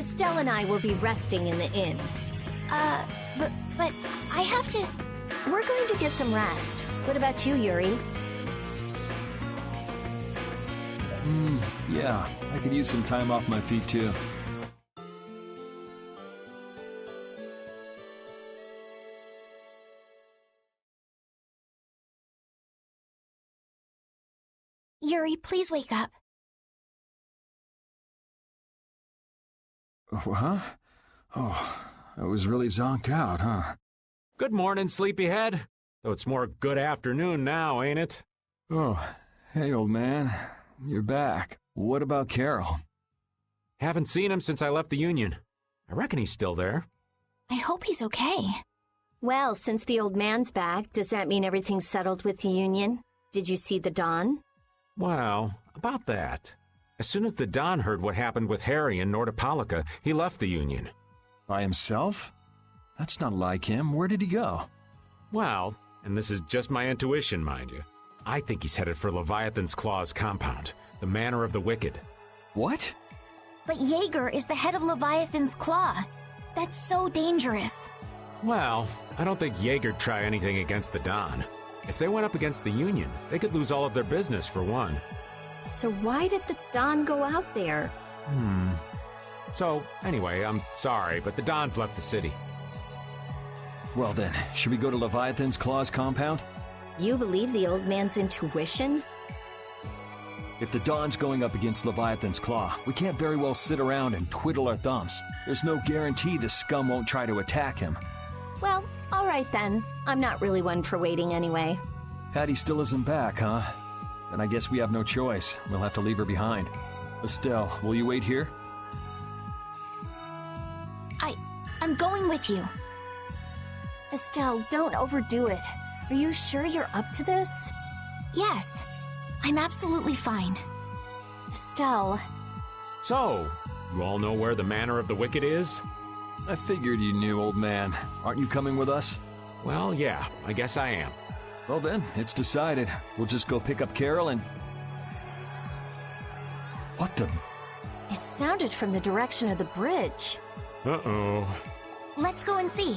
Estelle and I will be resting in the inn. But I have to... We're going to get some rest. What about you, Yuri? Yeah, I could use some time off my feet too. Yuri, please wake up. Huh? Oh, I was really zonked out, huh? Good morning, sleepyhead. Though it's more good afternoon now, ain't it? Oh, hey, old man. You're back. What about Carol? Haven't seen him since I left the Union. I reckon he's still there. I hope he's okay. Well, since the old man's back, does that mean everything's settled with the Union? Did you see the Don? Well, about that. As soon as the Don heard what happened with Harry and Nordopolica, he left the Union. By himself? That's not like him. Where did he go? Well, and this is just my intuition, mind you, I think he's headed for Leviathan's Claw's compound, the Manor of the Wicked. What? But Jaeger is the head of Leviathan's Claw. That's so dangerous. Well, I don't think Jaeger'd try anything against the Don. If they went up against the Union, they could lose all of their business, for one. So why did the Don go out there? So, anyway, I'm sorry, but the Don's left the city. Well then, should we go to Leviathan's Claw's compound? You believe the old man's intuition? If the Don's going up against Leviathan's Claw, we can't very well sit around and twiddle our thumbs. There's no guarantee the scum won't try to attack him. Well, all right then. I'm not really one for waiting anyway. Patty still isn't back, huh? Then I guess we have no choice. We'll have to leave her behind. Estelle, will you wait here? I'm going with you. Estelle, don't overdo it. Are you sure you're up to this? Yes, I'm absolutely fine. Estelle... So, you all know where the Manor of the Wicked is? I figured you knew, old man. Aren't you coming with us? Well, yeah, I guess I am. Well then, it's decided. We'll just go pick up Carol and... What the... It sounded from the direction of the bridge. Uh-oh. Let's go and see.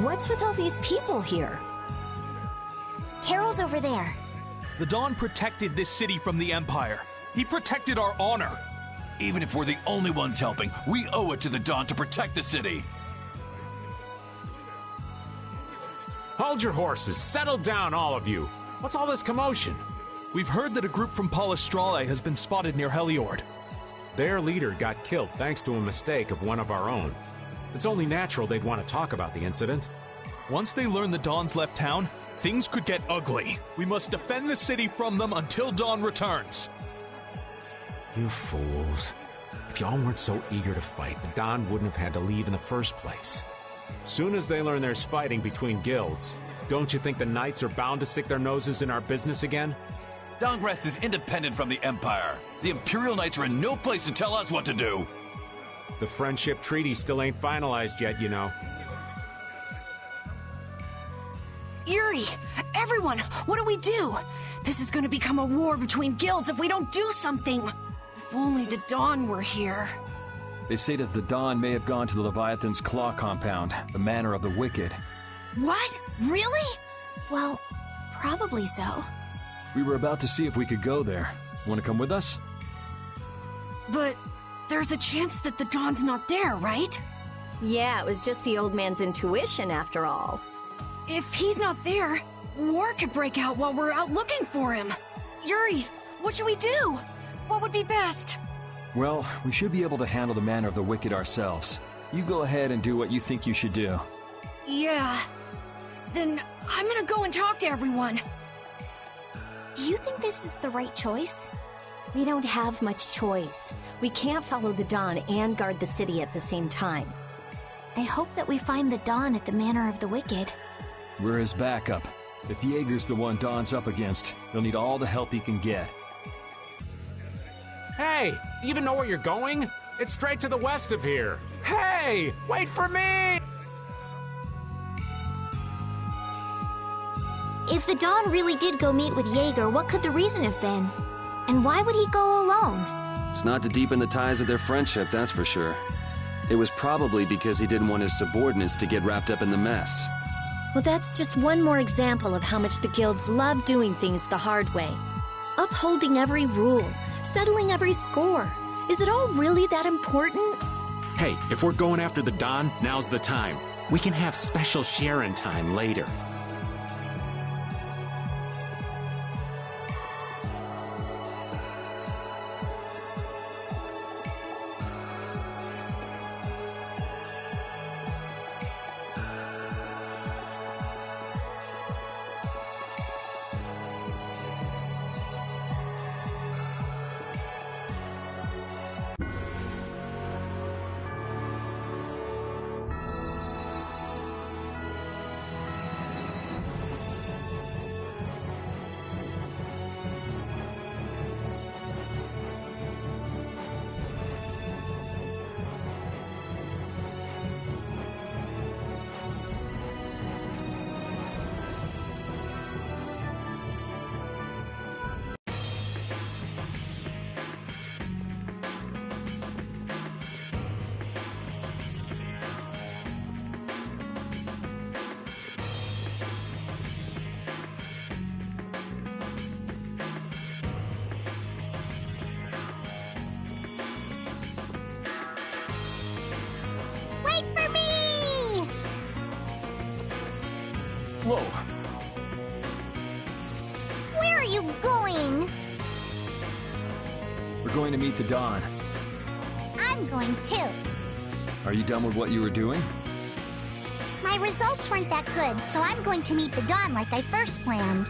What's with all these people here? Carol's over there. The Don protected this city from the Empire. He protected our honor. Even if we're the only ones helping, we owe it to the Don to protect the city. Hold your horses. Settle down, all of you. What's all this commotion? We've heard that a group from Palestrale has been spotted near Heliord. Their leader got killed thanks to a mistake of one of our own. It's only natural they'd want to talk about the incident. Once they learn the Don's left town, things could get ugly. We must defend the city from them until Don returns. You fools. If y'all weren't so eager to fight, the Don wouldn't have had to leave in the first place. Soon as they learn there's fighting between guilds, don't you think the Knights are bound to stick their noses in our business again? Dongrest is independent from the Empire. The Imperial Knights are in no place to tell us what to do. The Friendship Treaty still ain't finalized yet, you know. Yuri! Everyone! What do we do? This is gonna become a war between guilds if we don't do something! If only the Don were here. They say that the Don may have gone to the Leviathan's Claw compound, the Manor of the Wicked. What? Really? Well, probably so. We were about to see if we could go there. Want to come with us? But there's a chance that the Don's not there, right? Yeah, it was just the old man's intuition after all. If he's not there, war could break out while we're out looking for him. Yuri, what should we do? What would be best? Well, we should be able to handle the Manor of the Wicked ourselves. You go ahead and do what you think you should do. Yeah. Then I'm gonna go and talk to everyone. Do you think this is the right choice? We don't have much choice. We can't follow the Don and guard the city at the same time. I hope that we find the Don at the Manor of the Wicked. We're his backup. If Jaeger's the one Don's up against, he'll need all the help he can get. Hey, you even know where you're going? It's straight to the west of here. Hey, wait for me! If the Don really did go meet with Jaeger, what could the reason have been? And why would he go alone? It's not to deepen the ties of their friendship, that's for sure. It was probably because he didn't want his subordinates to get wrapped up in the mess. Well, that's just one more example of how much the guilds love doing things the hard way. Upholding every rule, settling every score. Is it all really that important? Hey, if we're going after the Don, now's the time. We can have special sharing time later. Wait for me! Whoa. Where are you going? We're going to meet the Don. I'm going too. Are you done with what you were doing? My results weren't that good, so I'm going to meet the Don like I first planned.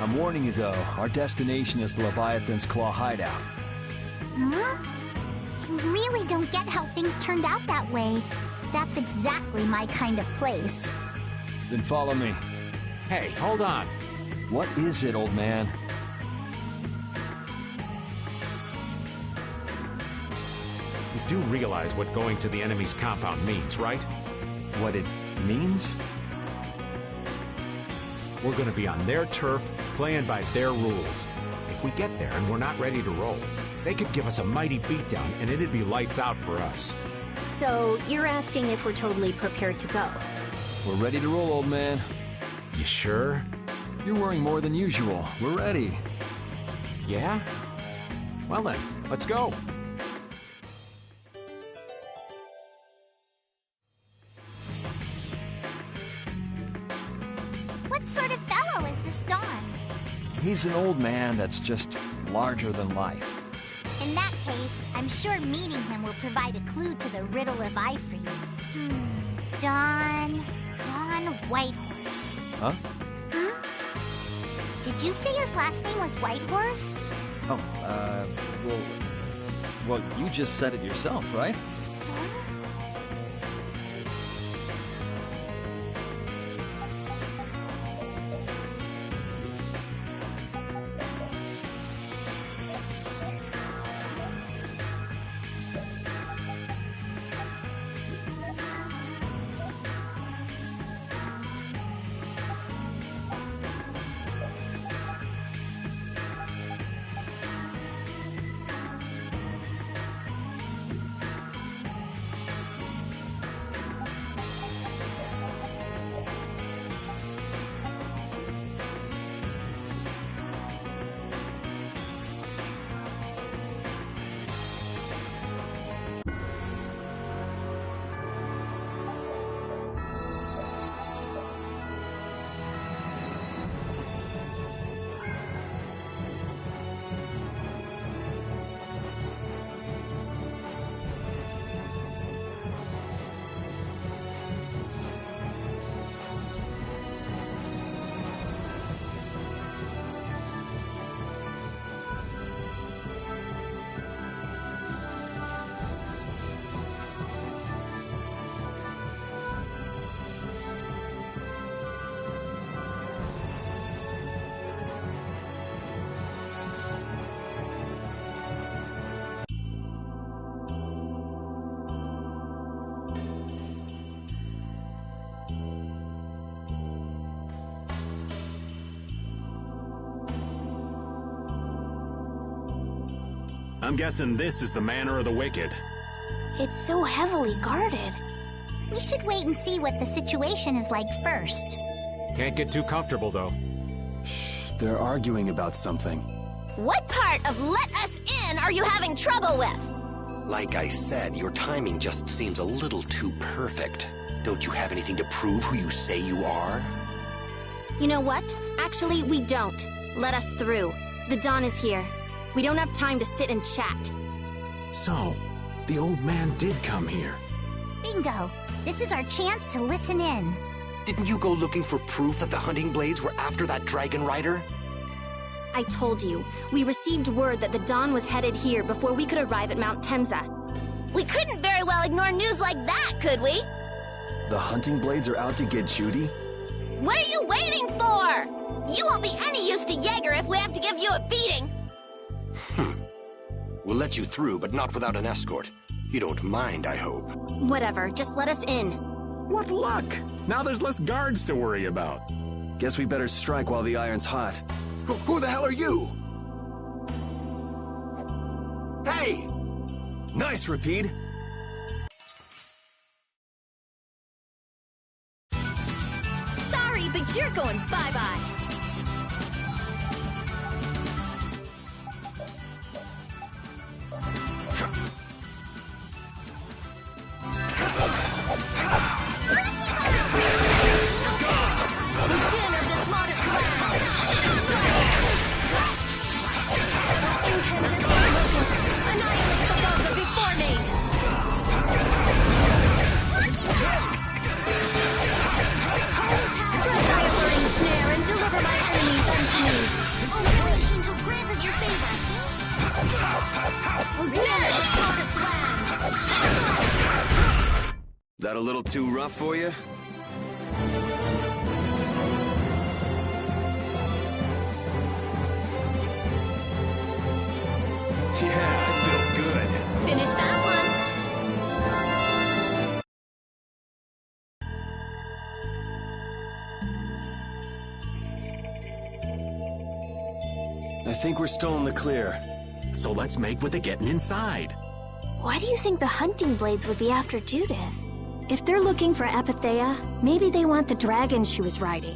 I'm warning you though, our destination is the Leviathan's Claw hideout. Huh? I really don't get how things turned out that way. That's exactly my kind of place. Then follow me. Hey, hold on. What is it, old man? You do realize what going to the enemy's compound means, right? What it means? We're gonna be on their turf, playing by their rules. If we get there and we're not ready to roll, they could give us a mighty beatdown and it'd be lights out for us. So, you're asking if we're totally prepared to go? We're ready to roll, old man. You sure? You're worrying more than usual. We're ready. Yeah? Well then, let's go. What sort of fellow is this Don? He's an old man that's just larger than life. In that case, I'm sure meeting him will provide a clue to the riddle of Ifrey. Don Whitehorse. Huh? Did you say his last name was Whitehorse? Oh, well, you just said it yourself, right? I'm guessing this is the Manor of the Wicked. It's so heavily guarded. We should wait and see what the situation is like first. Can't get too comfortable, though. Shh, they're arguing about something. What part of let us in are you having trouble with? Like I said, your timing just seems a little too perfect. Don't you have anything to prove who you say you are? You know what? Actually, we don't. Let us through. The dawn is here. We don't have time to sit and chat. So, the old man did come here. Bingo! This is our chance to listen in. Didn't you go looking for proof that the hunting blades were after that dragon rider? I told you. We received word that the dawn was headed here before we could arrive at Mount Temza. We couldn't very well ignore news like that, could we? The hunting blades are out to get Judy? What are you waiting for? You won't be any use to Jaeger if we have to give you a beating. We'll let you through, but not without an escort. You don't mind, I hope. Whatever, just let us in. What luck! Now there's less guards to worry about. Guess we better strike while the iron's hot. Who the hell are you? Hey! Nice, Rapide. Sorry, but you're going bye-bye. That a little too rough for you? Yeah, I feel good. Finish that one. I think we're still in the clear. So let's make with the getting inside. Why do you think the hunting blades would be after Judith? If they're looking for Apatheia, maybe they want the dragon she was riding.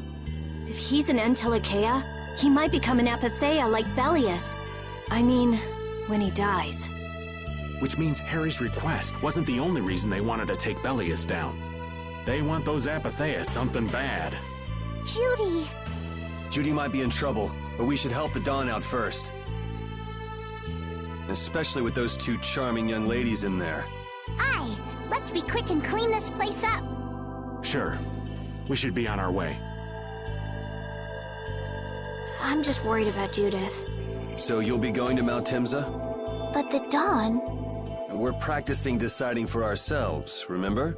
If he's an Entelikeia, he might become an Apatheia like Belius. I mean, when he dies. Which means Harry's request wasn't the only reason they wanted to take Belius down. They want those Apatheia something bad. Judy! Judy might be in trouble, but we should help the Dawn out first. Especially with those two charming young ladies in there. Aye, let's be quick and clean this place up. Sure. We should be on our way. I'm just worried about Judith. So you'll be going to Mount Temsa? But the Dawn... We're practicing deciding for ourselves, remember?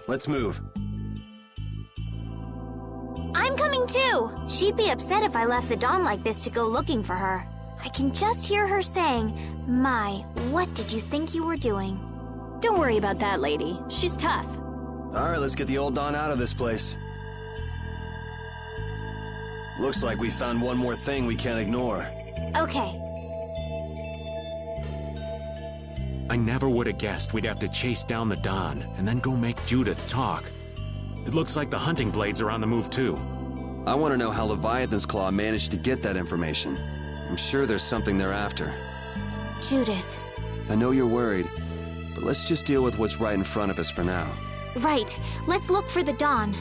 Let's move. I'm coming too! She'd be upset if I left the Dawn like this to go looking for her. I can just hear her saying, "My, what did you think you were doing?" Don't worry about that lady. She's tough. Alright, let's get the old Dawn out of this place. Looks like we found one more thing we can't ignore. Okay. I never would have guessed we'd have to chase down the Dawn and then go make Judith talk. It looks like the hunting blades are on the move too. I want to know how Leviathan's Claw managed to get that information. I'm sure there's something they're after. Judith. I know you're worried, but let's just deal with what's right in front of us for now. Right. Let's look for the Dawn.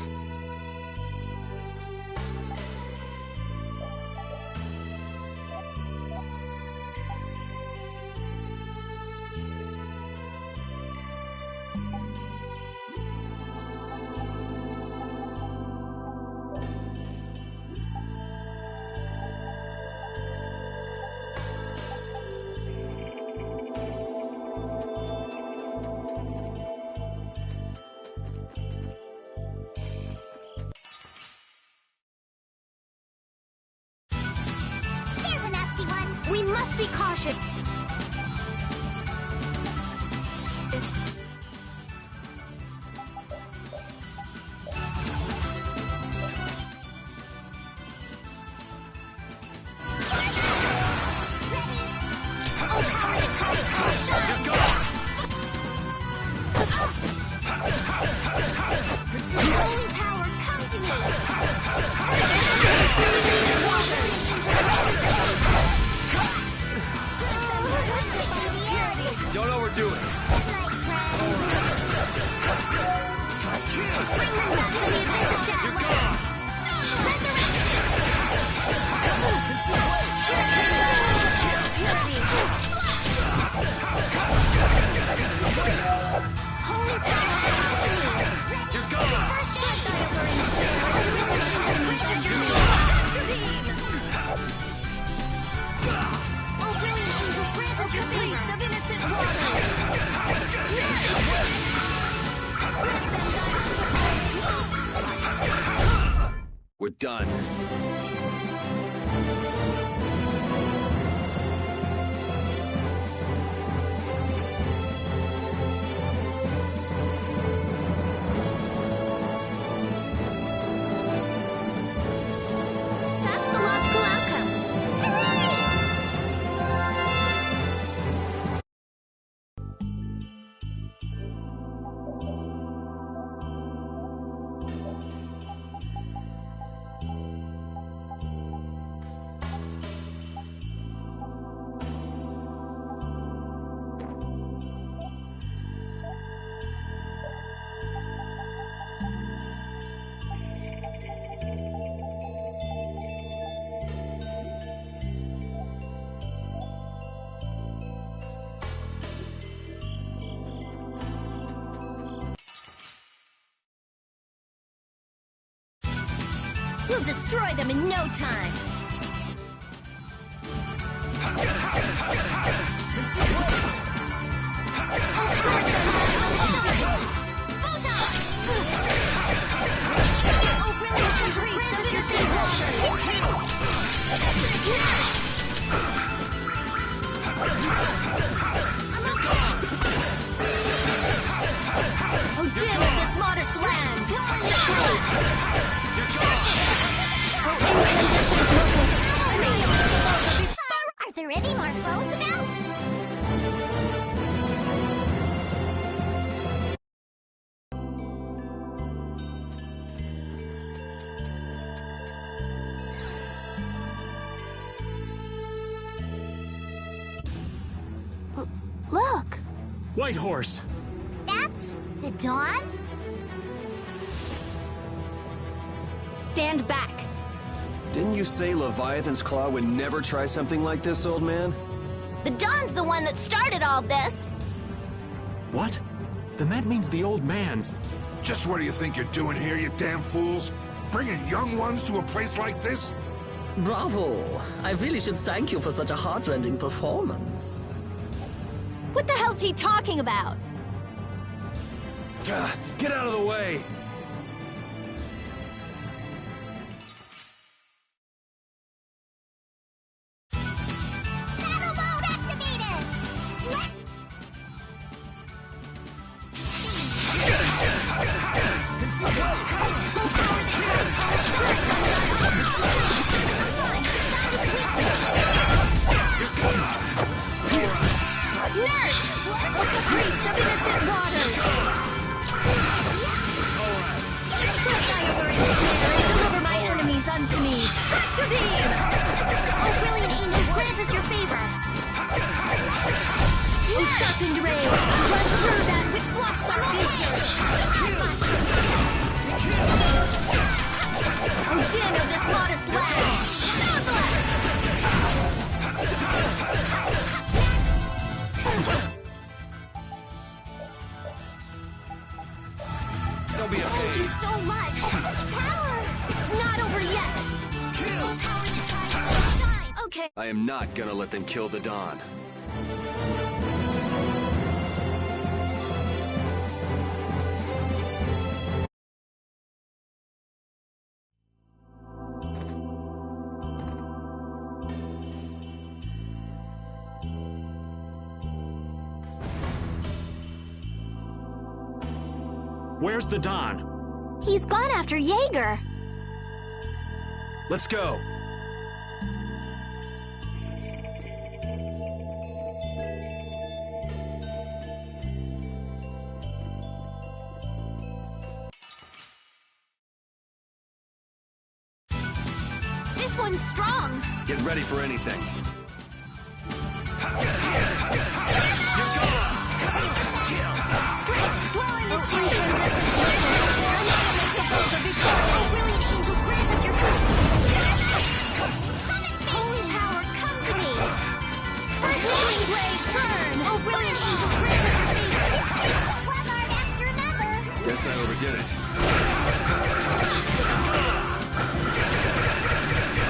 There's a nasty one. We must be cautious. Holy power, come to me! Don't overdo it. Good night, friends. Bring them back to me, visit You're down. gone. Holy power, come to me. You're gone. First strike I ever Oh, brilliant angels, grant us your Priest favor. of innocent waters. We're done. That's the logical outcome. We'll destroy them in no time. Photon! Oh, dim of this modest land! Oh, incandescent locust! Are there any more foes about? Look! White Horse! That's the Dawn? Stand back. Didn't you say Leviathan's Claw would never try something like this, old man? The Dawn's the one that started all this. What? Then that means the old man's... Just what do you think you're doing here, you damn fools? Bringing young ones to a place like this? Bravo! I really should thank you for such a heart-rending performance. What the hell's he talking about? Get out of the way! Battle mode activated! Nurse! The priest of innocent waters! Set fire where it is there and deliver my enemies unto me! Tractor beam! Oh, brilliant angels, grant us your favor. Oh, sharpened rage! Run through that which blocks our future! Oh, din of this modest land! Star blast! Don't be a Thank you so much. Such power. It's not over yet! Oh, power that tries so shine. Okay. I am not gonna let them kill the Dawn. Where's the Dawn? He's gone after Jaeger. Let's go! This one's strong! Get ready for anything. Strength, dwell in this place. Oh, brilliant angels, grant us your favor. Holy power, come to me. First healing blaze, turn. Oh, brilliant angels, grant us your favor. One art after another. Guess I overdid it.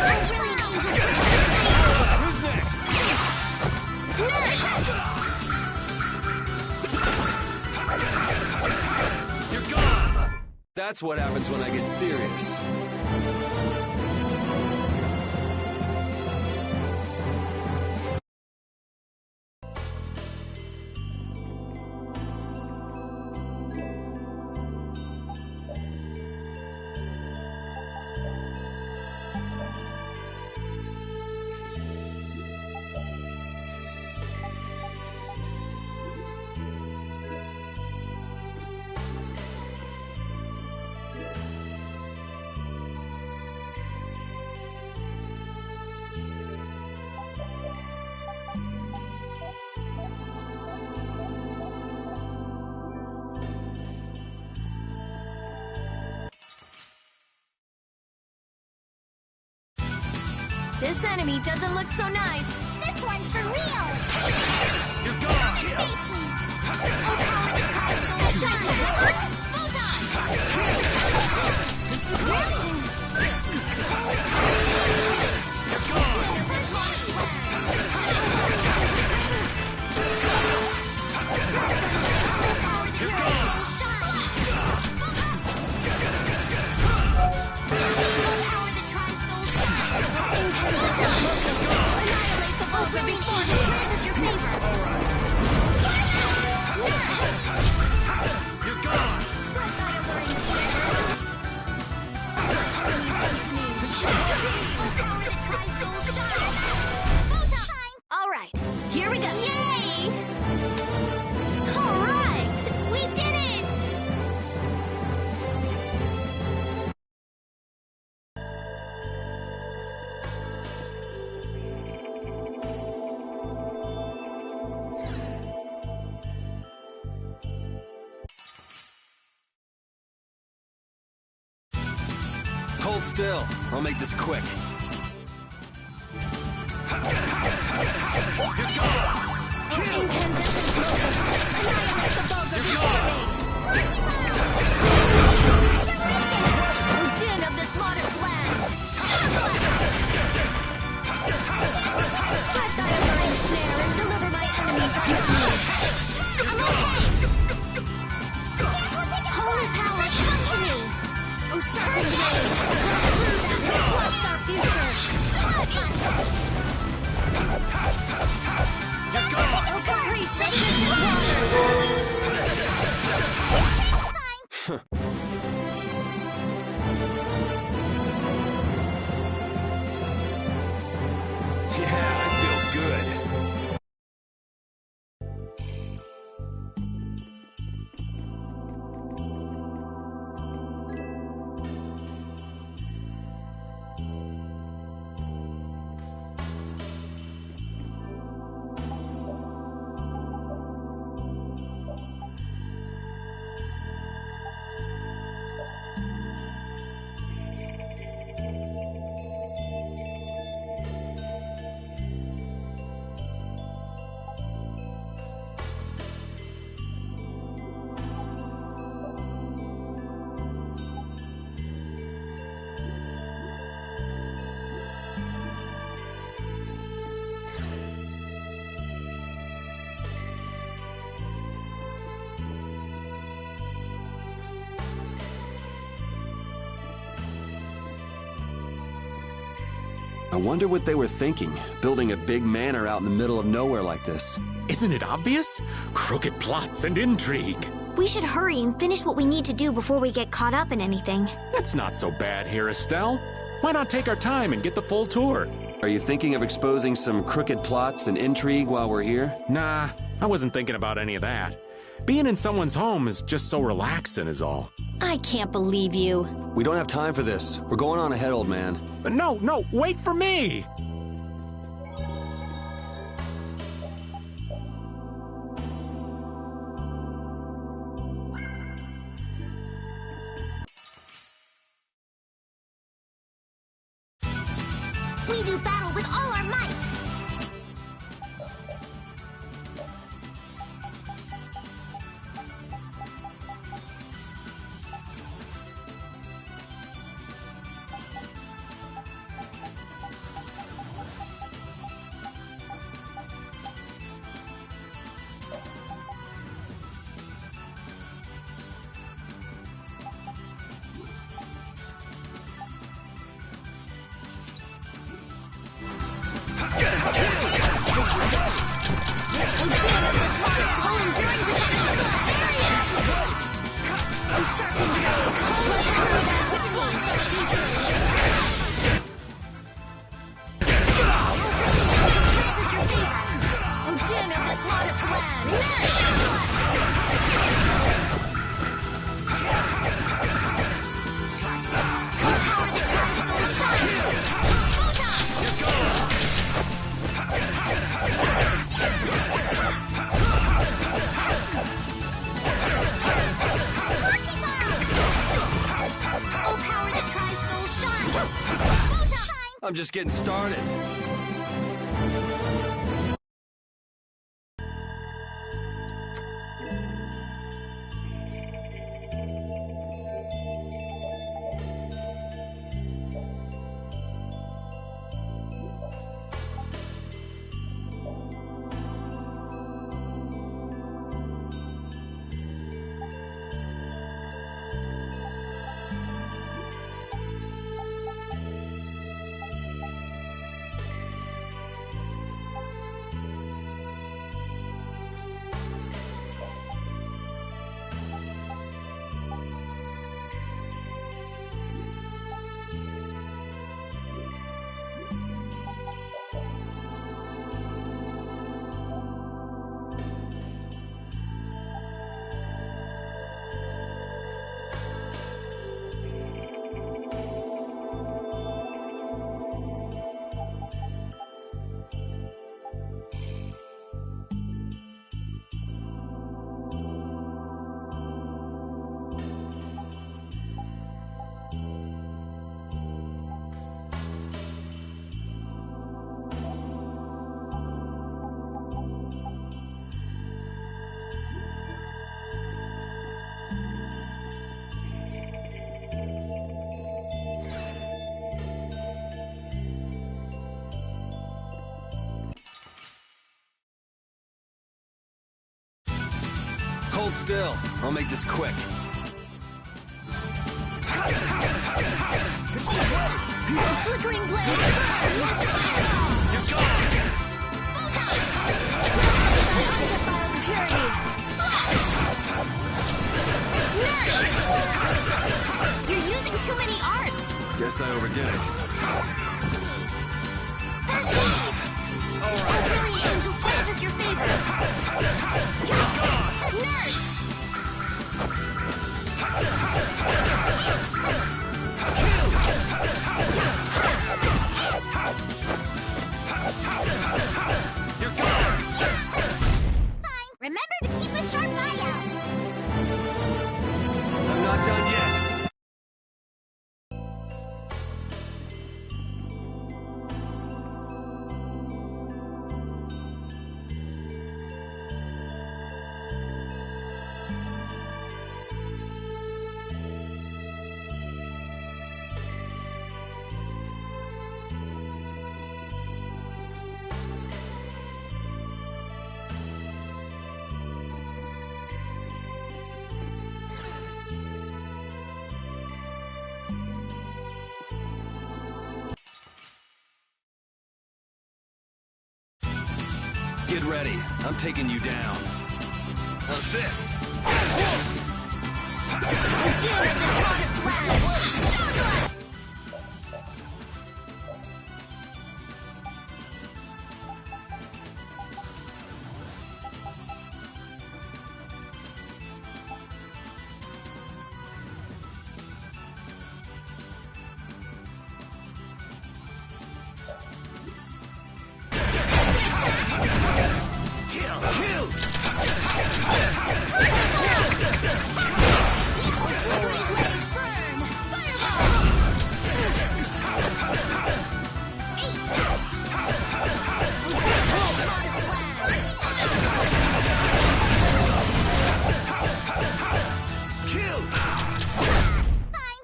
Oh, brilliant angels, grant us your favor. Who's next? Nurse! You're gone! That's what happens when I get serious. This enemy doesn't look so nice. This one's for real. You're gone! Face me. Oh, power that tries so shine. You're gone! You're gone! Incandescent locust. Here we go! Yay! Alright! We did it! Hold still. I'll make this quick. Din of this modest land! I've got a line snare and deliver my enemies unto you. I'm okay! Holy power, come to me! First aid! What's our future? Caprice of distant waters! Yeah, I feel good. I wonder what they were thinking, building a big manor out in the middle of nowhere like this. Isn't it obvious? Crooked plots and intrigue. We should hurry and finish what we need to do before we get caught up in anything. That's not so bad here, Estelle. Why not take our time and get the full tour? Are you thinking of exposing some crooked plots and intrigue while we're here? Nah, I wasn't thinking about any of that. Being in someone's home is just so relaxing is all. I can't believe you. We don't have time for this. We're going on ahead, old man. No, wait for me! We do battle with all our might! I'm just getting started. hold still. I'll make this quick. Flickering blade! You're gone! Undefiled purity! Splash! Nurse! You're using too many arts! Guess I overdid it. First aid! Alright. Brilliant angels grant us your favor! Nurse! You're gone! Fine. Remember to keep a sharp eye out. I'm not done yet. Get ready. I'm taking you down. How's this? Deal with this modest land! Stormblood!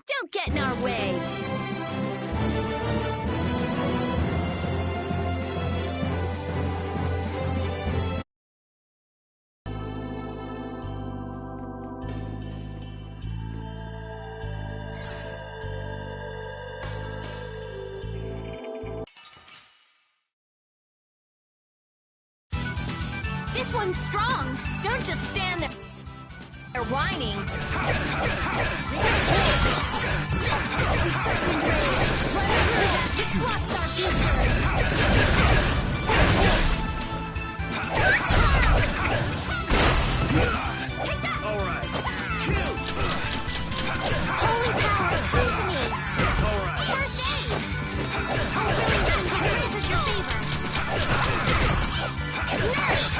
Don't get in our way! This one's strong! Don't just stand there whining! Encircling rage! Let us do that! This blocks our future! Take that! Alright. Holy power, come to me! Alright. First aid! Unwilling angels grant us your favor! Nurse!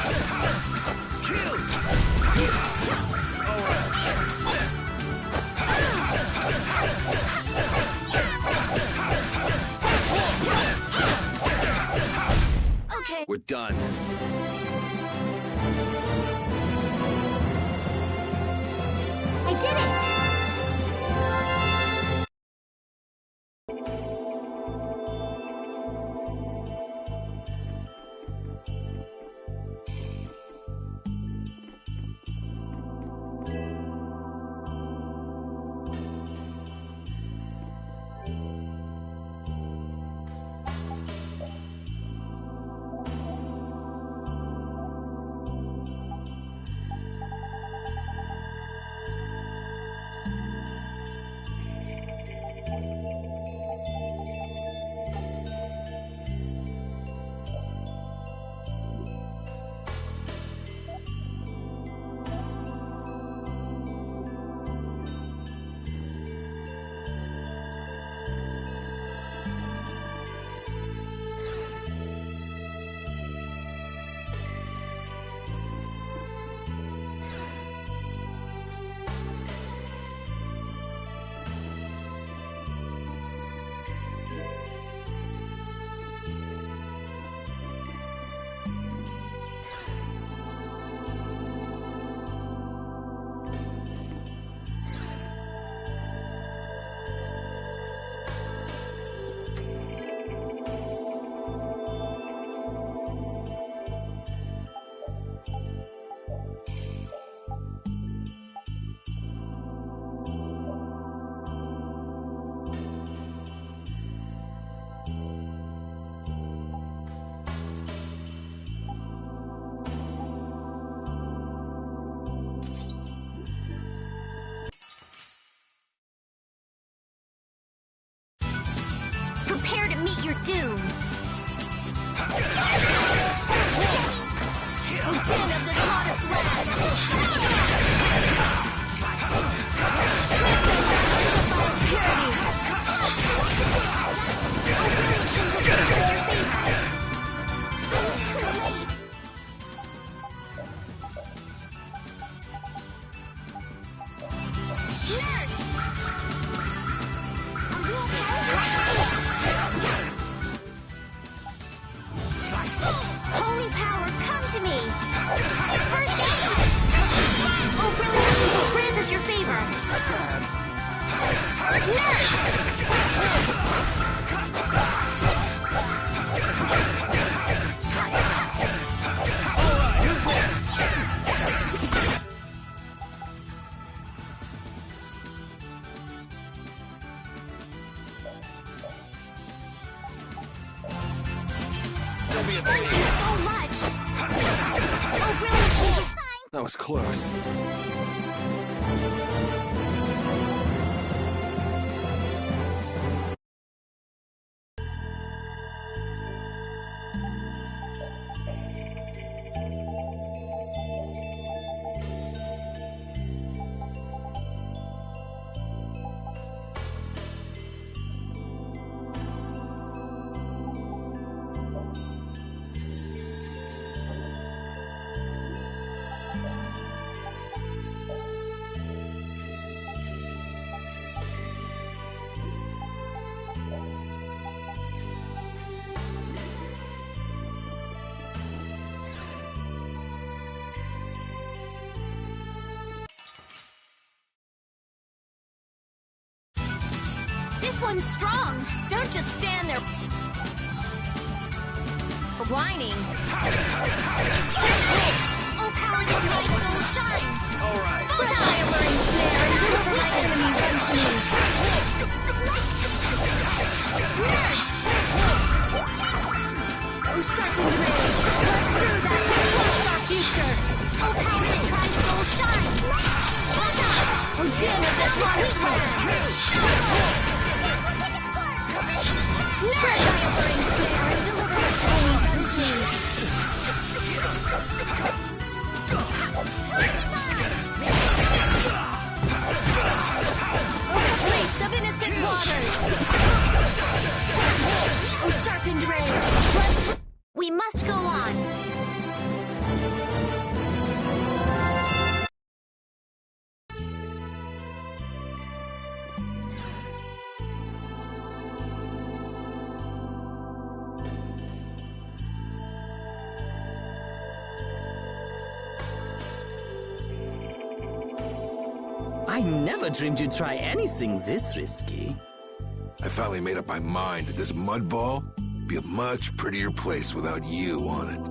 Okay. We're done. I did it! doom. Den of this modest land. Holy power, come to me! First aid! Oh, brilliant angels, grant us your favor! Nurse! Alright, who's next? Don't be Thank afraid. you so much! Oh, brilliant angels, That was close. this one's strong! Don't just stand there whining. Oh, power that my soul shine! Alright. Spread out my alluring snare and deliver my enemies unto me. Nurse! Oh, sharpened rage! Run through that which our future! Oh, power that tries soul shine! Watch out! Oh, din of this modest house! Spread thy alluring snare and deliver my enemies unto me. Oh, the place of innocent waters! Oh, sharpened rage! Run through. We must go on. I never dreamed you'd try anything this risky. I finally made up my mind that this mud ball would be a much prettier place without you on it.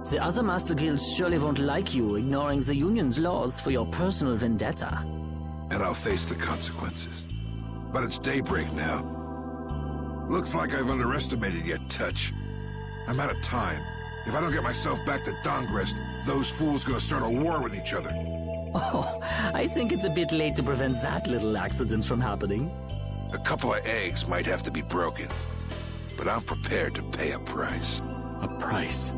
The other Master Guilds surely won't like you ignoring the Union's laws for your personal vendetta. And I'll face the consequences. But it's daybreak now. Looks like I've underestimated your touch. I'm out of time. If I don't get myself back to Dongrest, those fools gonna start a war with each other. Oh, I think it's a bit late to prevent that little accident from happening. A couple of eggs might have to be broken, but I'm prepared to pay a price. A price?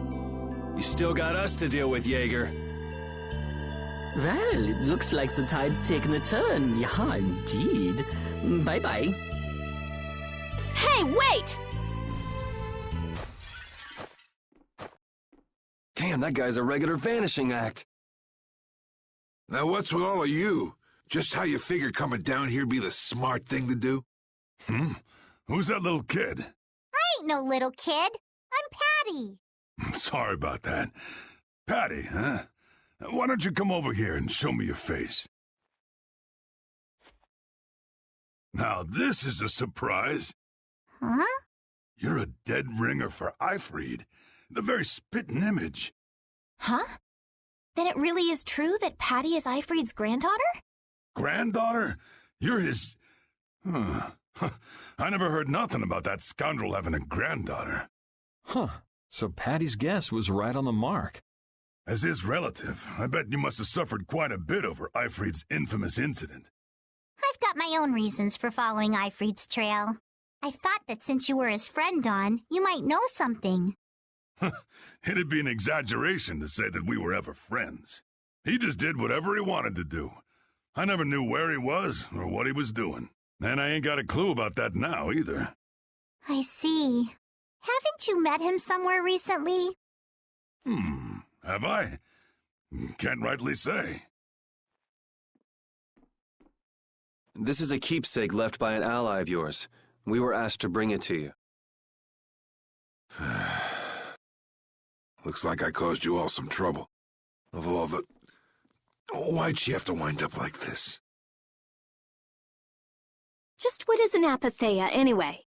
You still got us to deal with, Jaeger. Well, it looks like the tide's taken a turn. Yeah, indeed. Bye-bye. Hey, wait! Damn, that guy's a regular vanishing act. Now what's with all of you? Just how you figured coming down here be the smart thing to do? Who's that little kid? I ain't no little kid. I'm Patty. Sorry about that. Patty, huh? Why don't you come over here and show me your face? Now this is a surprise. Huh? You're a dead ringer for Eifried. The very spitting image. Huh? Then it really is true that Patty is Eifried's granddaughter? Granddaughter? You're his... I never heard nothing about that scoundrel having a granddaughter. Huh. So Patty's guess was right on the mark. As his relative, I bet you must have suffered quite a bit over Eifried's infamous incident. I've got my own reasons for following Eifried's trail. I thought that since you were his friend, Don, you might know something. It'd be an exaggeration to say that we were ever friends. He just did whatever he wanted to do. I never knew where he was or what he was doing. And I ain't got a clue about that now, either. I see. Haven't you met him somewhere recently? Have I? Can't rightly say. This is a keepsake left by an ally of yours. We were asked to bring it to you. Looks like I caused you all some trouble. Of all the... Why'd she have to wind up like this? Just what is an apatheia, anyway?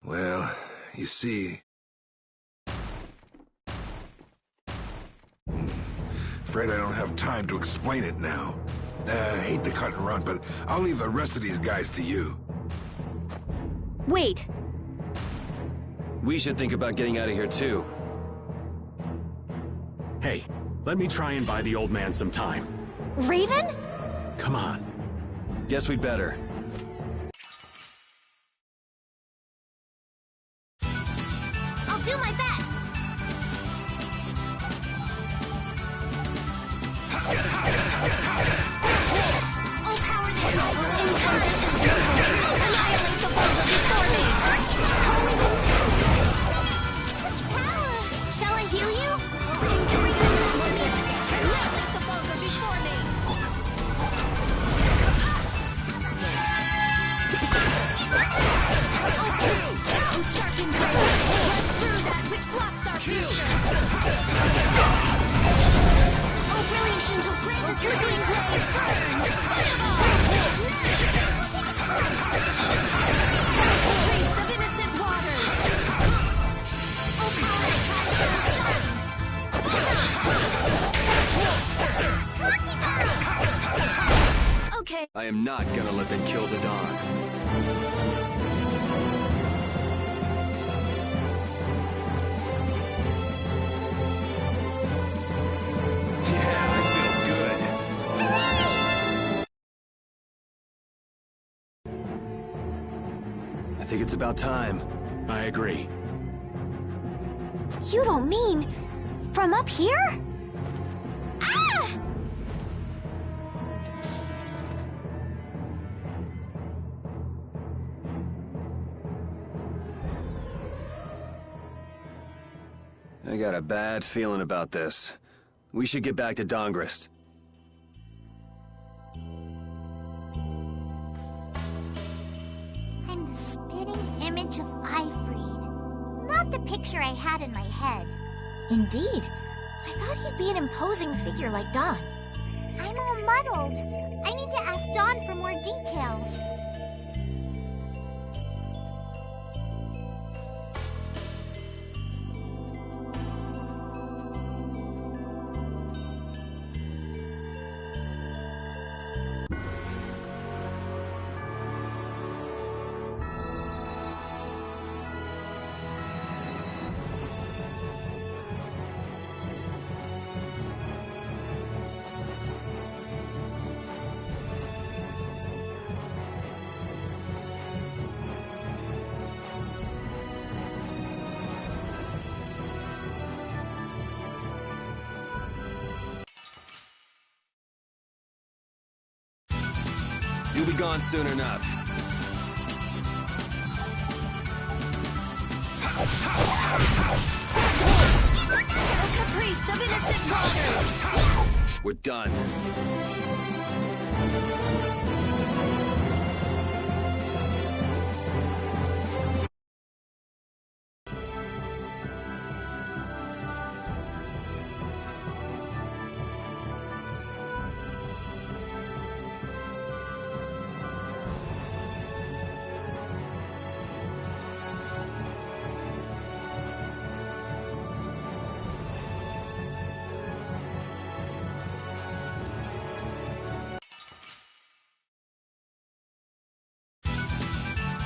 Well, you see... Afraid I don't have time to explain it now. Hate to cut and run, but I'll leave the rest of these guys to you. Wait. We should think about getting out of here, too. Hey, let me try and buy the old man some time. Raven? Come on. Guess we'd better. I'll do my best. Oh, power the Christ, annihilate the vulture before me. Holy such power! Shall I heal you? Increase the annihilate the vulture before me. Oh, sharpened blade, run through that which blocks our future. Oh, brilliant angels, grant us your healing grace. Grace of innocent waters. Oh, power that tries to shine. Okay. I am not gonna let them kill the Don. I think it's about time. I agree. You don't mean from up here? Ah! I got a bad feeling about this. We should get back to Dongrist. I'm the spitting image of Ifrid. Not the picture I had in my head. Indeed. I thought he'd be an imposing figure like Don. I'm all muddled. I need to ask Don for more details. You'll be gone soon enough. Oh, caprice of innocent waters! We're done.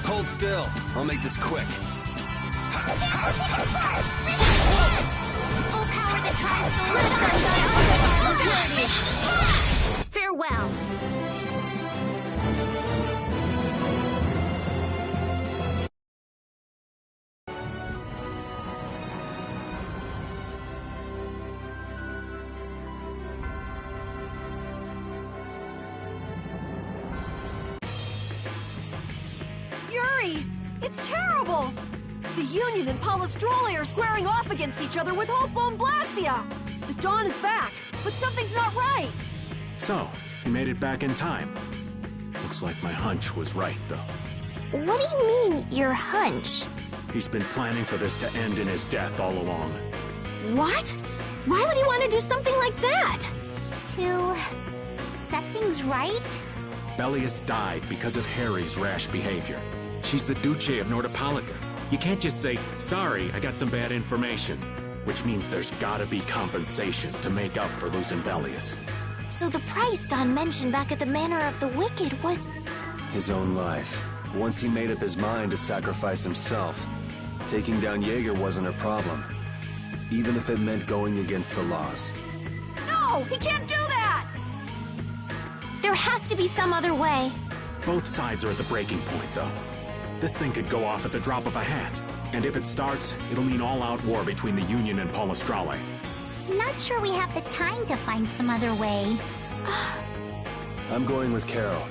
Hold still. I'll make this quick. Oh, power that tries to live by all. Farewell. It's terrible! The Union and Palestrole are squaring off against each other with Hopeful and Blastia! The Dawn is back, but something's not right! So, he made it back in time. Looks like my hunch was right, though. What do you mean, your hunch? He's been planning for this to end in his death all along. What? Why would he want to do something like that? To set things right? Bellius died because of Harry's rash behavior. She's the Duce of Nordopolica. You can't just say, sorry, I got some bad information. Which means there's gotta be compensation to make up for losing Bellius. So the price Don mentioned back at the Manor of the Wicked was... His own life. Once he made up his mind to sacrifice himself, taking down Jaeger wasn't a problem. Even if it meant going against the laws. No! He can't do that! There has to be some other way. Both sides are at the breaking point, though. This thing could go off at the drop of a hat. And if it starts, it'll mean all-out war between the Union and Palestrole. Not sure we have the time to find some other way. I'm going with Carol.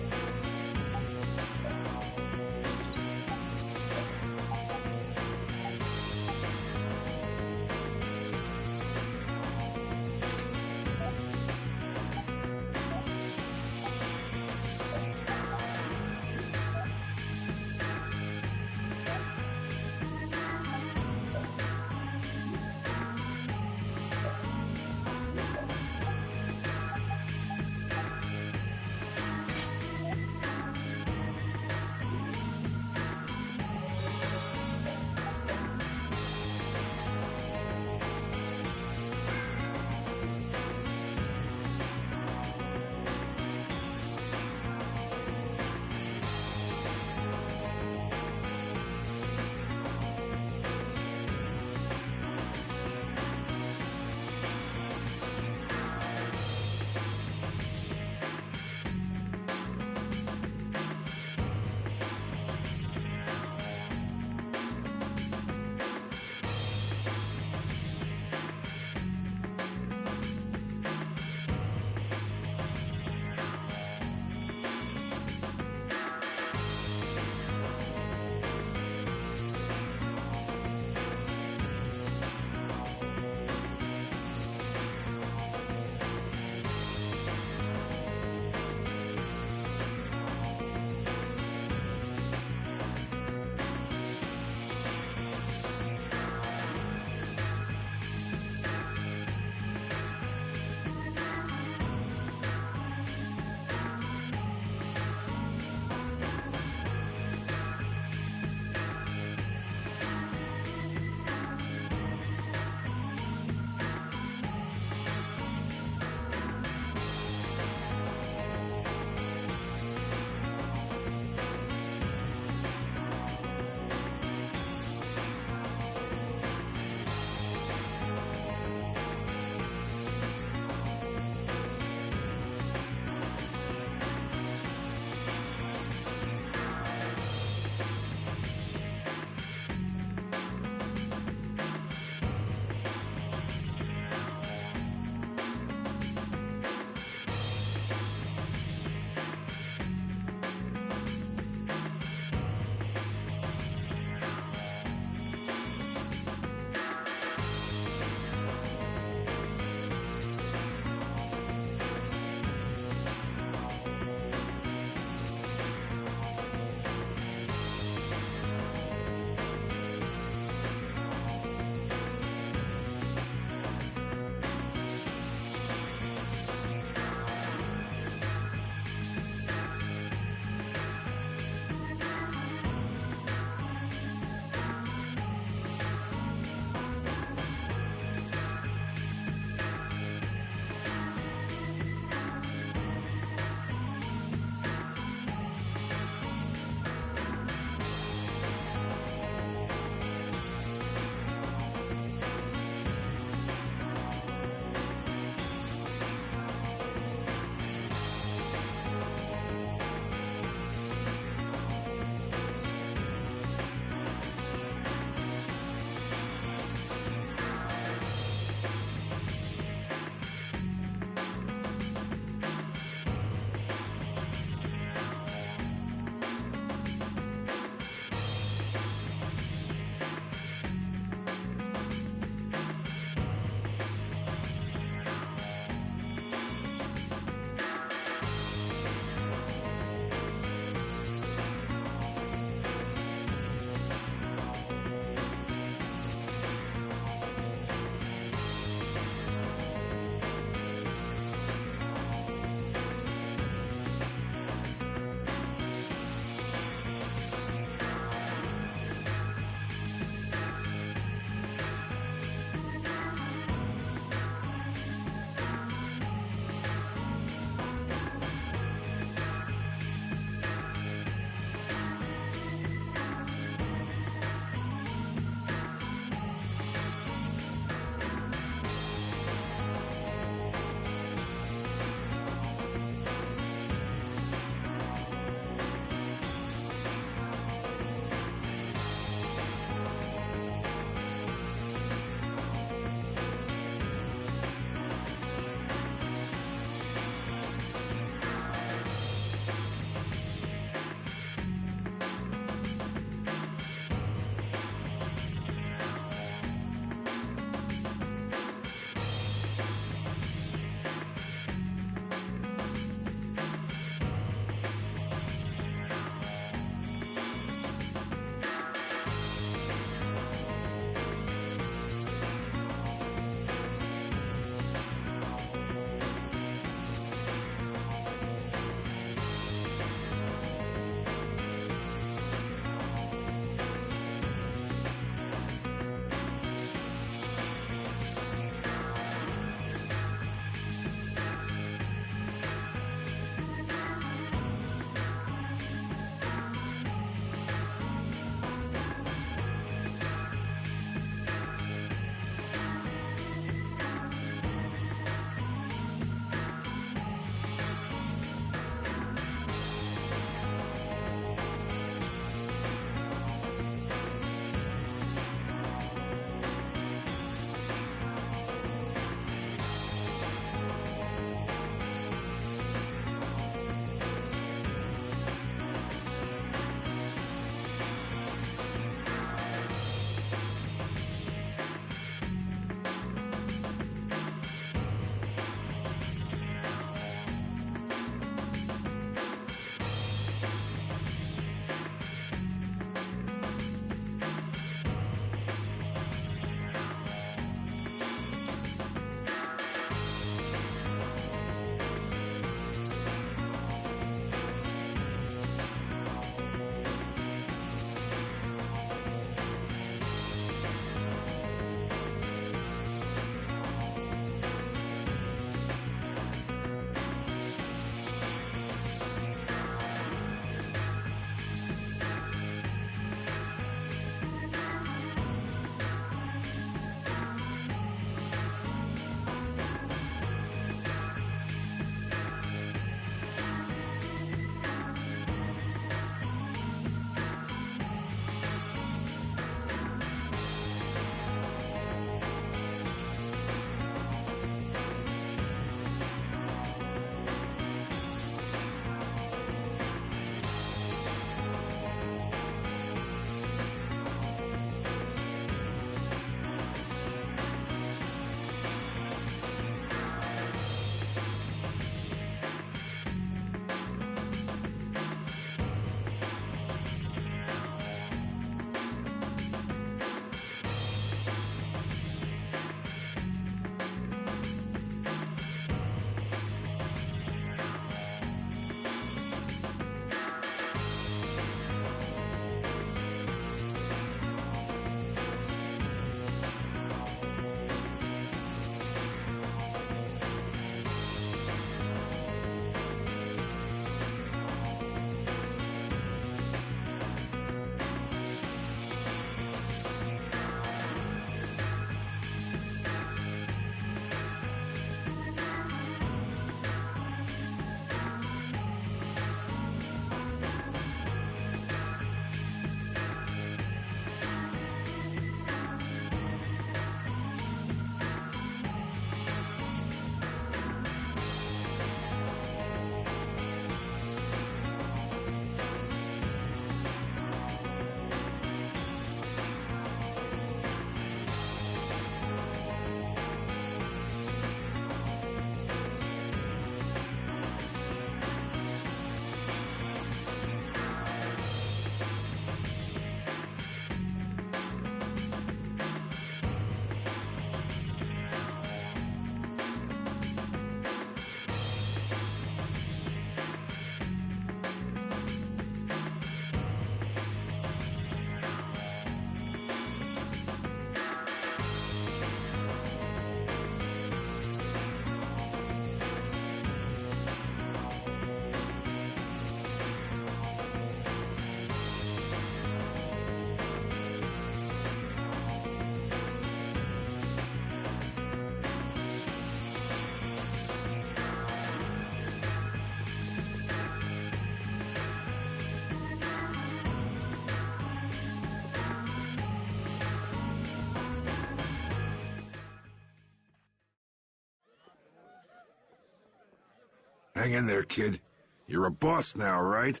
Hang in there, kid. You're a boss now, right?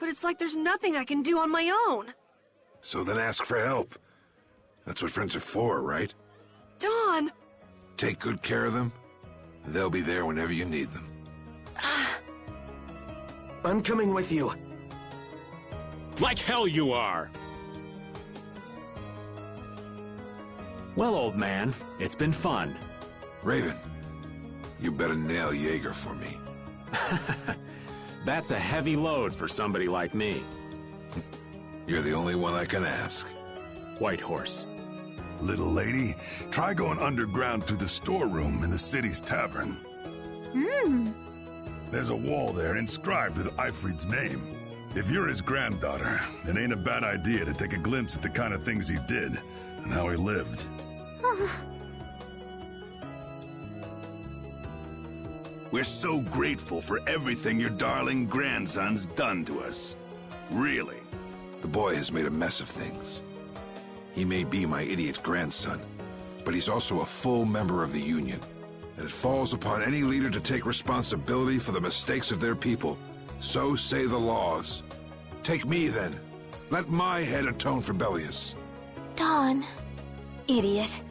But it's like there's nothing I can do on my own. So then ask for help. That's what friends are for, right? Don! Take good care of them, and they'll be there whenever you need them. I'm coming with you. Like hell you are! Well, old man, it's been fun. Raven, you better nail Jaeger for me. That's a heavy load for somebody like me. You're the only one I can ask. Whitehorse. Little lady, try going underground through the storeroom in the city's tavern. There's a wall there inscribed with Eifried's name. If you're his granddaughter, it ain't a bad idea to take a glimpse at the kind of things he did and how he lived. We're so grateful for everything your darling grandson's done to us. Really. The boy has made a mess of things. He may be my idiot grandson, but he's also a full member of the Union. And it falls upon any leader to take responsibility for the mistakes of their people. So say the laws. Take me, then. Let my head atone for Bellius. Don. Idiot.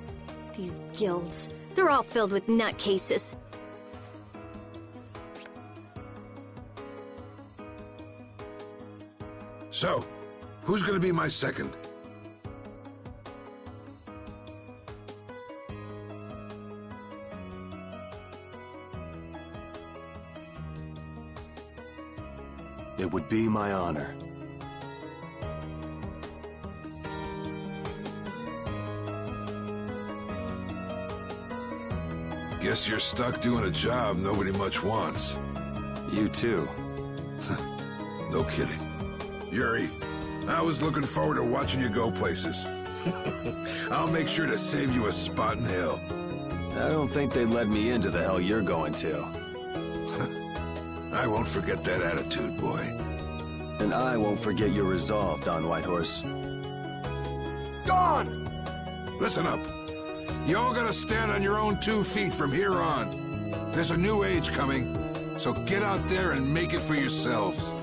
These guilds, they're all filled with nutcases. So, who's gonna be my second? It would be my honor. Guess you're stuck doing a job nobody much wants. You too. No kidding. Yuri, I was looking forward to watching you go places. I'll make sure to save you a spot in hell. I don't think they'd let me into the hell you're going to. I won't forget that attitude, boy. And I won't forget your resolve, Don Whitehorse. Don! Listen up. You all gotta stand on your own 2 feet from here on. There's a new age coming, so get out there and make it for yourselves.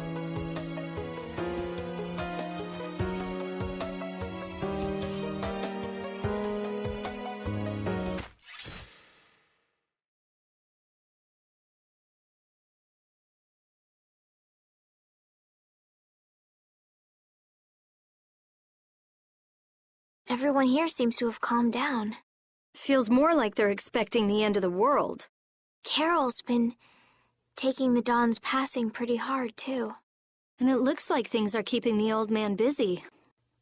Everyone here seems to have calmed down. Feels more like they're expecting the end of the world. Carol's been taking the Don's passing pretty hard, too. And it looks like things are keeping the old man busy.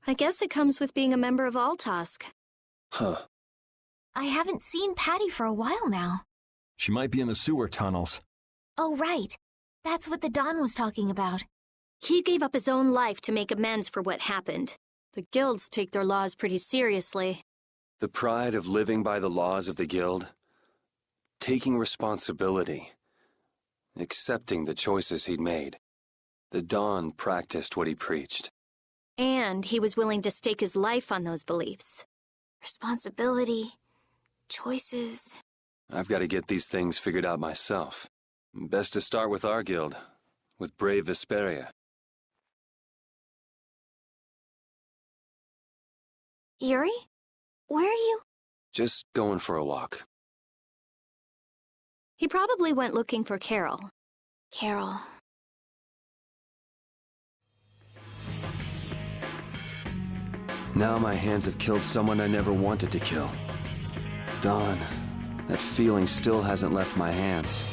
I guess it comes with being a member of Altosk. Huh. I haven't seen Patty for a while now. She might be in the sewer tunnels. Oh, right. That's what the Don was talking about. He gave up his own life to make amends for what happened. The guilds take their laws pretty seriously. The pride of living by the laws of the guild, taking responsibility, accepting the choices he'd made. The Don practiced what he preached. And he was willing to stake his life on those beliefs. Responsibility, choices. I've got to get these things figured out myself. Best to start with our guild, with brave Vesperia. Yuri? Where are you? Just going for a walk. He probably went looking for Carol. Carol. Now my hands have killed someone I never wanted to kill. Don, that feeling still hasn't left my hands.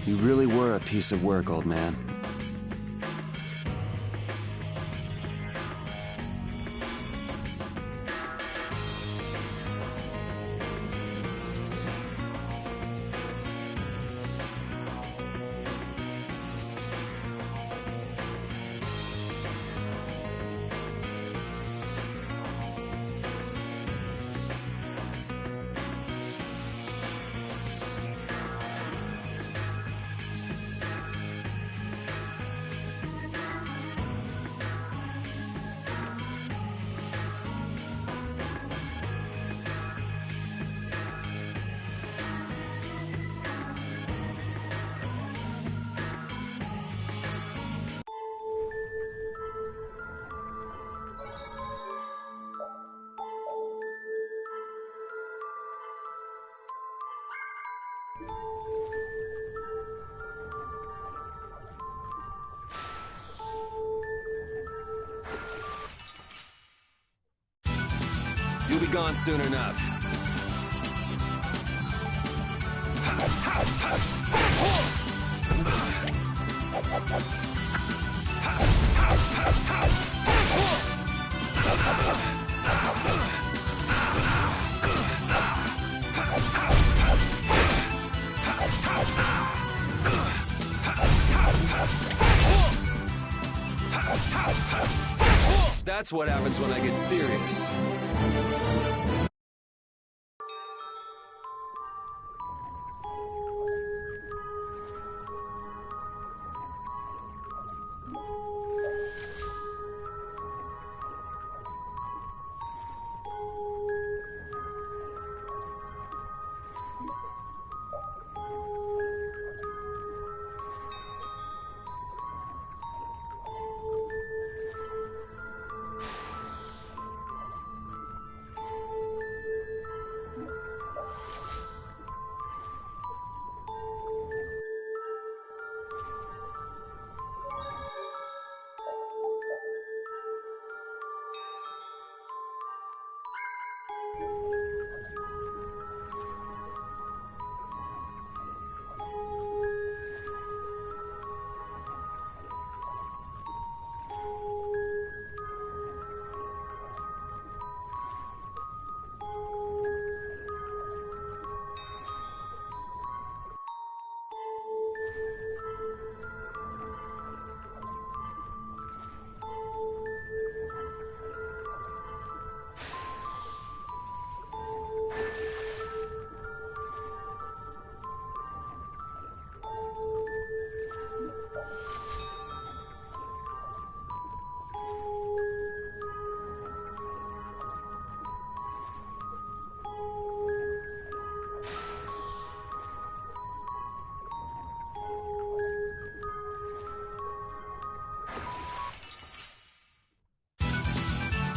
You really were a piece of work, old man. You'll be gone soon enough. That's what happens when I get serious.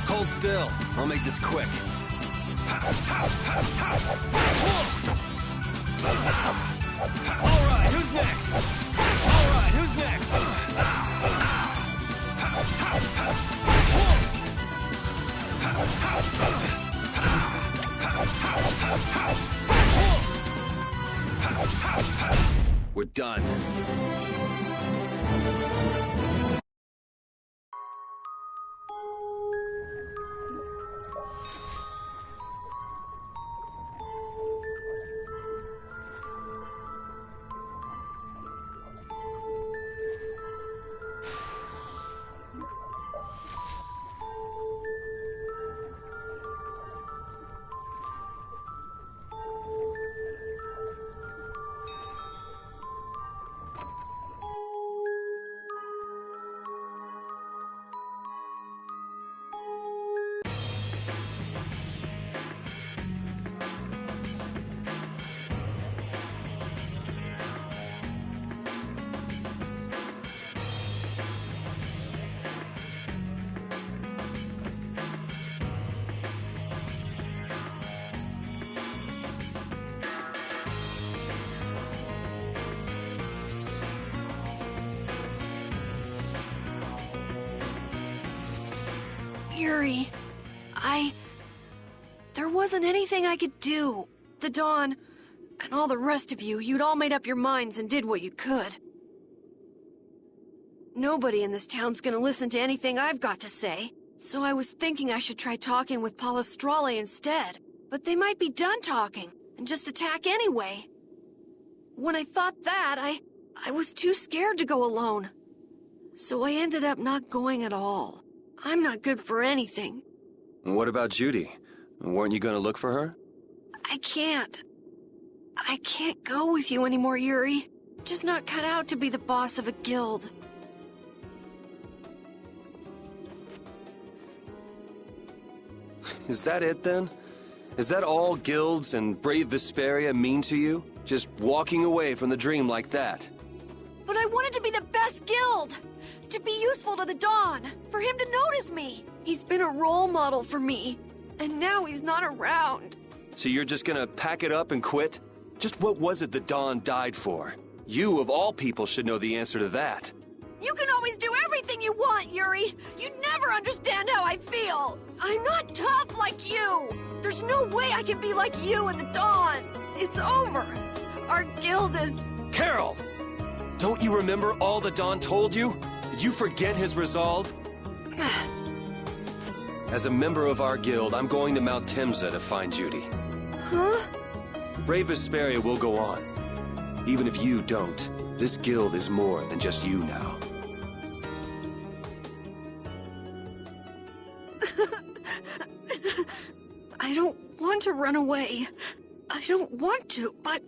Hold still. I'll make this quick. All right, who's next? All right, who's next? We're done. Yuri, there wasn't anything I could do. The Dawn, and all the rest of you, you'd all made up your minds and did what you could. Nobody in this town's gonna listen to anything I've got to say, so I was thinking I should try talking with Palestrale instead. But they might be done talking, and just attack anyway. When I thought that, I was too scared to go alone. So I ended up not going at all. I'm not good for anything. What about Judy? Weren't you gonna look for her? I can't. I can't go with you anymore, Yuri. I'm just not cut out to be the boss of a guild. Is that it then? Is that all guilds and brave Vesperia mean to you? Just walking away from the dream like that? But I wanted to be the best guild! To be useful to the Dawn! For him to notice me! He's been a role model for me. And now he's not around. So you're just gonna pack it up and quit? Just what was it the Dawn died for? You, of all people, should know the answer to that. You can always do everything you want, Yuri! You'd never understand how I feel! I'm not tough like you! no way I can be like you and the Dawn! It's over! Our guild is... Carol! Don't you remember all the Dawn told you? Did you forget his resolve? As a member of our guild, I'm going to Mount Temsa to find Judy. Huh? Brave Vesperia will go on. Even if you don't, this guild is more than just you now. I don't want to run away. I don't want to, but...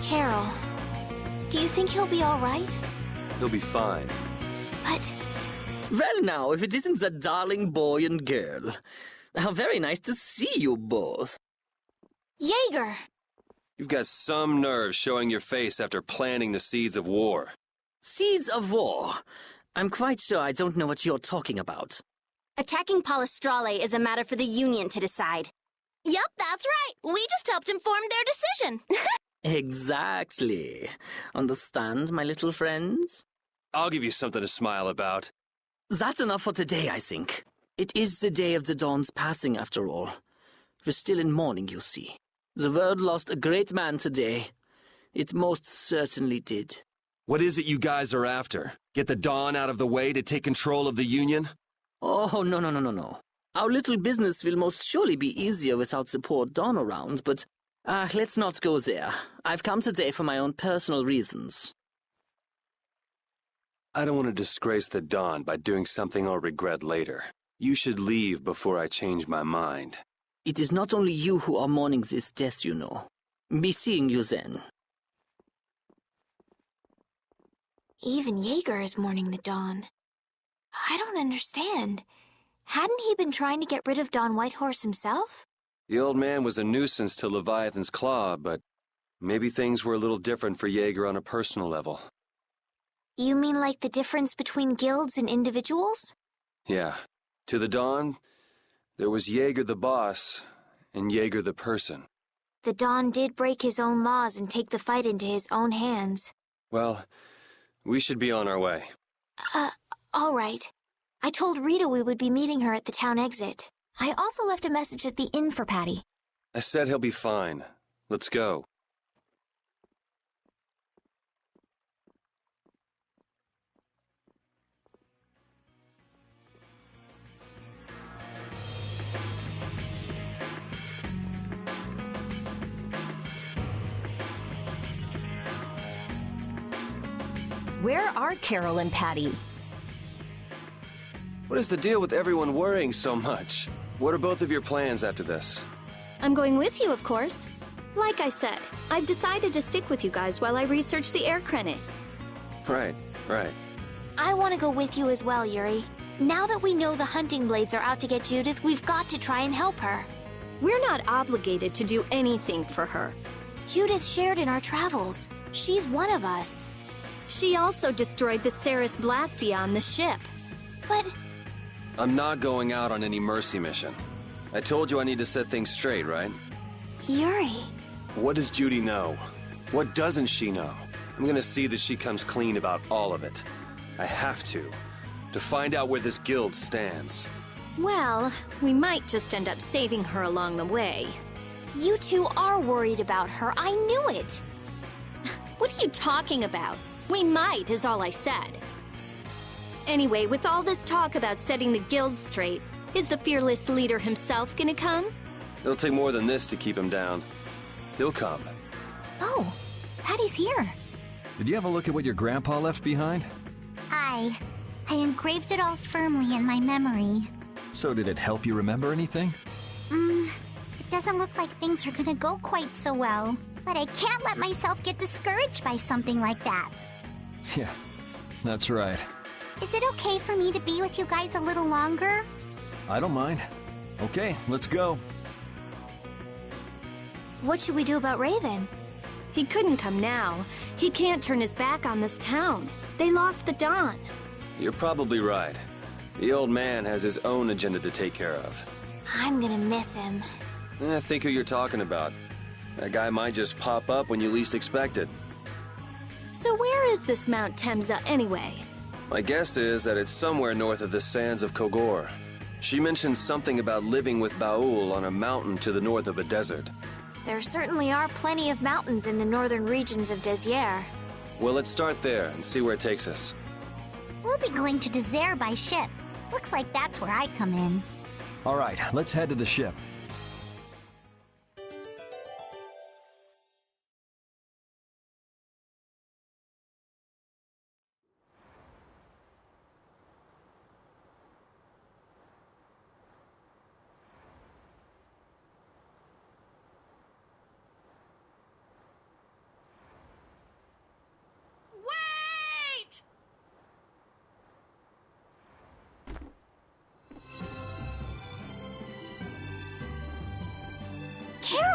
Carol, do you think he'll be all right? He'll be fine. But... Well now, if it isn't that darling boy and girl. How very nice to see you both. Jaeger! You've got some nerve showing your face after planting the seeds of war. Seeds of war? I'm quite sure I don't know what you're talking about. Attacking Palestrale is a matter for the Union to decide. Yup, that's right. We just helped inform their decision. Exactly. Understand, my little friends? I'll give you something to smile about. That's enough for today, I think. It is the day of the Dawn's passing, after all. We're still in mourning, you see. The world lost a great man today. It most certainly did. What is it you guys are after? Get the Dawn out of the way to take control of the Union? Oh, no. Our little business will most surely be easier without support Dawn around, but... let's not go there. I've come today for my own personal reasons. I don't want to disgrace the Dawn by doing something I'll regret later. You should leave before I change my mind. It is not only you who are mourning this death, you know. Be seeing you then. Even Jaeger is mourning the Dawn. I don't understand. Hadn't he been trying to get rid of Don Whitehorse himself? The old man was a nuisance to Leviathan's Claw, but maybe things were a little different for Jaeger on a personal level. You mean like the difference between guilds and individuals? Yeah. To the Dawn, there was Jaeger the boss, and Jaeger the person. The Dawn did break his own laws and take the fight into his own hands. Well, we should be on our way. All right. I told Rita we would be meeting her at the town exit. I also left a message at the inn for Patty. I said he'll be fine. Let's go. Where are Carol and Patty? What is the deal with everyone worrying so much? What are both of your plans after this? I'm going with you, of course. Like I said, I've decided to stick with you guys while I research the air credit. Right. I want to go with you as well, Yuri. Now that we know the hunting blades are out to get Judith, we've got to try and help her. We're not obligated to do anything for her. Judith shared in our travels. She's one of us. She also destroyed the Ceres Blastia on the ship. But... I'm not going out on any mercy mission. I told you I need to set things straight, right? Yuri... What does Judy know? What doesn't she know? I'm gonna see that she comes clean about all of it. I have to find out where this guild stands. Well, we might just end up saving her along the way. You two are worried about her. I knew it. What are you talking about? We might, is all I said. Anyway, with all this talk about setting the guild straight, is the fearless leader himself gonna come? It'll take more than this to keep him down. He'll come. Oh, Patty's here. Did you have a look at what your grandpa left behind? I engraved it all firmly in my memory. So did it help you remember anything? It doesn't look like things are gonna go quite so well. But I can't let myself get discouraged by something like that. Yeah, that's right. Is it okay for me to be with you guys a little longer? I don't mind. Okay, let's go. What should we do about Raven? He couldn't come now. He can't turn his back on this town. They lost the Dawn. You're probably right. The old man has his own agenda to take care of. I'm gonna miss him. Think who you're talking about. That guy might just pop up when you least expect it. So where is this Mount Temsa anyway? My guess is that it's somewhere north of the sands of Kogor. She mentioned something about living with Baul on a mountain to the north of a desert. There certainly are plenty of mountains in the northern regions of Desier. Well, let's start there and see where it takes us. We'll be going to Desier by ship. Looks like that's where I come in. All right, let's head to the ship.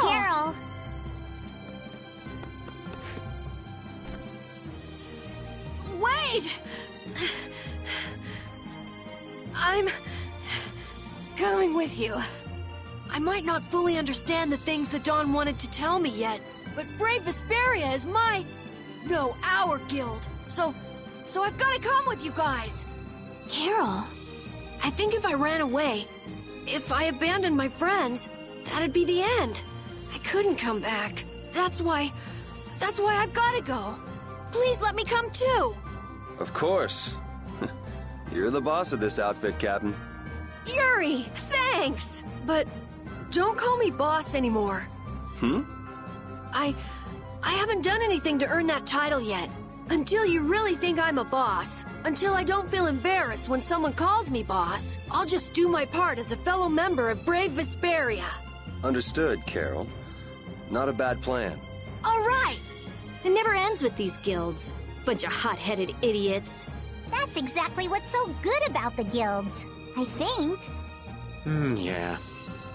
Carol! Wait! I'm coming with you. I might not fully understand the things that Dawn wanted to tell me yet, but Brave Vesperia is our guild. So I've got to come with you guys. Carol. I think if I ran away, if I abandoned my friends, that'd be the end. I couldn't come back. That's why I've got to go. Please let me come too. Of course. You're the boss of this outfit, Captain. Yuri, thanks. But don't call me boss anymore. I haven't done anything to earn that title yet. Until you really think I'm a boss, until I don't feel embarrassed when someone calls me boss, I'll just do my part as a fellow member of Brave Vesperia. Understood, Carol. Not a bad plan. All right! It never ends with these guilds. Bunch of hot-headed idiots. That's exactly what's so good about the guilds, I think. Yeah.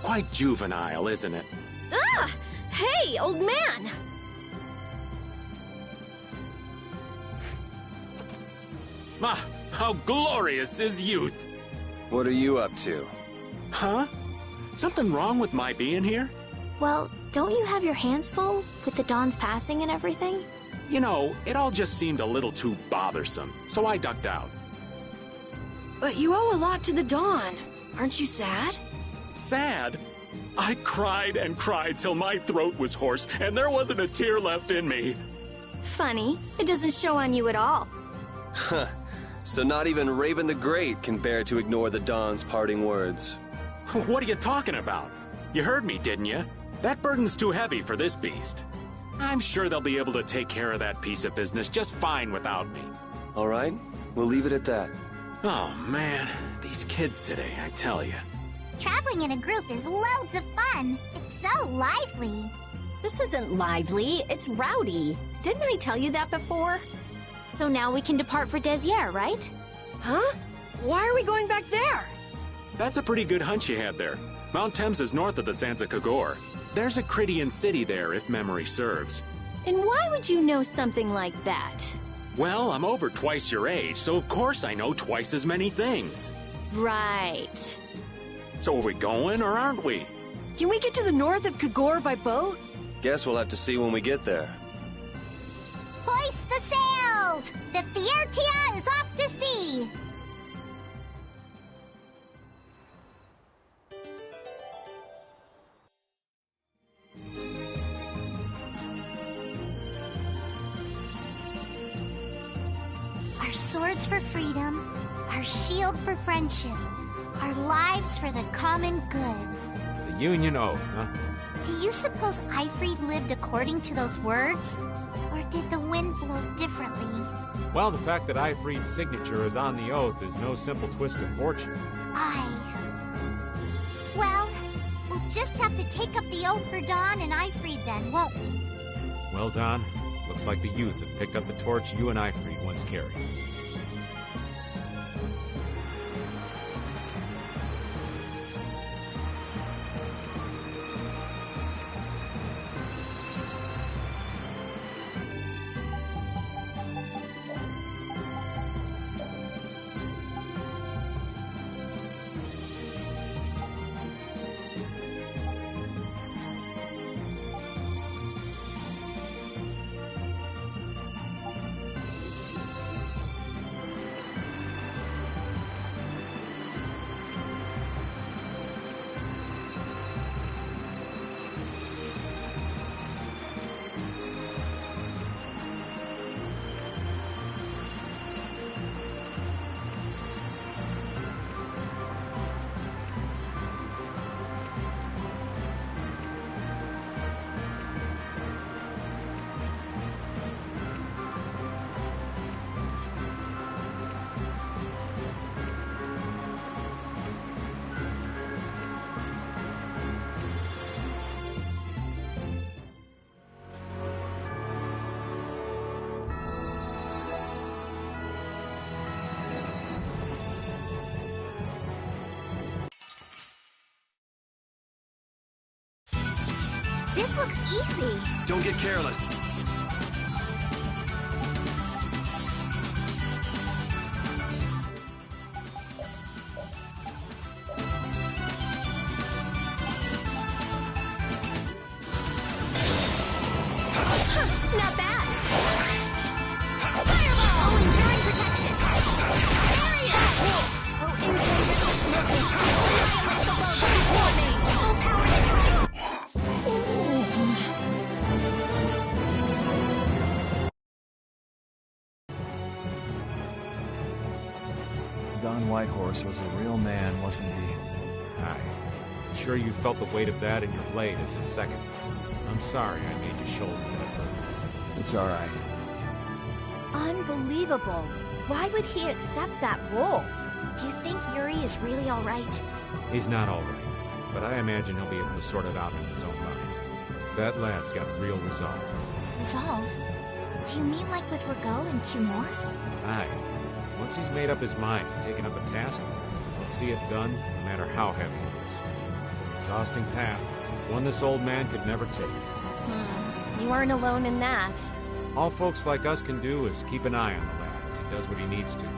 Quite juvenile, isn't it? Ah! Hey, old man! Ah, how glorious is youth! What are you up to? Huh? Something wrong with my being here? Well, don't you have your hands full with the Dawn's passing and everything? You know, it all just seemed a little too bothersome, so I ducked out. But you owe a lot to the Dawn. Aren't you sad? Sad? I cried and cried till my throat was hoarse, and there wasn't a tear left in me. Funny, it doesn't show on you at all. Huh. So not even Raven the Great can bear to ignore the Dawn's parting words. What are you talking about? You heard me, didn't you? That burden's too heavy for this beast. I'm sure they'll be able to take care of that piece of business just fine without me. All right, we'll leave it at that. Oh, man. These kids today, I tell you. Traveling in a group is loads of fun. It's so lively. This isn't lively, it's rowdy. Didn't I tell you that before? So now we can depart for Desier, right? Huh? Why are we going back there? That's a pretty good hunch you had there. Mount Thames is north of the Sands of Kagor. There's a Krydian city there, if memory serves. And why would you know something like that? Well, I'm over twice your age, so of course I know twice as many things. Right. So are we going, or aren't we? Can we get to the north of Kagor by boat? Guess we'll have to see when we get there. Hoist the sails! The Fiertia is off to sea! Our swords for freedom, our shield for friendship, our lives for the common good. The Union Oath, huh? Do you suppose Eifried lived according to those words? Or did the wind blow differently? Well, the fact that Eifried's signature is on the oath is no simple twist of fortune. Well, we'll just have to take up the oath for Dawn and Eifried then, won't we? Well, Don, looks like the youth have picked up the torch you and Eifried once carried. This looks easy. Don't get careless. Not bad. Fireball! Oh, enduring protection. Area! Oh, incandescent focus. Annihilate the bug before me. Full power neutrals. Don Whitehorse was a real man, wasn't he? Aye. I'm sure you felt the weight of that in your blade as a second. I'm sorry I made you shoulder that burden. It's all right. Unbelievable. Why would he accept that role? Do you think Yuri is really all right? He's not all right, but I imagine he'll be able to sort it out in his own mind. That lad's got real resolve. Resolve? Do you mean like with Rigaud and Cumore? Aye. Once he's made up his mind and taken up a task, he'll see it done no matter how heavy it is. It's an exhausting path, one this old man could never take. You aren't alone in that. All folks like us can do is keep an eye on the lad as he does what he needs to.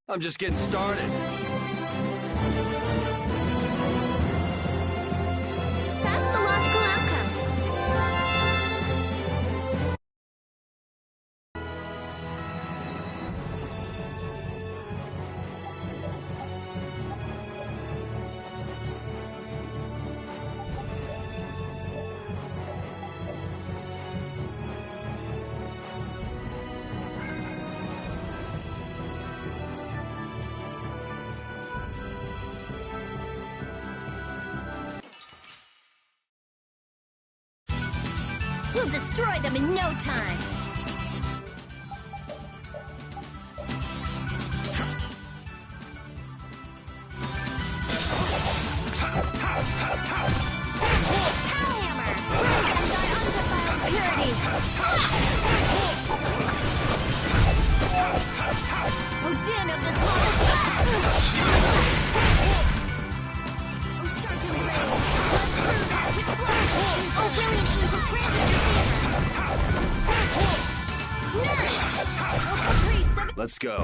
I'm just getting started. That's the logical outcome. We'll destroy them in no time. Hellhammer! And thy undefiled purity! O din of this monster! O sharpened blade! With blood! O willing angels grant us your Nurse! O caprice of... Let's go.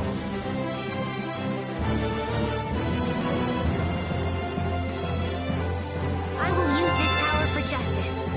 I will use this power for justice.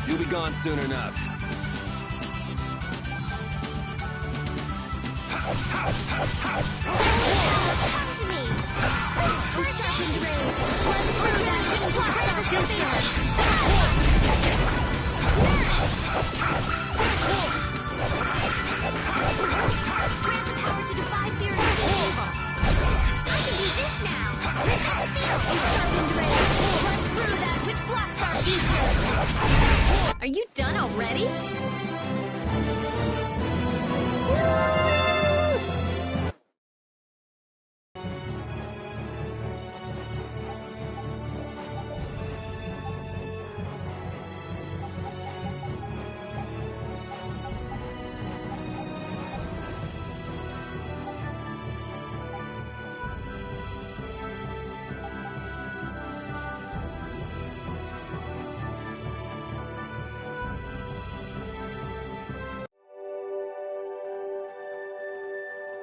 You'll be gone soon enough. Come to me! Our second range! Run through that which blocks our future! Grant the power to defy fear and evil! I can do this now! Resist fear! Sharpened range! Run through that which blocks our future! Are you done already?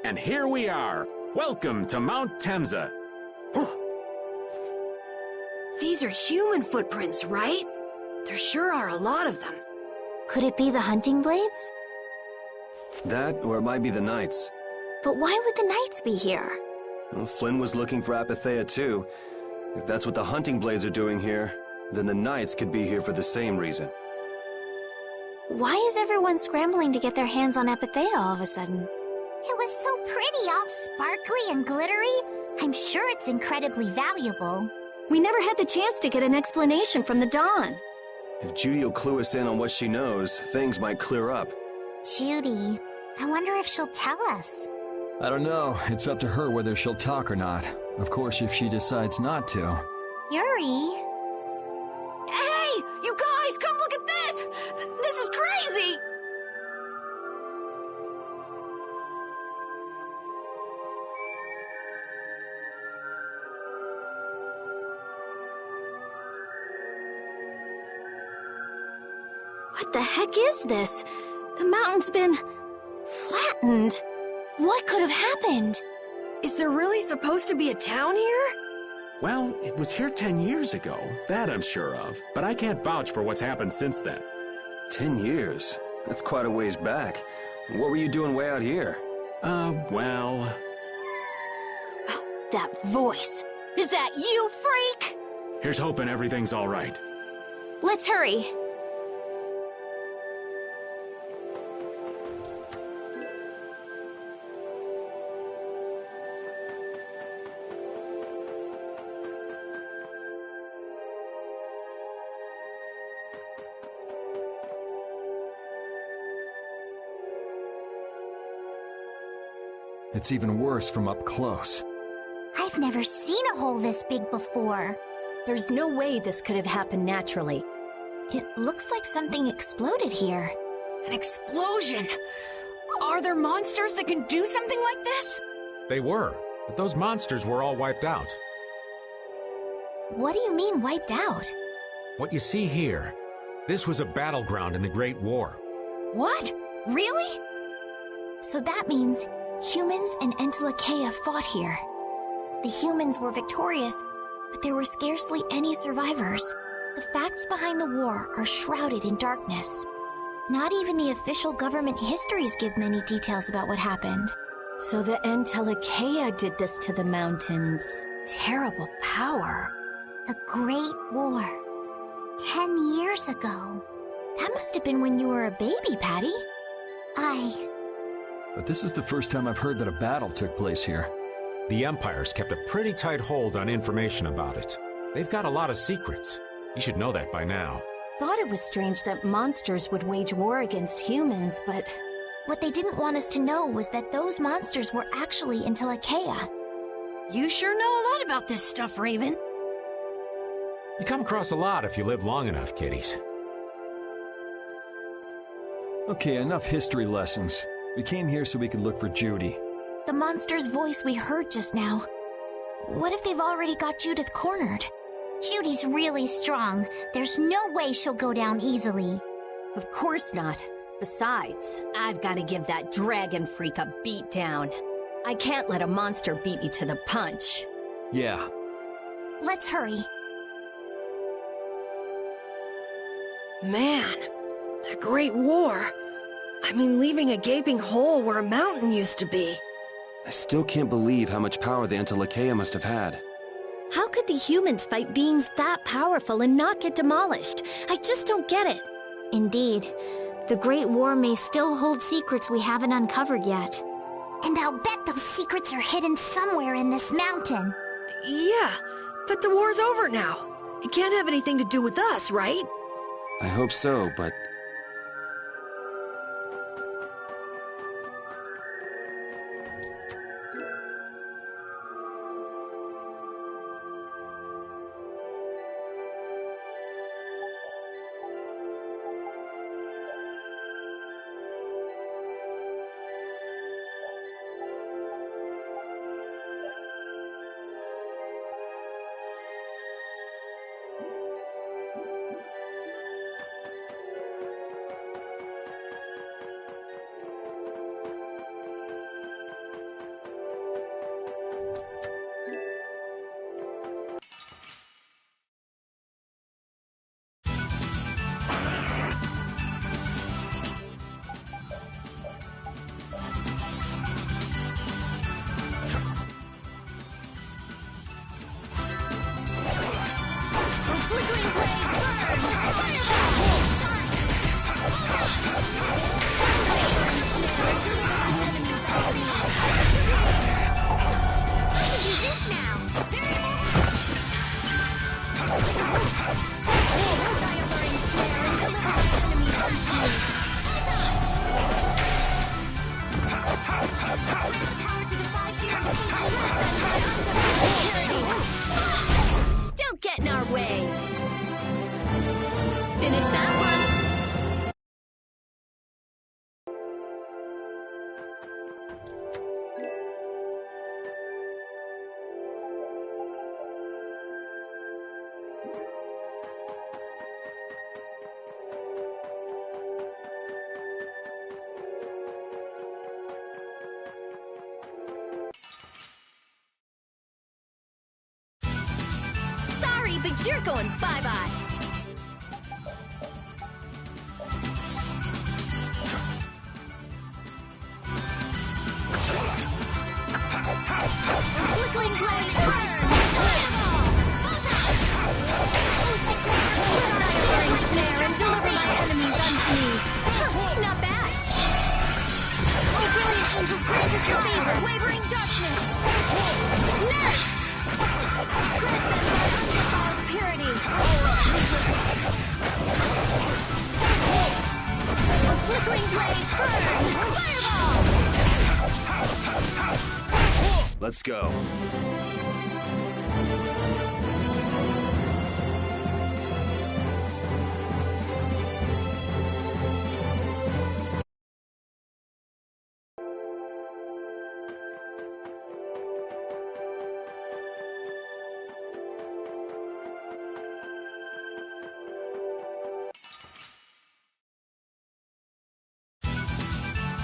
And here we are. Welcome to Mount Temsa. These are human footprints, right? There sure are a lot of them. Could it be the hunting blades? That, or it might be the Knights. But why would the Knights be here? Well, Flynn was looking for Apatheia too. If that's what the hunting blades are doing here, then the Knights could be here for the same reason. Why is everyone scrambling to get their hands on Apatheia all of a sudden? It was so pretty, all sparkly and glittery. I'm sure it's incredibly valuable. We never had the chance to get an explanation from the Dawn. If Judy will clue us in on what she knows, things might clear up. Judy, I wonder if she'll tell us. I don't know. It's up to her whether she'll talk or not. Of course, if she decides not to. Yuri? Hey! You guys, come look at this! This is crazy! What the heck is this? The mountain's been flattened. What could have happened? Is there really supposed to be a town here? Well, it was here 10 years ago. That I'm sure of. But I can't vouch for what's happened since then. 10 years? That's quite a ways back. What were you doing way out here? Well... Oh, that voice. Is that you, freak? Here's hoping everything's all right. Let's hurry. It's even worse from up close. I've never seen a hole this big before. There's no way this could have happened naturally. It looks like something exploded here. An explosion? Are there monsters that can do something like this? They were, but those monsters were all wiped out. What do you mean, wiped out? What you see here, this was a battleground in the Great War. What? Really? So that means humans and Entelekea fought here. The humans were victorious, but there were scarcely any survivors. The facts behind the war are shrouded in darkness. Not even the official government histories give many details about what happened. So the Entelekea did this to the mountains. Terrible power. The Great War. 10 years ago. That must have been when you were a baby, Patty. But this is the first time I've heard that a battle took place here. The Empire's kept a pretty tight hold on information about it. They've got a lot of secrets. You should know that by now. Thought it was strange that monsters would wage war against humans, but... What they didn't want us to know was that those monsters were actually Entelekea. You sure know a lot about this stuff, Raven. You come across a lot if you live long enough, kiddies. Okay, enough history lessons. We came here so we could look for Judy. The monster's voice we heard just now. What if they've already got Judith cornered? Judy's really strong. There's no way she'll go down easily. Of course not. Besides, I've got to give that dragon freak a beat down. I can't let a monster beat me to the punch. Yeah. Let's hurry. Man, the Great War. I mean, leaving a gaping hole where a mountain used to be. I still can't believe how much power the Entelekea must have had. How could the humans fight beings that powerful and not get demolished? I just don't get it. Indeed. The Great War may still hold secrets we haven't uncovered yet. And I'll bet those secrets are hidden somewhere in this mountain. Yeah, but the war's over now. It can't have anything to do with us, right? I hope so, but... Don't get in our way. Finish that one. Sorry, but you're going bye-bye. Flickering blaze burn! Annihilating snare and deliver my enemies unto me. Not bad. Oh, brilliant angels, grant us your favor. Wavering darkness. Nurse! Grant them purity. A flickering blaze burn! Fireball! Let's go.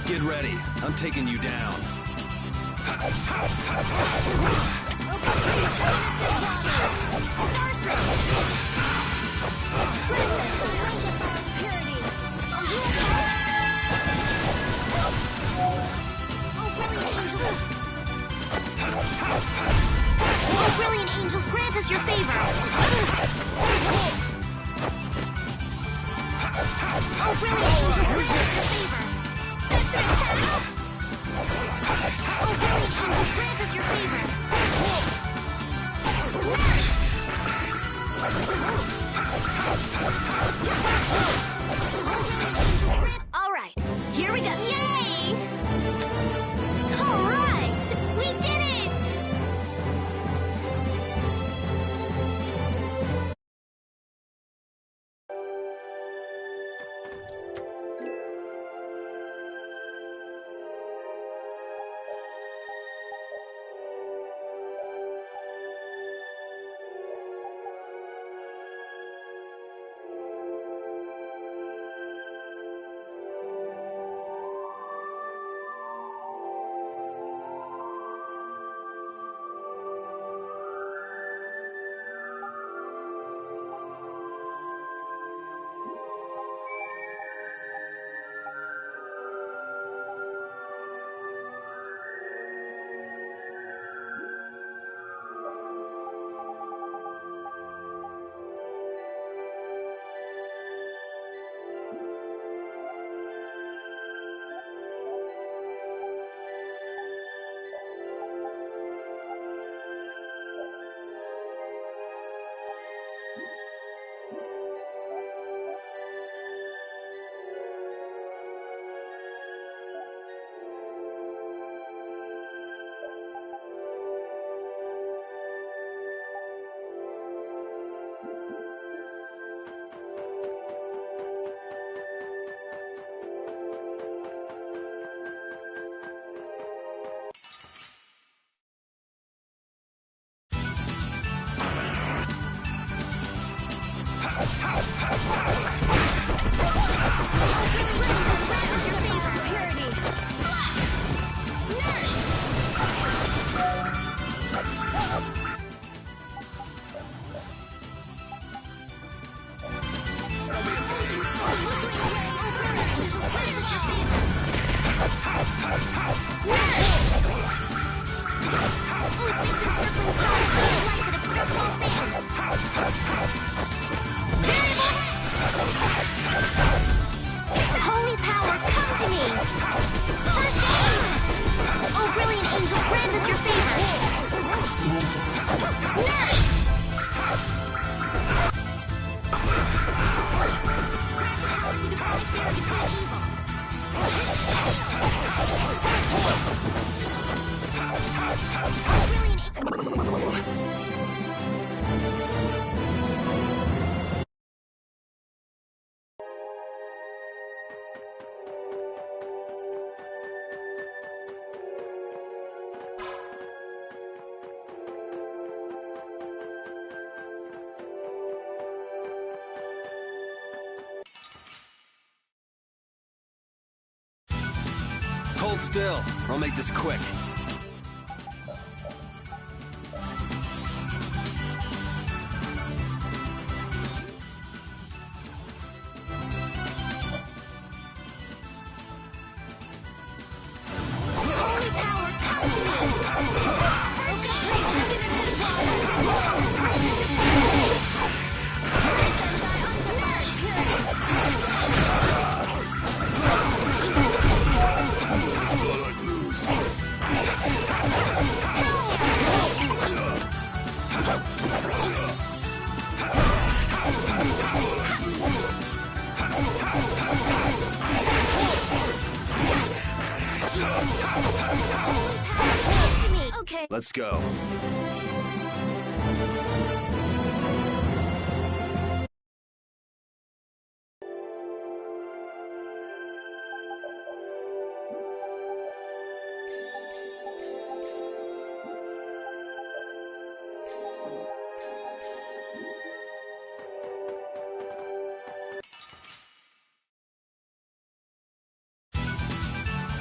Get ready. I'm taking you down. Oh, brilliant angels, grant us your favor. Oh, brilliant angels, grant us your favor. That's an attack! Oh, brilliant angels, grant us your favor. All right, here we go. Yay! All right, we did it! Hold still. I'll make this quick. Okay. Let's go.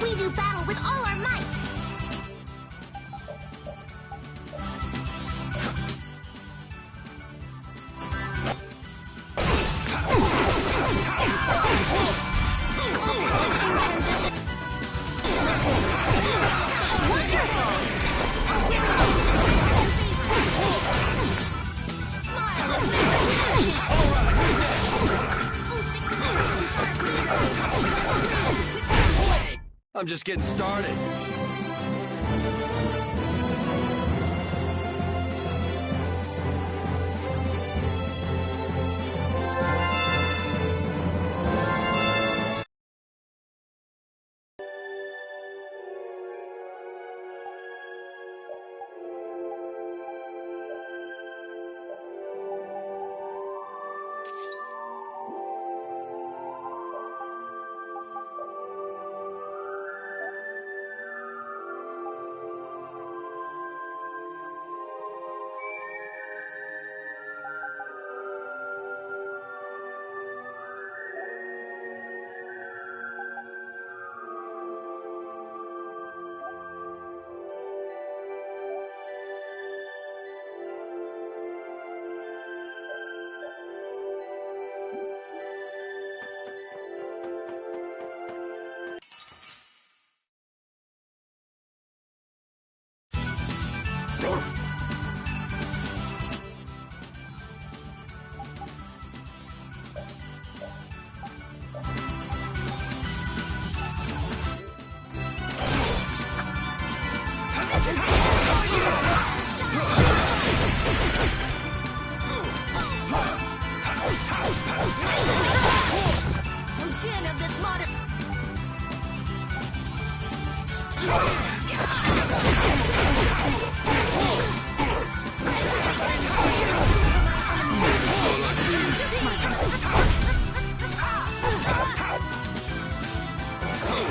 We do battle with all our might! I'm just getting started.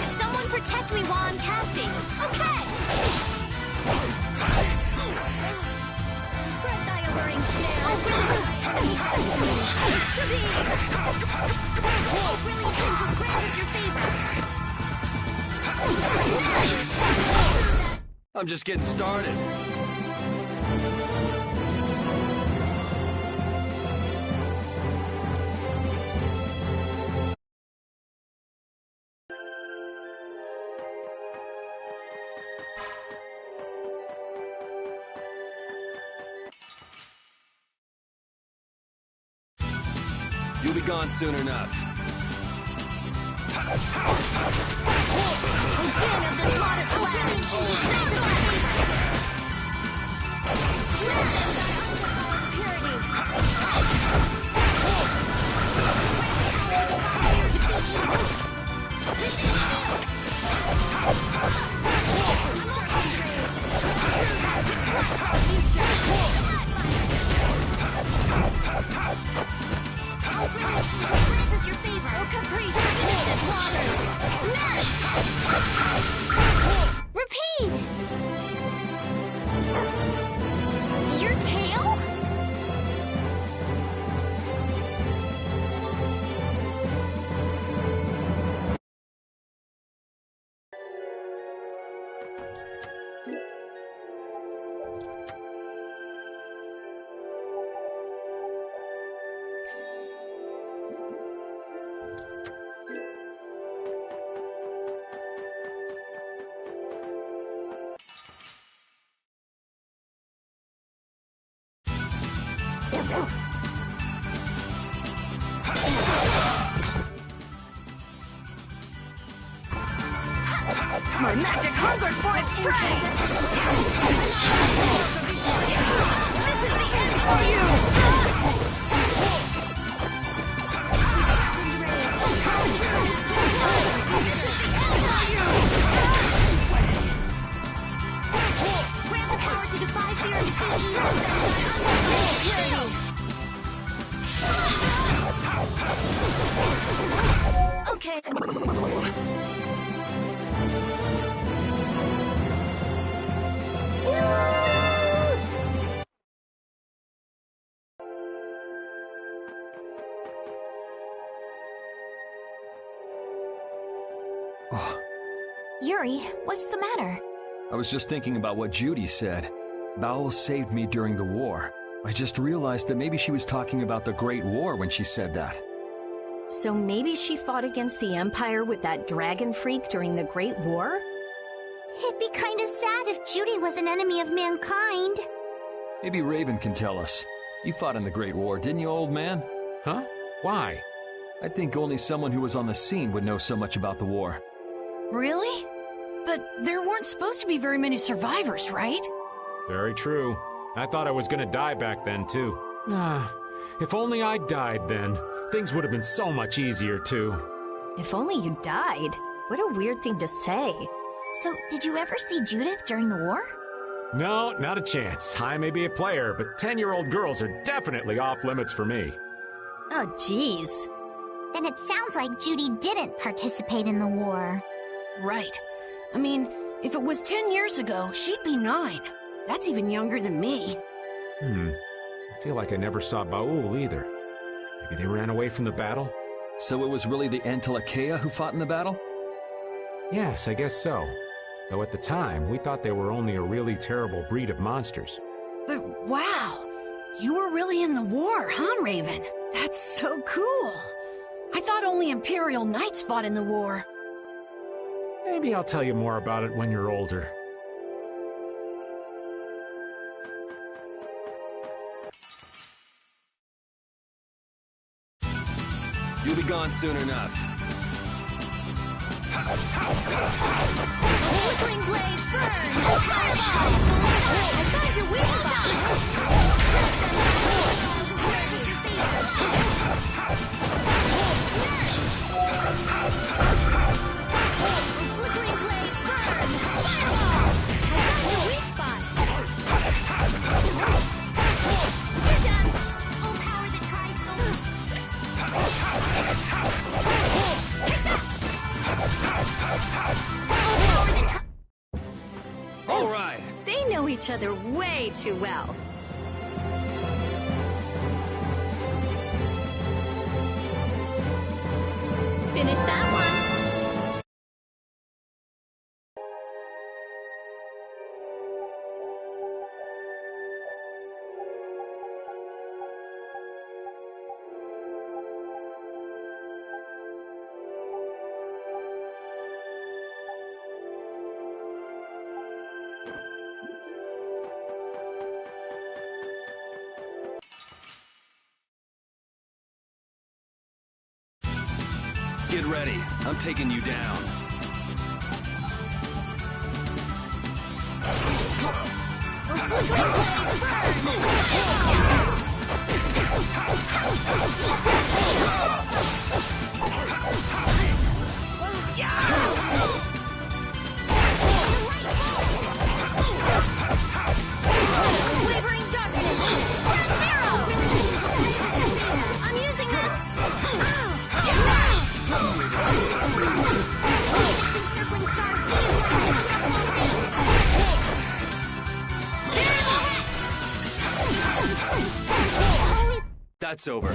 Someone protect me while I'm casting. Okay! Spread thy alluring snare. Oh, brilliant angels, grant us your favor. I'm just getting started. You'll be gone soon enough. O din of this modest land. Purity. Grant us your favor. Oh, caprice, distant waters. Nurse! Repeat! Your tail? My magic hungers for its prey! This is the end for you! This is the end for you! Grant the power to defy fear and defeat evil. Okay. Yuri, what's the matter? I was just thinking about what Judy said. Bowel saved me during the war. I just realized that maybe she was talking about the Great War when she said that. So maybe she fought against the Empire with that dragon freak during the Great War? It'd be kind of sad if Judy was an enemy of mankind. Maybe Raven can tell us. You fought in the Great War, didn't you, old man? Huh? Why? I think only someone who was on the scene would know so much about the war. Really? But there weren't supposed to be very many survivors, right? Very true. I thought I was gonna die back then, too. If only I died then, things would have been so much easier, too. If only you died. What a weird thing to say. So, did you ever see Judith during the war? No, not a chance. I may be a player, but 10-year-old girls are definitely off limits for me. Oh, jeez. Then it sounds like Judy didn't participate in the war. Right. I mean, if it was 10 years ago, she'd be 9. That's even younger than me. I feel like I never saw Baul either. Maybe they ran away from the battle? So it was really the Entelekea who fought in the battle? Yes, I guess so. Though at the time, we thought they were only a really terrible breed of monsters. But wow! You were really in the war, huh, Raven? That's so cool! I thought only Imperial Knights fought in the war. Maybe I'll tell you more about it when you're older. You'll be gone soon enough. Flickering blaze, burn! Fireballs! I found your weak spot! Just grant us your favor. Flickering blaze, burn! Fireball! I found your weak spot! You're done! Oh, power that tries so... Take that! All right. They know each other way too well. Finish that one. Get ready. I'm taking you down. Wavering darkness! Spread zero! I'm using this! That's over.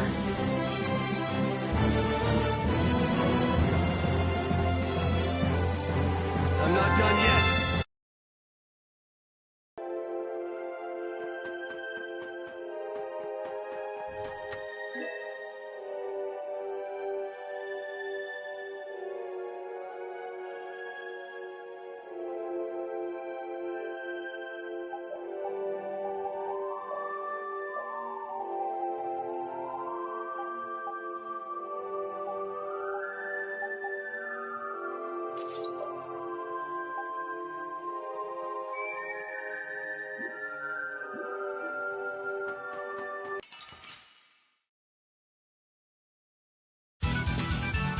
I'm not done yet.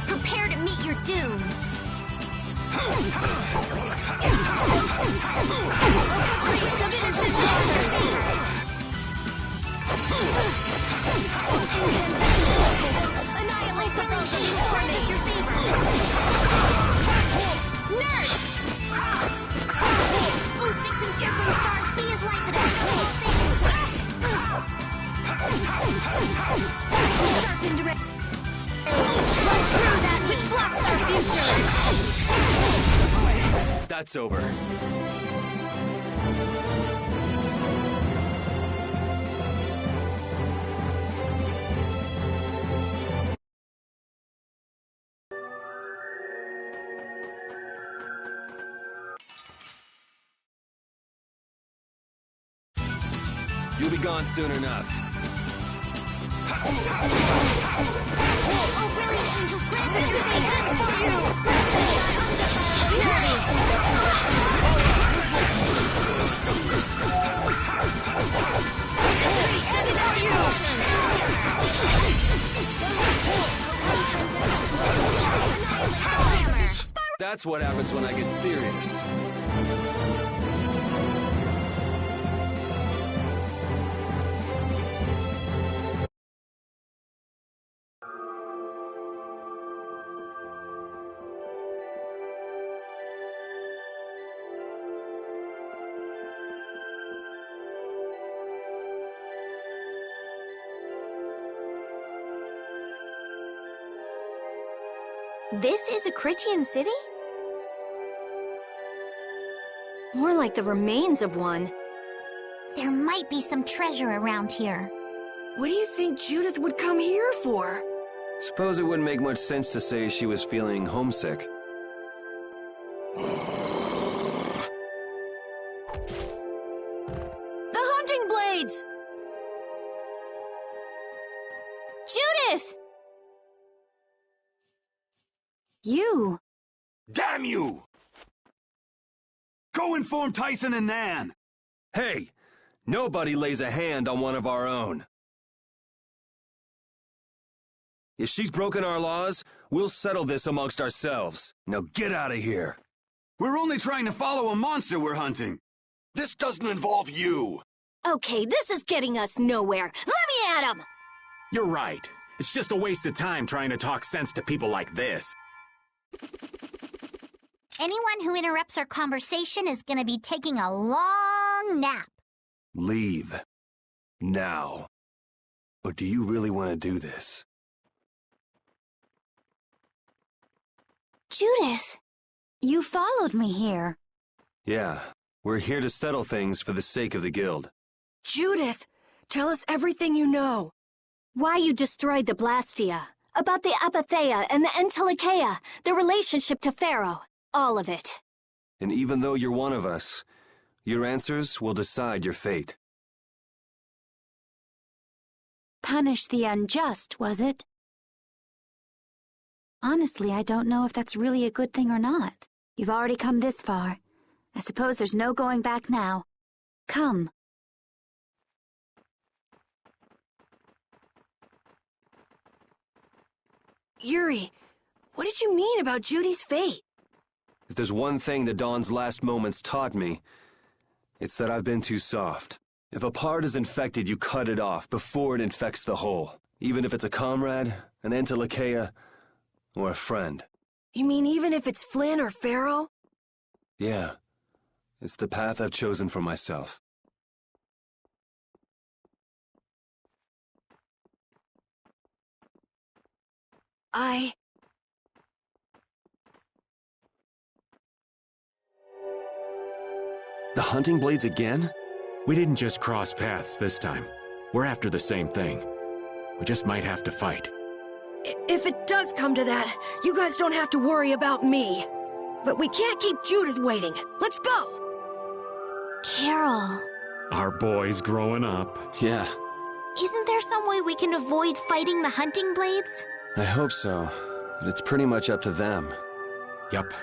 Prepare to meet your doom. Annihilate the broken is your favor. Nurse! 06 encircling stars, be as light that expels all things. Sharpened ray. Run through that which blocks our future! That's over. You'll be gone soon enough. Oh, brilliant angels, grant us your favor for you! That's what happens when I get serious. This is a Critian city? More like the remains of one. There might be some treasure around here. What do you think Judith would come here for? Suppose it wouldn't make much sense to say she was feeling homesick. The hunting blades! Judith! You. Damn you! Go inform Tyson and Nan! Hey! Nobody lays a hand on one of our own. If she's broken our laws, we'll settle this amongst ourselves. Now get out of here. We're only trying to follow a monster we're hunting. This doesn't involve you. Okay, this is getting us nowhere. Let me at him! You're right. It's just a waste of time trying to talk sense to people like this. Anyone who interrupts our conversation is gonna be taking a long nap. Leave. Now. Or do you really want to do this? Judith, you followed me here. Yeah, we're here to settle things for the sake of the guild. Judith, tell us everything you know. Why you destroyed the Blastia, about the Apatheia and the Entelikeia, their relationship to Pharaoh, all of it. And even though you're one of us, your answers will decide your fate. Punish the unjust, was it? Honestly, I don't know if that's really a good thing or not. You've already come this far. I suppose there's no going back now. Come. Yuri, what did you mean about Judy's fate? If there's one thing the Dawn's last moments taught me, it's that I've been too soft. If a part is infected, you cut it off before it infects the whole. Even if it's a comrade, an Entelikeia, or a friend. You mean even if it's Flynn or Pharaoh? Yeah. It's the path I've chosen for myself. The hunting blades again? We didn't just cross paths this time. We're after the same thing. We just might have to fight. If it does come to that, you guys don't have to worry about me. But we can't keep Judith waiting. Let's go! Carol. Our boy's growing up. Yeah. Isn't there some way we can avoid fighting the hunting blades? I hope so, but it's pretty much up to them. Yup.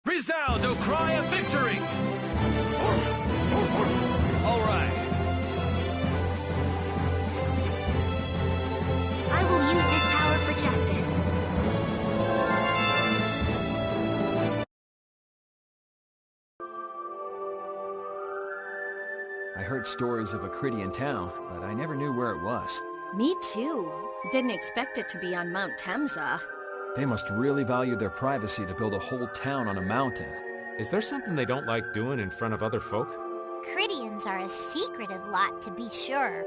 Resound, O cry of victory! All right. I will use this power for justice. I heard stories of a Cridian town, but I never knew where it was. Me too. Didn't expect it to be on Mount Temza. They must really value their privacy to build a whole town on a mountain. Is there something they don't like doing in front of other folk? Cridians are a secretive lot, to be sure.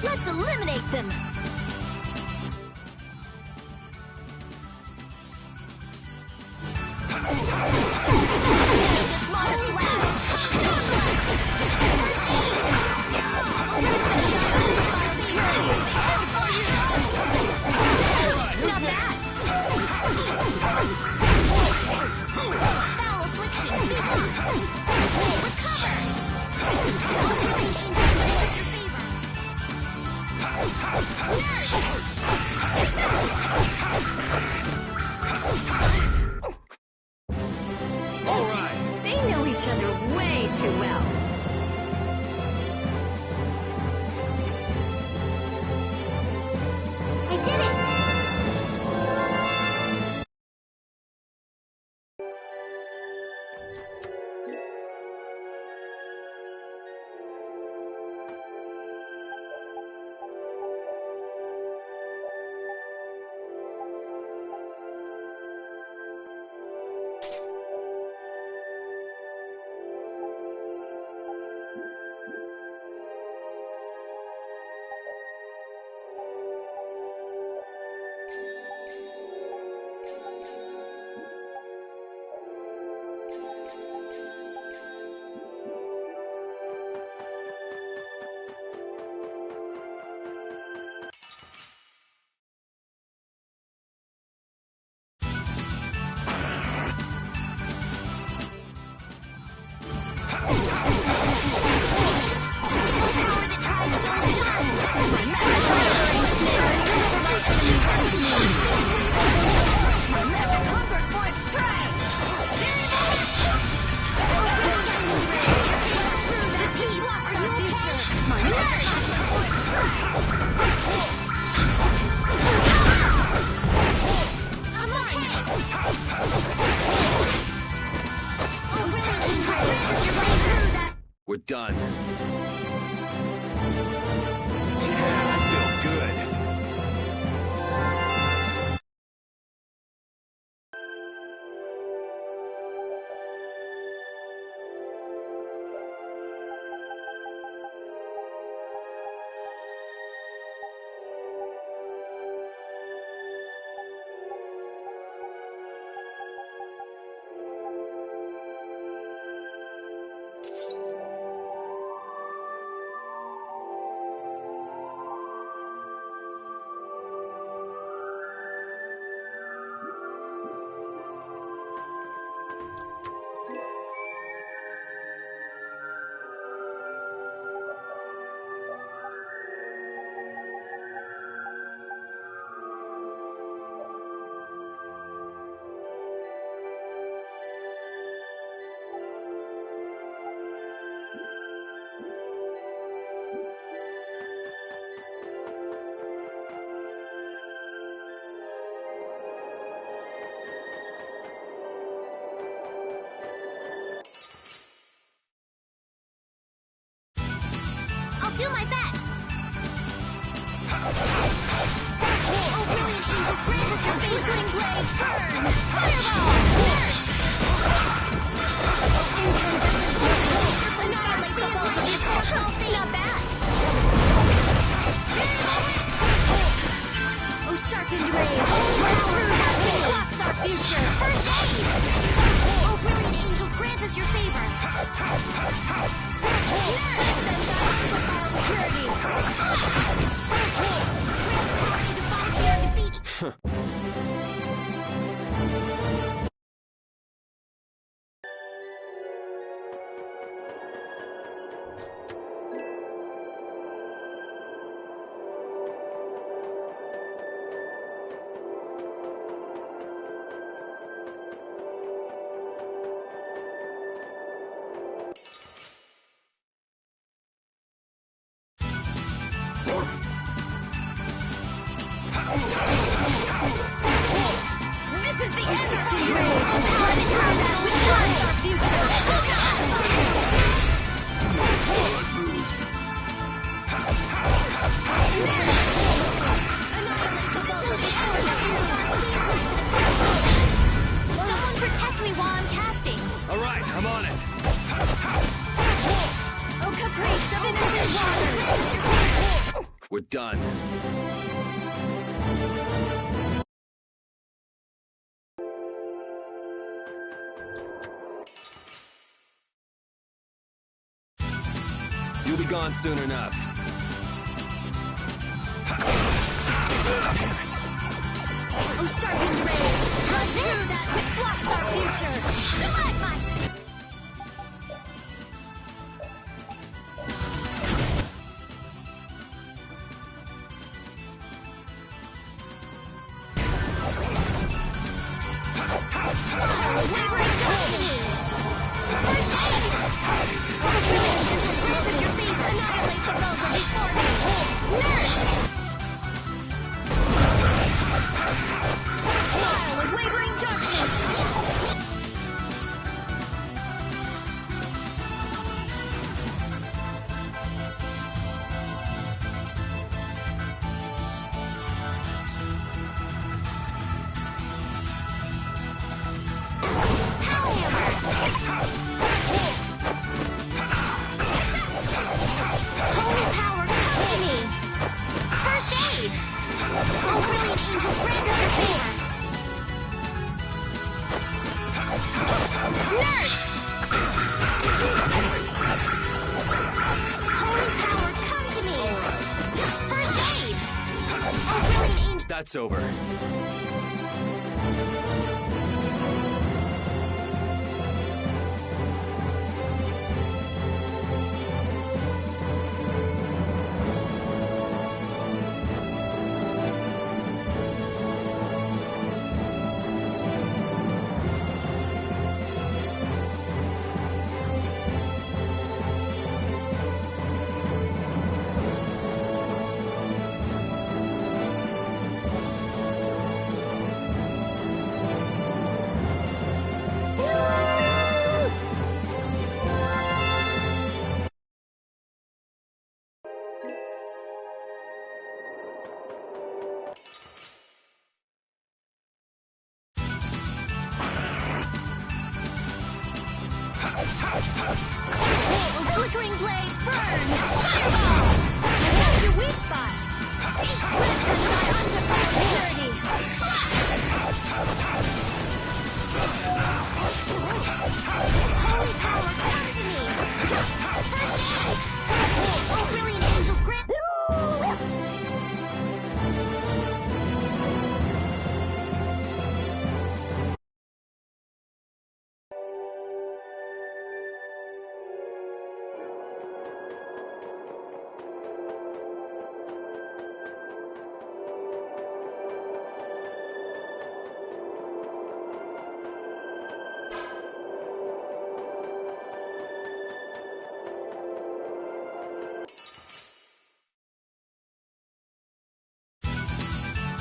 Let's eliminate them! This modest lad! Not bad! Foul affliction, recover! All right. They know each other way too well. I did it! We're done. Yeah, I feel good. I'll do my best! Oh, brilliant angels, grant us your favorite blaze! Turn! Fireball! Nurse! Incandescent blazes! Annihilate the bulk of its not bad! Oh, sharpened rage! Run through that which blocks our future! First aid! Oh, brilliant angels, grant us your favor! Nurse! Send guidance to file security! Grant the power to defy fear and defeat! This is the end of the rage! Power to turn that which blocks our future! Someone protect me while I'm casting! Alright, I'm on it. Oh, caprice of innocent waters! We're done. You'll be gone soon enough. Oh, sharpened rage! Run through that which blocks our future! Stalagmite! Wavering destiny! First aid! Oh, brilliant angels, grant us your favor! Annihilate the foes before me! Nurse! Smile of wavering darkness! Holy power, come to me! First aid! Oh, brilliant angels, grant us your favor! Nurse! Holy power, come to me! First aid! Oh, brilliant angels... That's over. blaze, burn! Fireball! That's your weak spot! Crimson by undefiled purity! Splash! Holy power, come to me! First aid! Oh, brilliant angel's grip!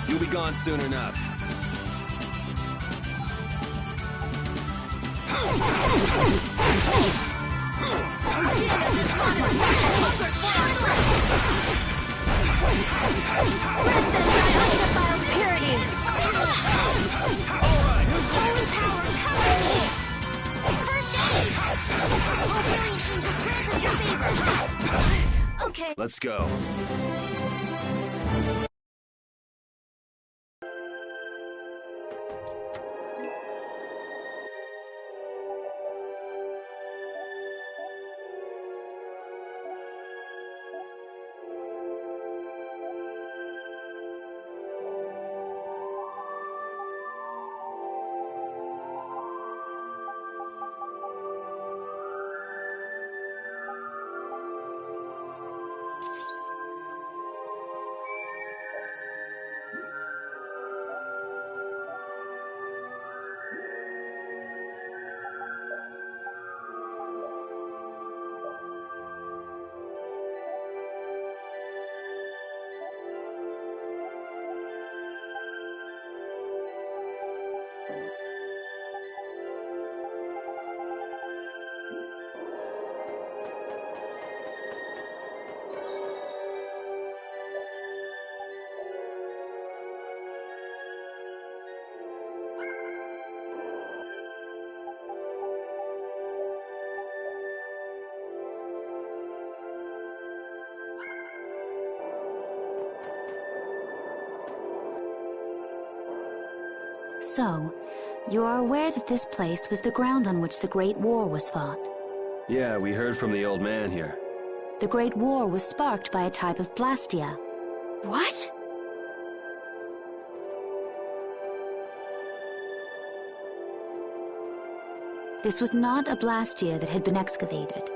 You'll be gone soon enough. Okay. Let's go. So, you are aware that this place was the ground on which the Great War was fought. Yeah, we heard from the old man here. The Great War was sparked by a type of Blastia. What? This was not a Blastia that had been excavated.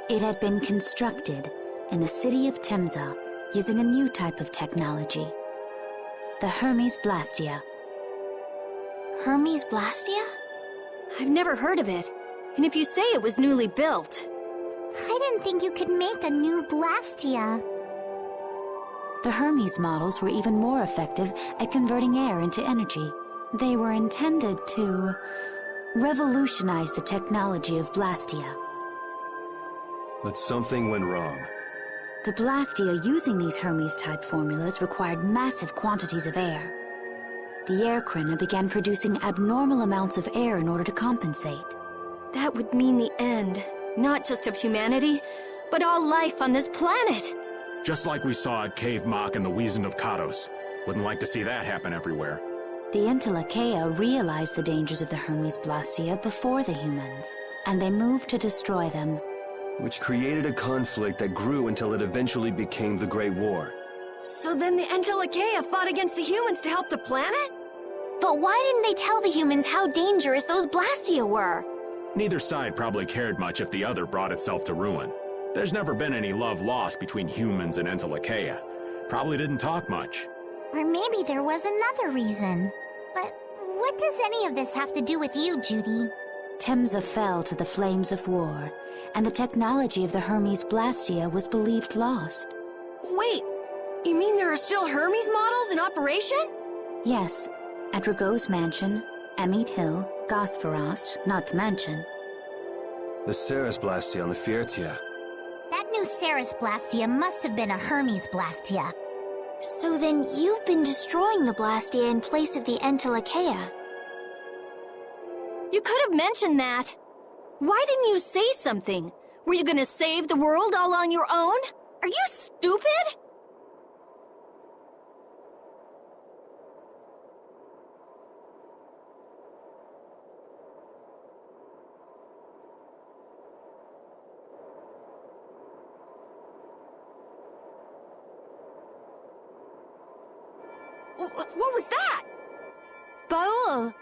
It had been constructed in the city of Temza using a new type of technology. The Hermes Blastia. Hermes Blastia? I've never heard of it. And if you say it was newly built... I didn't think you could make a new Blastia. The Hermes models were even more effective at converting air into energy. They were intended to revolutionize the technology of Blastia. But something went wrong. The Blastia using these Hermes-type formulas required massive quantities of air. The Airkrina began producing abnormal amounts of air in order to compensate. That would mean the end, not just of humanity, but all life on this planet. Just like we saw at Cave Mach and the Wiesen of Kados. Wouldn't like to see that happen everywhere. The Entelekea realized the dangers of the Hermes Blastia before the humans, and they moved to destroy them. Which created a conflict that grew until it eventually became the Great War. So then the Entelekea fought against the humans to help the planet? But why didn't they tell the humans how dangerous those Blastia were? Neither side probably cared much if the other brought itself to ruin. There's never been any love lost between humans and Entelekea. Probably didn't talk much. Or maybe there was another reason. But what does any of this have to do with you, Judy? Temza fell to the flames of war, and the technology of the Hermes Blastia was believed lost. Wait, you mean there are still Hermes models in operation? Yes, at Ragoz's mansion, Amit Hill, Gosferost, not to mention. The Ceres Blastia on the Fiertia. That new Ceres Blastia must have been a Hermes Blastia. So then you've been destroying the Blastia in place of the Entelekea. You could have mentioned that. Why didn't you say something? Were you gonna save the world all on your own? Are you stupid? What was that? Baul!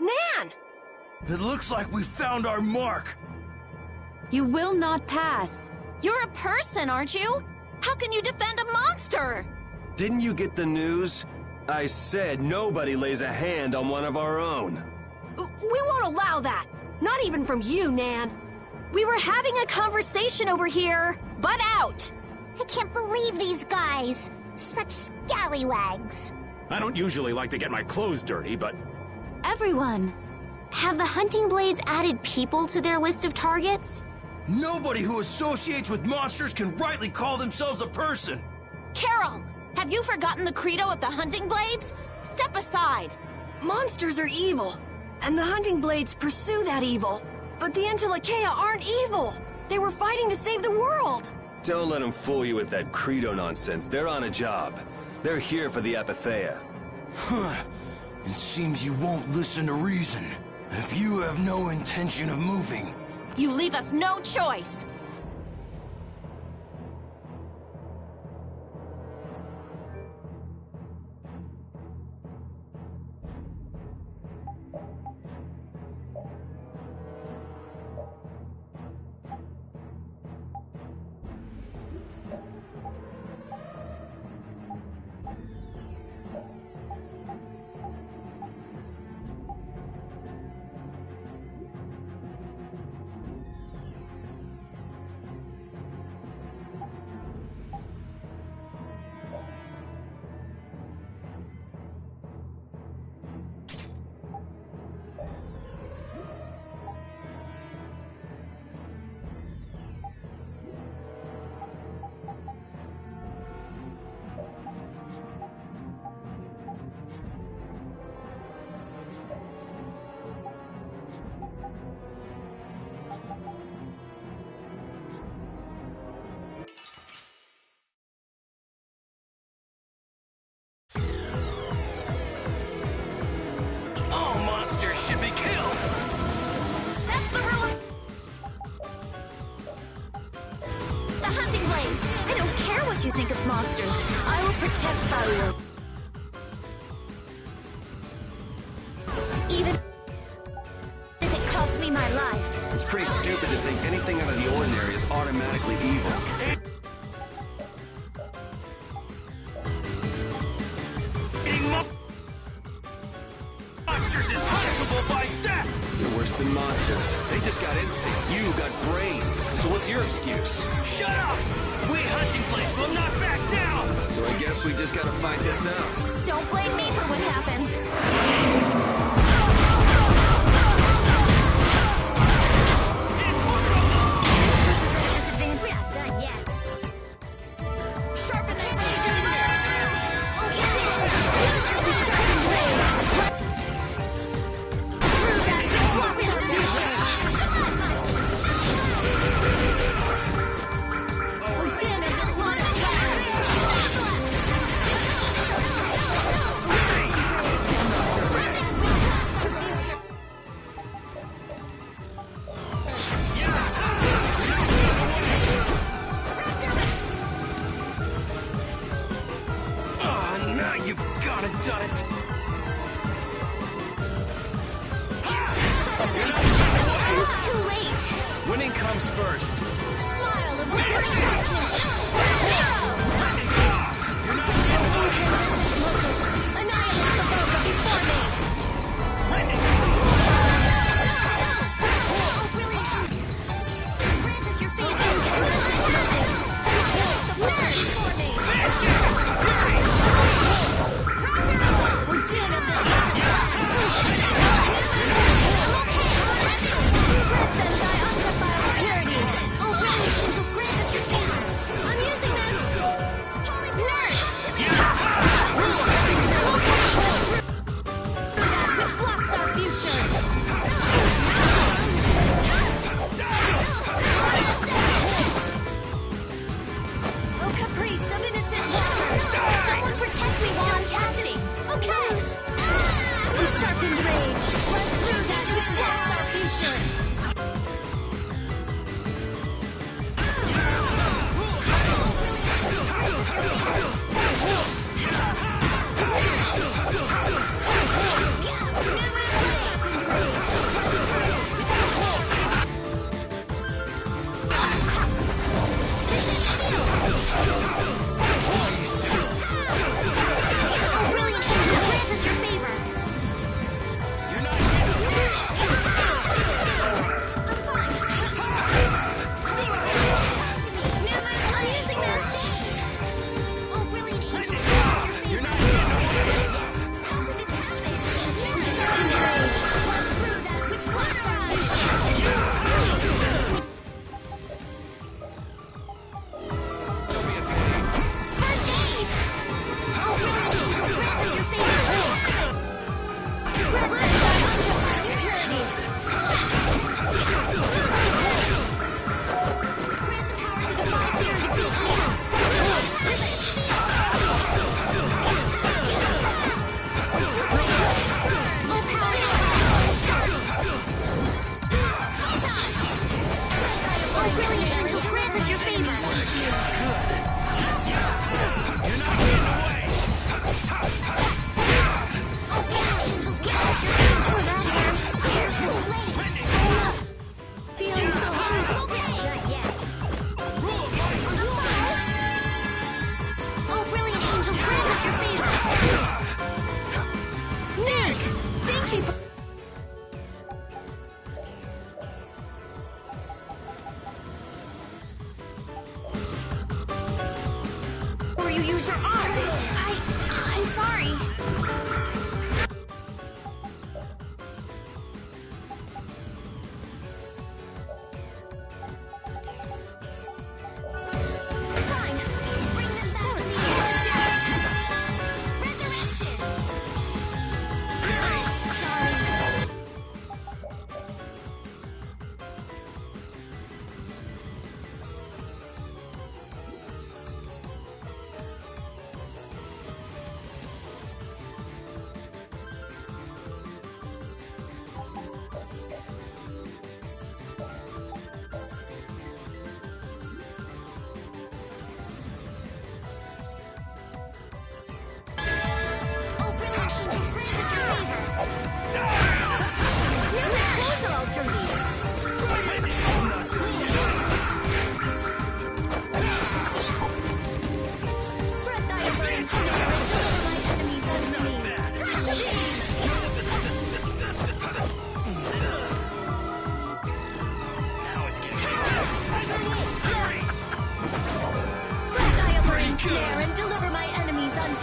Nan! It looks like we found our mark. You will not pass. You're a person, aren't you? How can you defend a monster? Didn't you get the news? I said nobody lays a hand on one of our own. We won't allow that. Not even from you, Nan. We were having a conversation over here. Butt out! I can't believe these guys. Such scallywags. I don't usually like to get my clothes dirty, but... Everyone, have the hunting blades added people to their list of targets? Nobody who associates with monsters can rightly call themselves a person. Carol, have you forgotten the credo of the hunting blades? Step aside. Monsters are evil, and the hunting blades pursue that evil. But the Entelekea aren't evil. They were fighting to save the world. Don't let them fool you with that credo nonsense. They're on a job. They're here for the Epithea. It seems you won't listen to reason. If you have no intention of moving... You leave us no choice. Monsters should be killed! That's the rule of... The hunting blades! I don't care what you think of monsters. I will protect Baul. Even if it costs me my life. It's pretty stupid to think anything out of the ordinary is automatically evil. Monsters is punishable by death! You're worse than monsters. They just got instinct. You got brains. So what's your excuse? Shut up! We hunting blades will not back down! So I guess we just gotta fight this out. Don't blame me for what happens. We're not done yet. Sharpen that You've gone and done it! It was too late. Winning comes first. smile of redemption. Annihilate the Boga before me. Oh, brilliant! Just grant us your favor. Before me. We're dead of this. Trap them by Ostafile security. Oh, really? Just grant us your favor. I'm using this.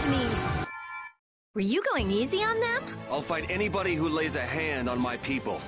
me. Were you going easy on them? I'll fight anybody who lays a hand on my people.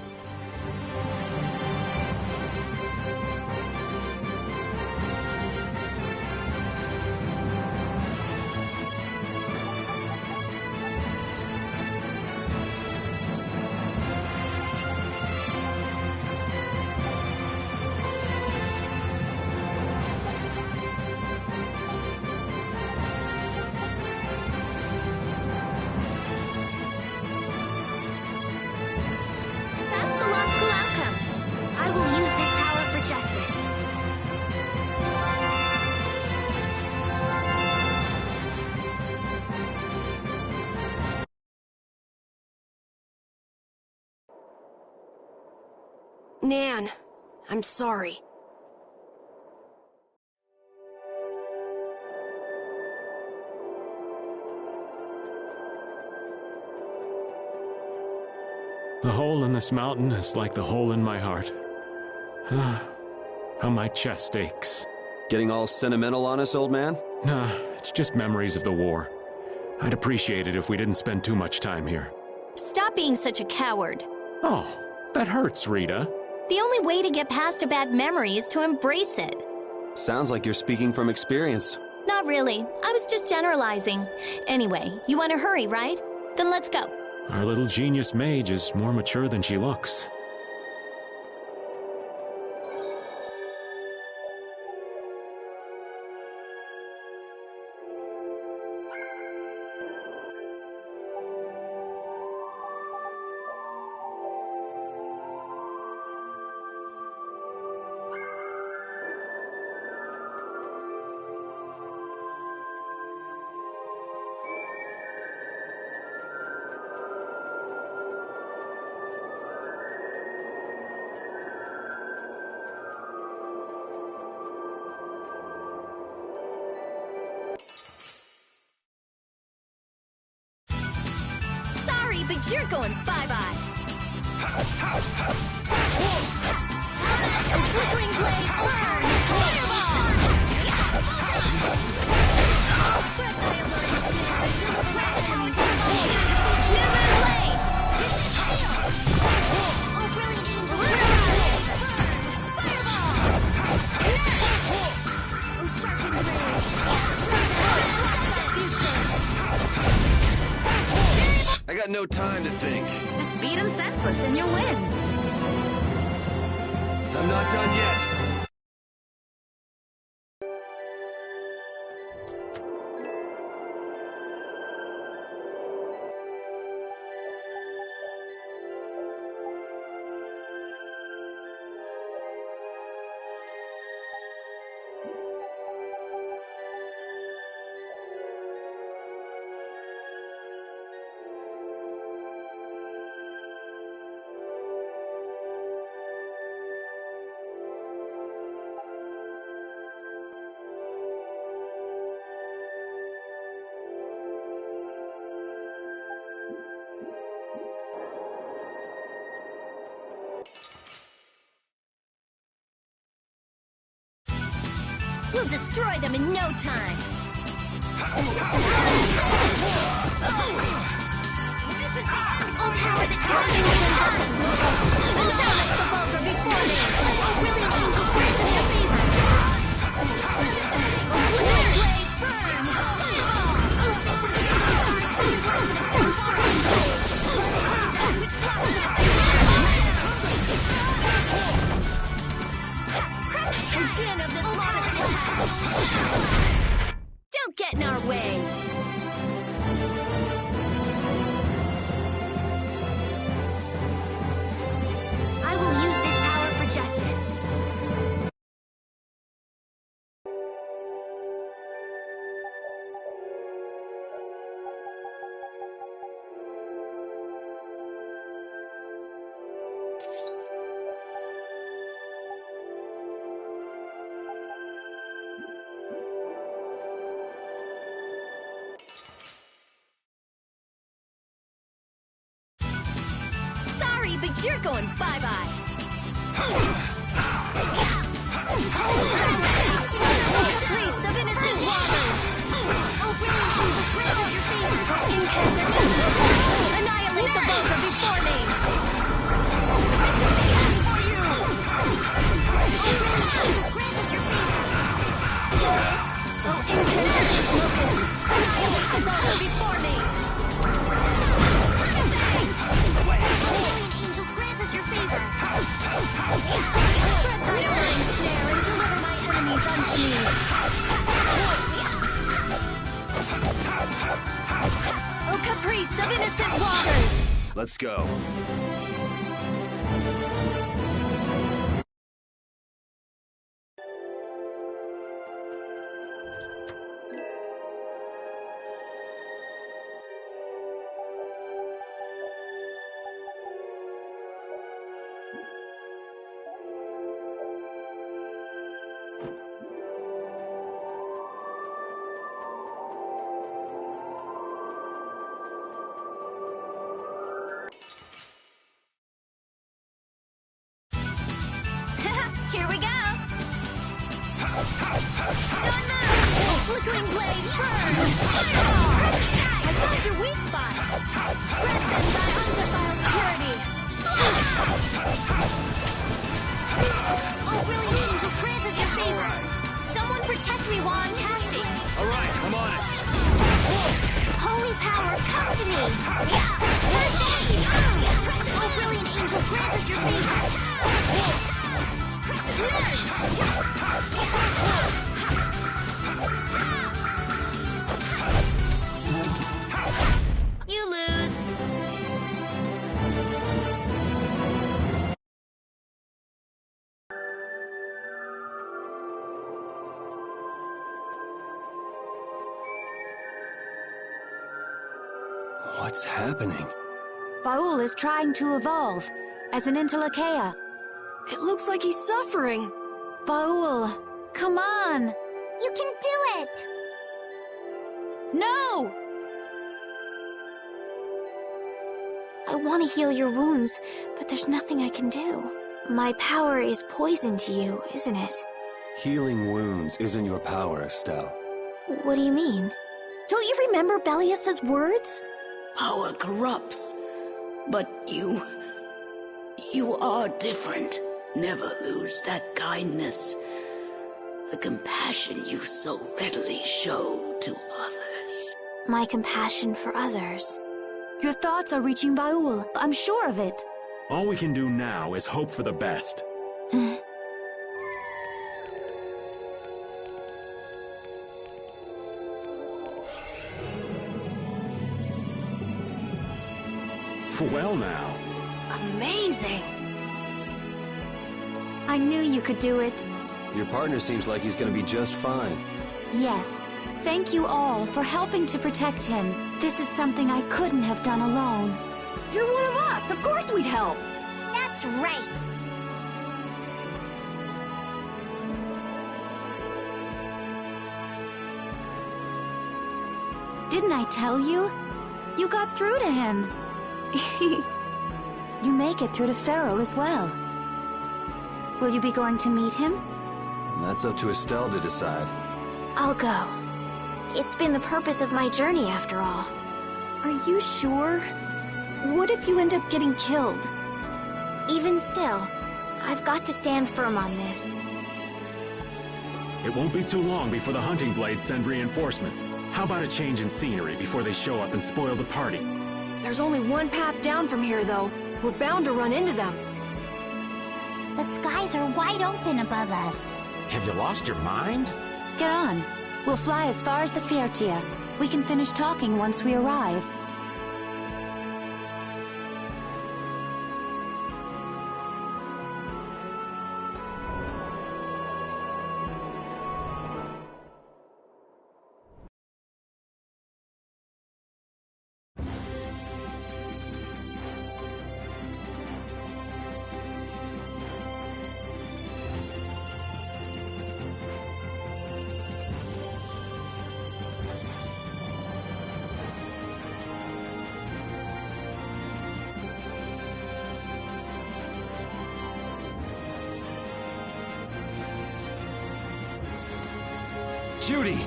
Nan, I'm sorry. The hole in this mountain is like the hole in my heart. How my chest aches. Getting all sentimental on us, old man? Nah, it's just memories of the war. I'd appreciate it if we didn't spend too much time here. Stop being such a coward. Oh, that hurts, Rita. The only way to get past a bad memory is to embrace it. Sounds like you're speaking from experience. Not really. I was just generalizing. Anyway, you want to hurry, right? Then let's go. Our little genius mage is more mature than she looks. But you're going bye-bye. Flickering blaze, burn! Spread my alluring enemies. Never late! This is hail! Oh, brilliant angels! Fireball! Oh, sharpened rage! I got no time to think. Just beat him senseless and you'll win. I'm not done yet. We'll destroy them in no time. This is the end. Oh, power the town even down like the vulgar before me. Oh, brilliant angels, grant us your favor. Blaze, burn. Oh, six and seven stars, please light with so sharp. Din of this modest lass. Don't get in our way. I will use this power for justice. But you're going bye-bye. Priest of innocent waters. Oh, brilliant angels, grant us your before me! Holy angels, grant us your favor! Spread thy divine snare and deliver my enemies unto me! O caprice of innocent waters! Let's go. Here we go! Don't move! Flickering blaze, burn! Fireball! I found your weak spot! Grant them thy undefiled purity! Splash! Oh, brilliant angels, grant us your favor! Someone protect me while I'm casting! Alright, I'm on it. Holy power, come to me! First aid! Oh, brilliant angels, grant us your favor! You lose. What's happening? Baul is trying to evolve as an Entelekea. It looks like he's suffering. Baul, come on! You can do it! No! I want to heal your wounds, but there's nothing I can do. My power is poison to you, isn't it? Healing wounds isn't your power, Estelle. What do you mean? Don't you remember Bellius's words? Power corrupts, but you are different. Never lose that kindness, the compassion you so readily show to others. My compassion for others. Your thoughts are reaching Baul. I'm sure of it. All we can do now is hope for the best. Well now. Amazing! I knew you could do it. Your partner seems like he's gonna be just fine. Yes. Thank you all for helping to protect him. This is something I couldn't have done alone. You're one of us! Of course we'd help! That's right! Didn't I tell you? You got through to him. You make it through to Pharaoh as well. Will you be going to meet him? That's up to Estelle to decide. I'll go. It's been the purpose of my journey, after all. Are you sure? What if you end up getting killed? Even still, I've got to stand firm on this. It won't be too long before the hunting blades send reinforcements. How about a change in scenery before they show up and spoil the party? There's only one path down from here, though. We're bound to run into them. The skies are wide open above us. Have you lost your mind? Get on. We'll fly as far as the Fiertia. We can finish talking once we arrive. Judy!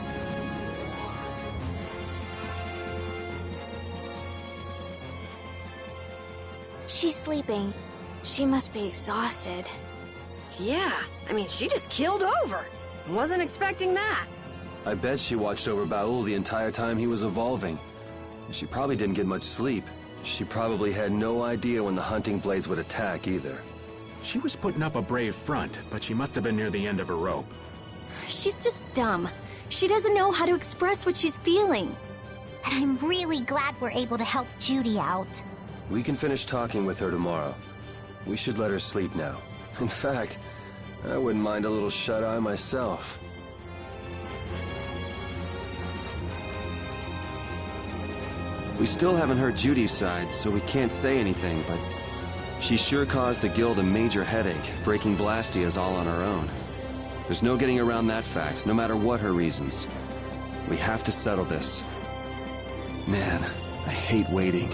She's sleeping. She must be exhausted. Yeah, I mean, she just keeled over. Wasn't expecting that. I bet she watched over Baul the entire time he was evolving. She probably didn't get much sleep. She probably had no idea when the hunting blades would attack either. She was putting up a brave front, but she must have been near the end of her rope. She's just dumb. She doesn't know how to express what she's feeling. And I'm really glad we're able to help Judy out. We can finish talking with her tomorrow. We should let her sleep now. In fact, I wouldn't mind a little shut-eye myself. We still haven't heard Judy's side, so we can't say anything, but she sure caused the guild a major headache, breaking Blastias all on her own. There's no getting around that fact, no matter what her reasons. We have to settle this. Man, I hate waiting.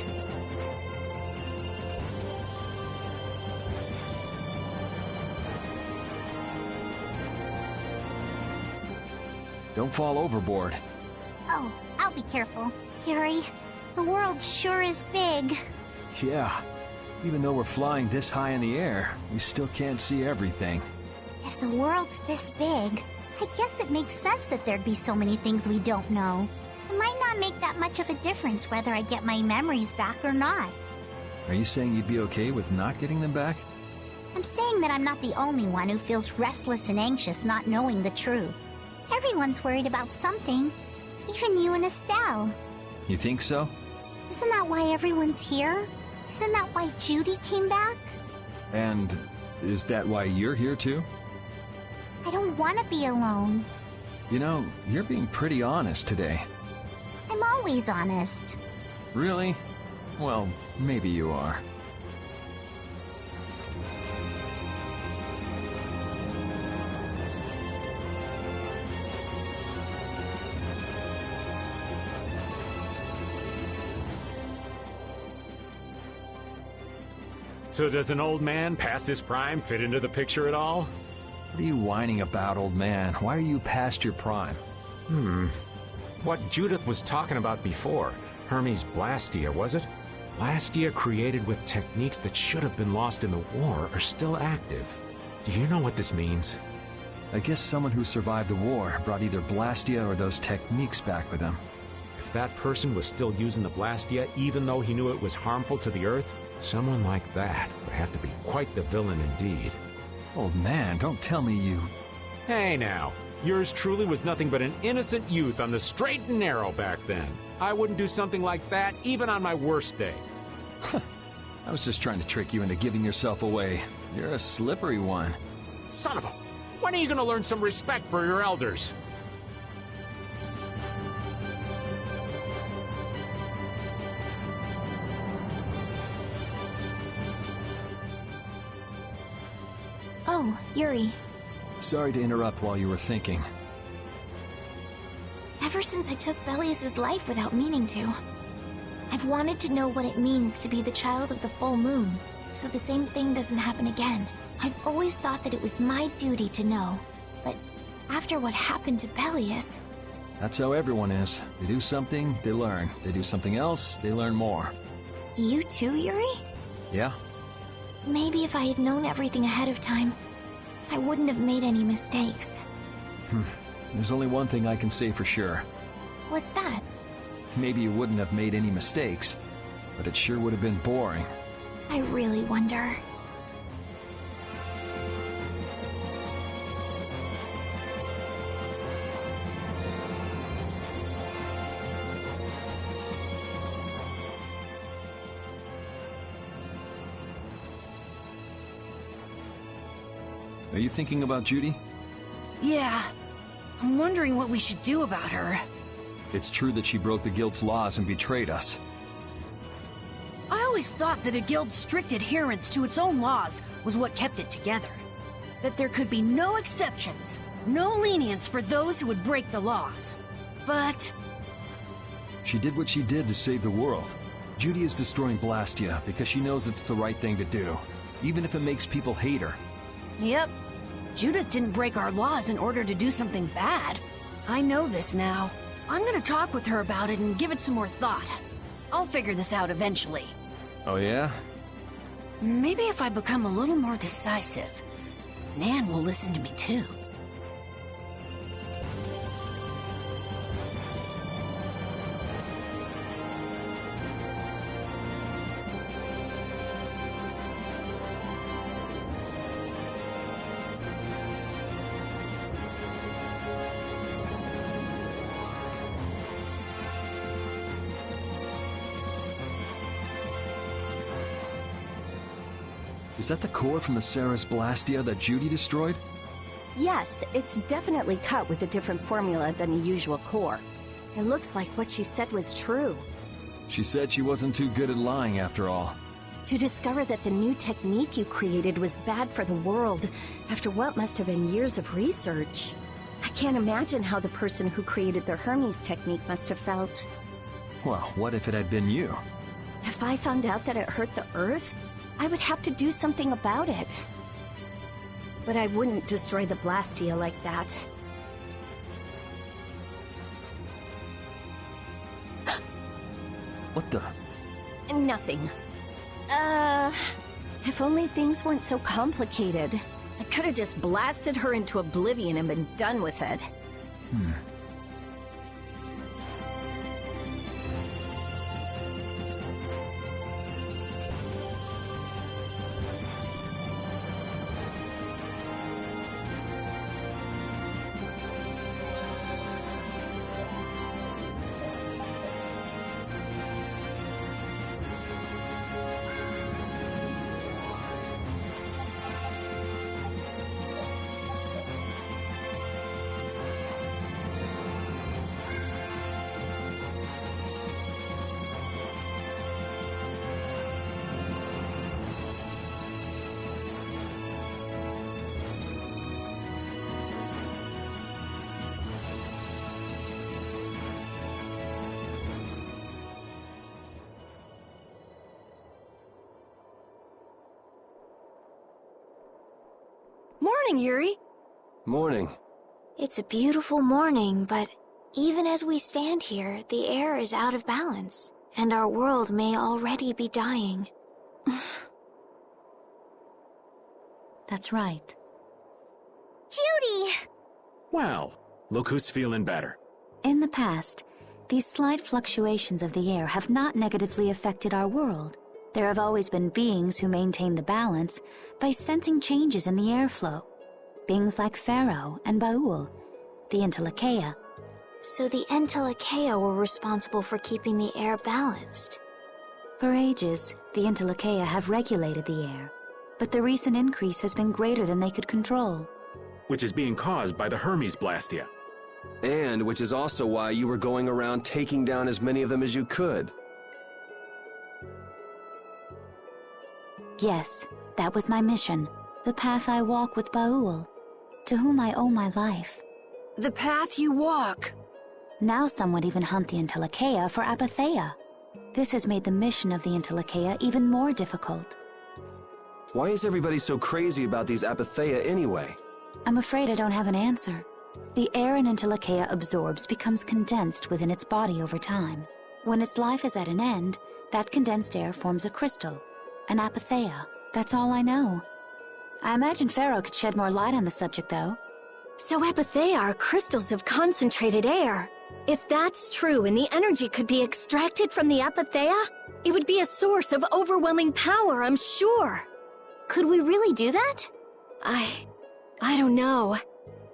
Don't fall overboard. Oh, I'll be careful. Yuri, the world sure is big. Yeah. Even though we're flying this high in the air, we still can't see everything. If the world's this big, I guess it makes sense that there'd be so many things we don't know. It might not make that much of a difference whether I get my memories back or not. Are you saying you'd be okay with not getting them back? I'm saying that I'm not the only one who feels restless and anxious not knowing the truth. Everyone's worried about something. Even you and Estelle. You think so? Isn't that why everyone's here? Isn't that why Judy came back? And is that why you're here too? I don't want to be alone. You know, you're being pretty honest today. I'm always honest. Really? Well, maybe you are. So does an old man past his prime fit into the picture at all? What are you whining about, old man? Why are you past your prime? What Judith was talking about before, Hermes Blastia, was it? Blastia created with techniques that should have been lost in the war are still active. Do you know what this means? I guess someone who survived the war brought either Blastia or those techniques back with them. If that person was still using the Blastia even though he knew it was harmful to the Earth, someone like that would have to be quite the villain indeed. Old man, don't tell me you... Hey now, yours truly was nothing but an innocent youth on the straight and narrow back then. I wouldn't do something like that even on my worst day. I was just trying to trick you into giving yourself away. You're a slippery one. Son of a... When are you gonna learn some respect for your elders? Oh, Yuri. Sorry to interrupt while you were thinking. Ever since I took Belius's life without meaning to, I've wanted to know what it means to be the child of the full moon, so the same thing doesn't happen again. I've always thought that it was my duty to know, but after what happened to Belius... That's how everyone is. They do something, they learn. They do something else, they learn more. You too, Yuri? Yeah. Maybe if I had known everything ahead of time, I wouldn't have made any mistakes. There's only one thing I can say for sure. What's that? Maybe you wouldn't have made any mistakes, but it sure would have been boring. I really wonder. Are you thinking about Judy? Yeah. I'm wondering what we should do about her. It's true that she broke the guild's laws and betrayed us. I always thought that a guild's strict adherence to its own laws was what kept it together. That there could be no exceptions, no lenience for those who would break the laws. But... She did what she did to save the world. Judy is destroying Blastia because she knows it's the right thing to do, even if it makes people hate her. Yep. Judith didn't break our laws in order to do something bad. I know this now. I'm gonna talk with her about it and give it some more thought. I'll figure this out eventually. Oh yeah? Maybe if I become a little more decisive, Nan will listen to me too. Is that the core from the Ceres Blastia that Judy destroyed? Yes, it's definitely cut with a different formula than the usual core. It looks like what she said was true. She said she wasn't too good at lying after all. To discover that the new technique you created was bad for the world, after what must have been years of research. I can't imagine how the person who created the Hermes technique must have felt. Well, what if it had been you? If I found out that it hurt the Earth, I would have to do something about it. But I wouldn't destroy the Blastia like that. What the? Nothing. If only things weren't so complicated. I could have just blasted her into oblivion and been done with it. Morning, Yuri. Morning. It's a beautiful morning, but even as we stand here, the air is out of balance, and our world may already be dying. That's right. Judy! Well, look who's feeling better. In the past, these slight fluctuations of the air have not negatively affected our world. There have always been beings who maintain the balance by sensing changes in the airflow. Beings like Pharaoh and Baul, the Entelekea. So the Entelekea were responsible for keeping the air balanced. For ages, the Entelekea have regulated the air, but the recent increase has been greater than they could control. Which is being caused by the Hermes Blastia. And which is also why you were going around taking down as many of them as you could. Yes, that was my mission. The path I walk with Baul, to whom I owe my life. The path you walk. Now some would even hunt the Entelekea for Apatheia. This has made the mission of the Entelekea even more difficult. Why is everybody so crazy about these Apatheia anyway? I'm afraid I don't have an answer. The air an Entelekea absorbs becomes condensed within its body over time. When its life is at an end, that condensed air forms a crystal, an Apatheia. That's all I know. I imagine Pharaoh could shed more light on the subject, though. So Apatheia are crystals of concentrated air. If that's true and the energy could be extracted from the Apatheia, it would be a source of overwhelming power, I'm sure. Could we really do that? I don't know.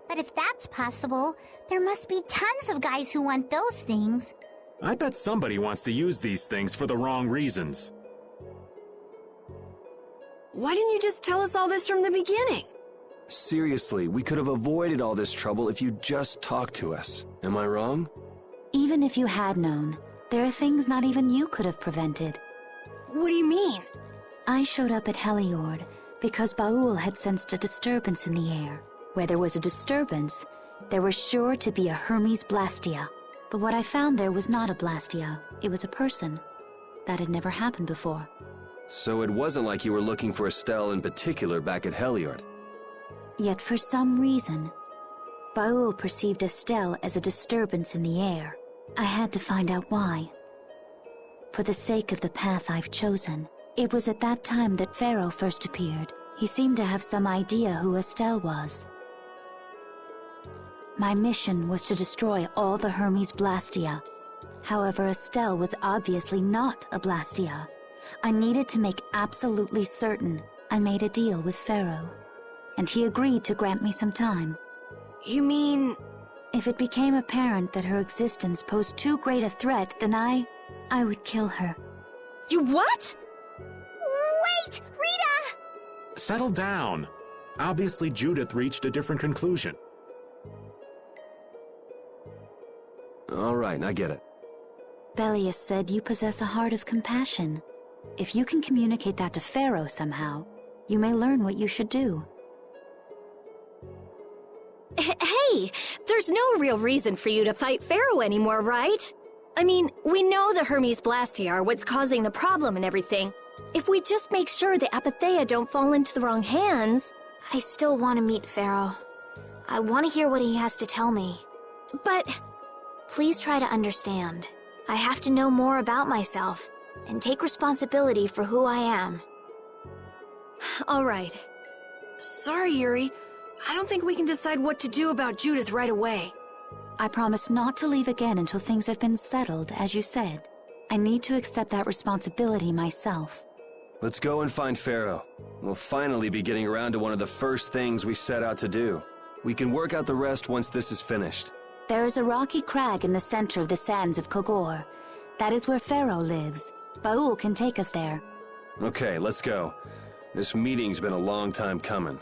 But if that's possible, there must be tons of guys who want those things. I bet somebody wants to use these things for the wrong reasons. Why didn't you just tell us all this from the beginning? Seriously, we could have avoided all this trouble if you'd just talked to us. Am I wrong? Even if you had known, there are things not even you could have prevented. What do you mean? I showed up at Heliord because Baul had sensed a disturbance in the air. Where there was a disturbance, there was sure to be a Hermes Blastia. But what I found there was not a Blastia, it was a person. That had never happened before. So it wasn't like you were looking for Estelle in particular back at Heliord. Yet for some reason, Baul perceived Estelle as a disturbance in the air. I had to find out why. For the sake of the path I've chosen, it was at that time that Pharaoh first appeared. He seemed to have some idea who Estelle was. My mission was to destroy all the Hermes Blastia. However, Estelle was obviously not a Blastia. I needed to make absolutely certain. I made a deal with Pharaoh, and he agreed to grant me some time. You mean... If it became apparent that her existence posed too great a threat, then I would kill her. You what? Wait! Rita! settle down. Obviously, Judith reached a different conclusion. All right, I get it. Belius said you possess a heart of compassion. If you can communicate that to Pharaoh somehow, you may learn what you should do. Hey, there's no real reason for you to fight Pharaoh anymore, right? I mean, we know the Hermes Blastia are what's causing the problem and everything. If we just make sure the Apatheia don't fall into the wrong hands... I still want to meet Pharaoh. I want to hear what he has to tell me. But... Please try to understand. I have to know more about myself, and take responsibility for who I am. All right. Sorry, Yuri. I don't think we can decide what to do about Judith right away. I promise not to leave again until things have been settled, as you said. I need to accept that responsibility myself. Let's go and find Pharaoh. We'll finally be getting around to one of the first things we set out to do. We can work out the rest once this is finished. There is a rocky crag in the center of the sands of Kogor. That is where Pharaoh lives. Baul can take us there. Okay, let's go. This meeting's been a long time coming.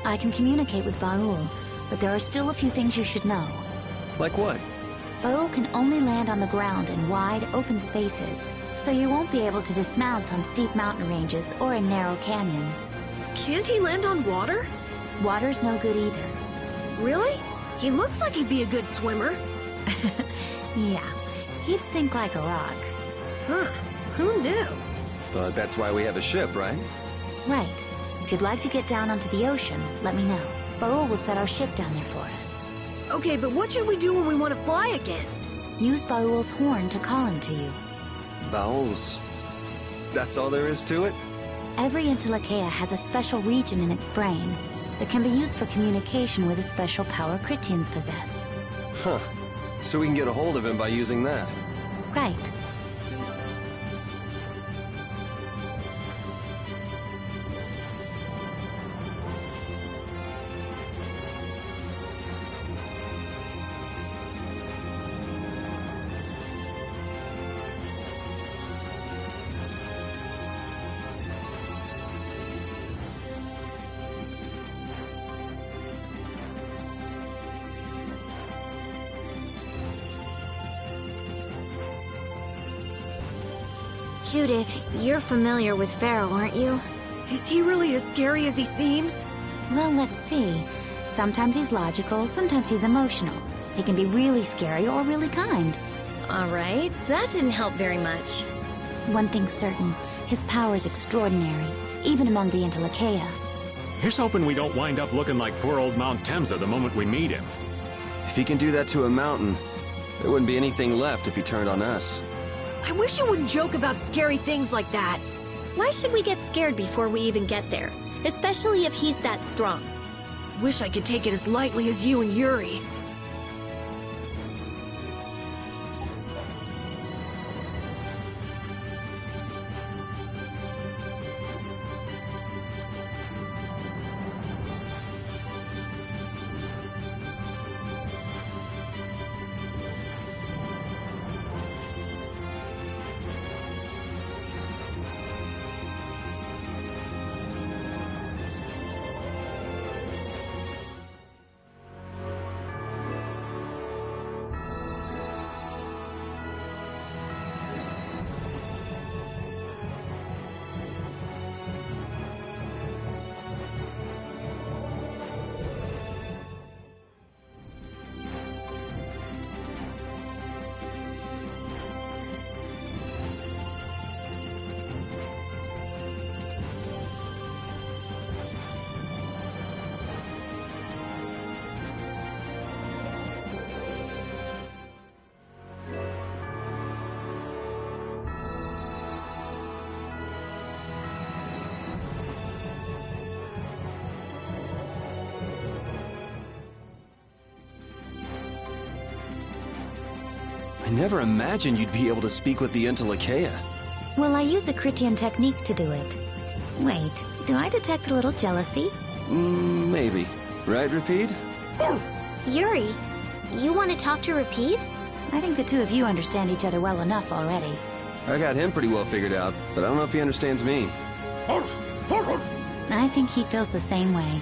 I can communicate with Baul, but there are still a few things you should know. Like what? Baul can only land on the ground in wide, open spaces, so you won't be able to dismount on steep mountain ranges or in narrow canyons. Can't he land on water? Water's no good either. Really? He looks like he'd be a good swimmer. Yeah, he'd sink like a rock. Huh, who knew? But that's why we have a ship, right? Right. If you'd like to get down onto the ocean, let me know. Baul will set our ship down there for us. Okay, but what should we do when we want to fly again? Use Baul's horn to call him to you. Baul's? That's all there is to it? Every Entelekea has a special region in its brain that can be used for communication with a special power Critians possess. Huh. So we can get a hold of him by using that. Right. Judith, you're familiar with Pharaoh, aren't you? Is he really as scary as he seems? Well, let's see. Sometimes he's logical, sometimes he's emotional. He can be really scary or really kind. All right, that didn't help very much. One thing's certain, his power is extraordinary, even among the Entelekea. Here's hoping we don't wind up looking like poor old Mount Temsa the moment we meet him. If he can do that to a mountain, there wouldn't be anything left if he turned on us. I wish you wouldn't joke about scary things like that. Why should we get scared before we even get there? Especially if he's that strong. Wish I could take it as lightly as you and Yuri. I never imagined you'd be able to speak with the Entelekea. Well, I use a Critian technique to do it. Wait, do I detect a little jealousy? Maybe. Right, Rapide? Yuri, you want to talk to Rapide? I think the two of you understand each other well enough already. I got him pretty well figured out, but I don't know if he understands me. I think he feels the same way.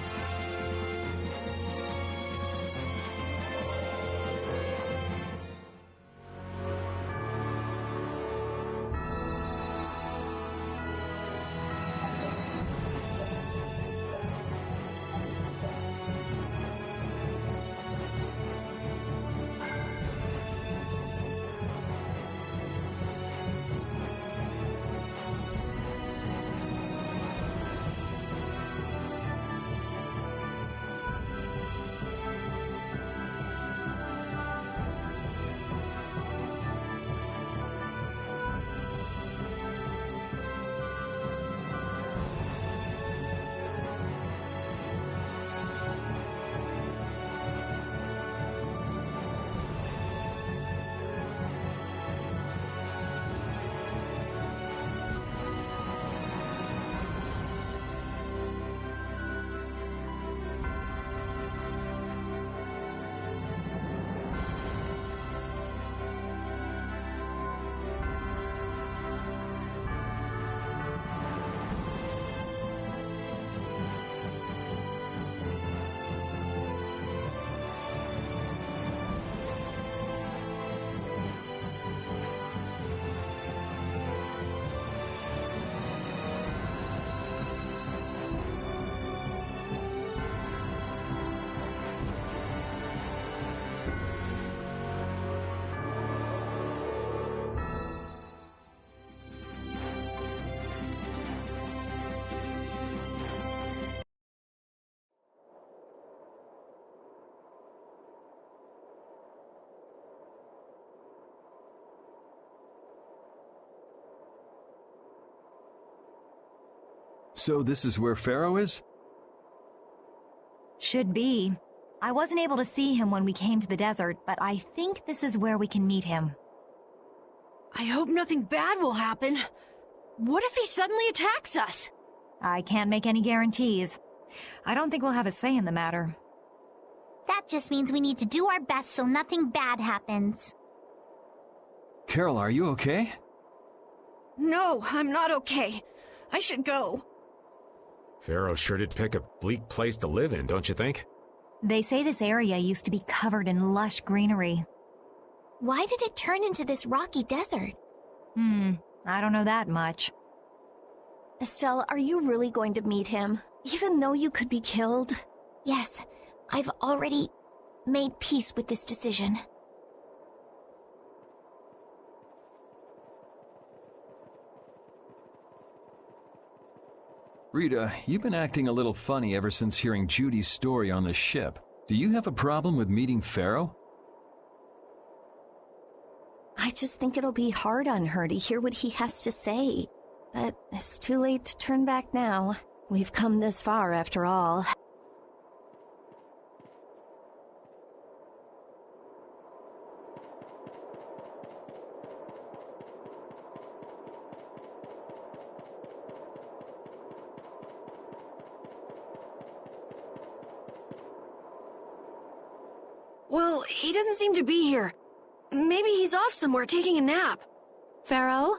So this is where Pharaoh is? Should be. I wasn't able to see him when we came to the desert, but I think this is where we can meet him. I hope nothing bad will happen. What if he suddenly attacks us? I can't make any guarantees. I don't think we'll have a say in the matter. That just means we need to do our best so nothing bad happens. Carol, are you okay? No, I'm not okay. I should go. Pharaoh sure did pick a bleak place to live in, don't you think? They say this area used to be covered in lush greenery. Why did it turn into this rocky desert? I don't know that much. Estelle, are you really going to meet him, even though you could be killed? Yes, I've already made peace with this decision. Rita, you've been acting a little funny ever since hearing Judy's story on the ship. Do you have a problem with meeting Pharaoh? I just think it'll be hard on her to hear what he has to say. But it's too late to turn back now. We've come this far after all. Well, he doesn't seem to be here. Maybe he's off somewhere taking a nap. Pharaoh,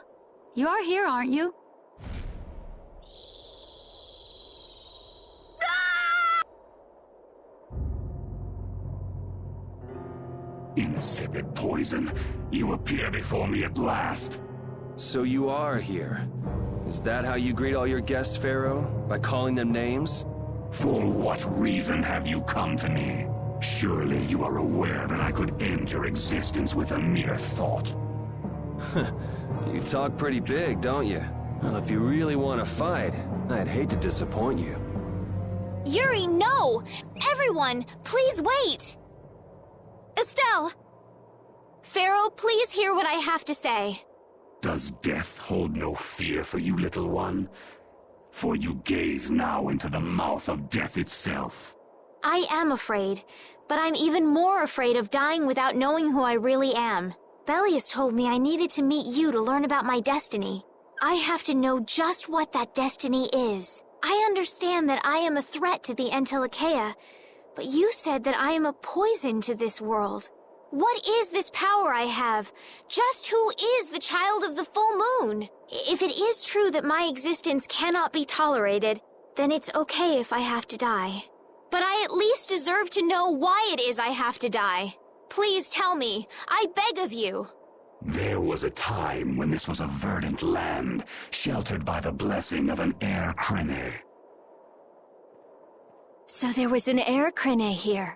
you are here, aren't you? Insipid poison, you appear before me at last. So you are here. Is that how you greet all your guests, Pharaoh? By calling them names? For what reason have you come to me? Surely you are aware that I could end your existence with a mere thought. You talk pretty big, don't you? Well, if you really want to fight, I'd hate to disappoint you. Yuri, no! Everyone, please wait! Estelle! Pharaoh, please hear what I have to say. Does death hold no fear for you, little one? For you gaze now into the mouth of death itself. I am afraid, but I'm even more afraid of dying without knowing who I really am. Belius told me I needed to meet you to learn about my destiny. I have to know just what that destiny is. I understand that I am a threat to the Entelekea, But you said that I am a poison to this world. What is this power I have? Just who is the child of the full moon? If it is true that my existence cannot be tolerated, then it's okay if I have to die. But I at least deserve to know why it is I have to die. Please tell me. I beg of you. There was a time when this was a verdant land, sheltered by the blessing of an air crene. So there was an air crene here.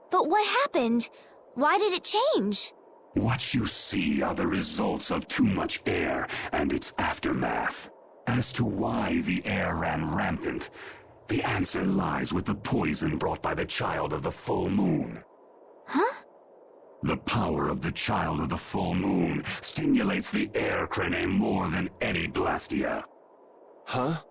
But what happened? Why did it change? What you see are the results of too much air and its aftermath. As to why the air ran rampant, the answer lies with the poison brought by the child of the full moon. Huh? The power of the child of the full moon stimulates the air crene more than any Blastia. Huh?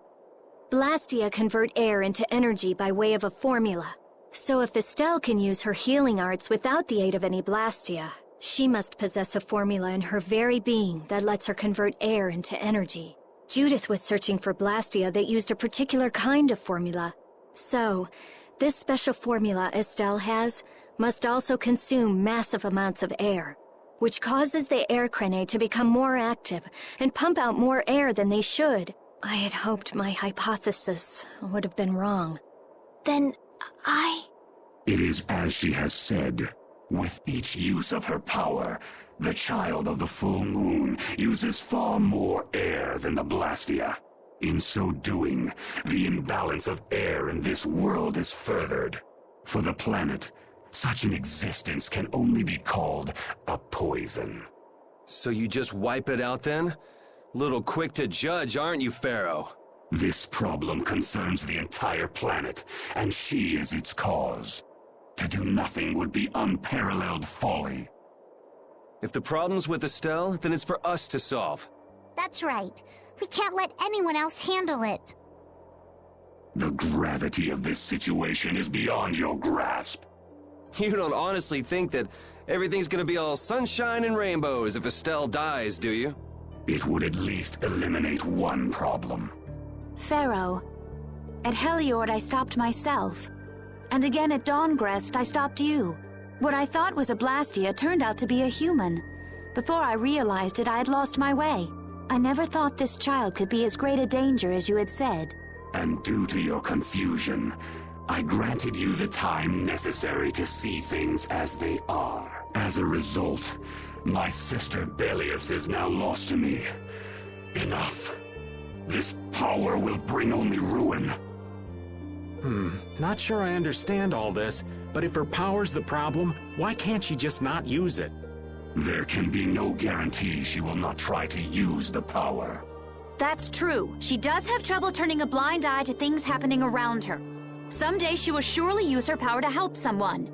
Blastia convert air into energy by way of a formula. So if Estelle can use her healing arts without the aid of any Blastia, she must possess a formula in her very being that lets her convert air into energy. Judith was searching for Blastia that used a particular kind of formula. So, this special formula Estelle has must also consume massive amounts of air, which causes the air crene to become more active and pump out more air than they should. I had hoped my hypothesis would have been wrong. Then, It is as she has said. With each use of her power, the child of the full moon uses far more air than the Blastia. In so doing, the imbalance of air in this world is furthered. For the planet, such an existence can only be called a poison. So you just wipe it out then? Little quick to judge, aren't you, Pharaoh? This problem concerns the entire planet, and she is its cause. To do nothing would be unparalleled folly. If the problem's with Estelle, then it's for us to solve. That's right. We can't let anyone else handle it. The gravity of this situation is beyond your grasp. You don't honestly think that everything's gonna be all sunshine and rainbows if Estelle dies, do you? It would at least eliminate one problem. Pharaoh, at Heliord I stopped myself. And again at Dawngrest I stopped you. What I thought was a Blastia turned out to be a human. Before I realized it, I had lost my way. I never thought this child could be as great a danger as you had said. And due to your confusion, I granted you the time necessary to see things as they are. As a result, my sister Belius is now lost to me. Enough. This power will bring only ruin. Not sure I understand all this, but if her power's the problem, why can't she just not use it? There can be no guarantee she will not try to use the power. That's true. She does have trouble turning a blind eye to things happening around her. Someday she will surely use her power to help someone.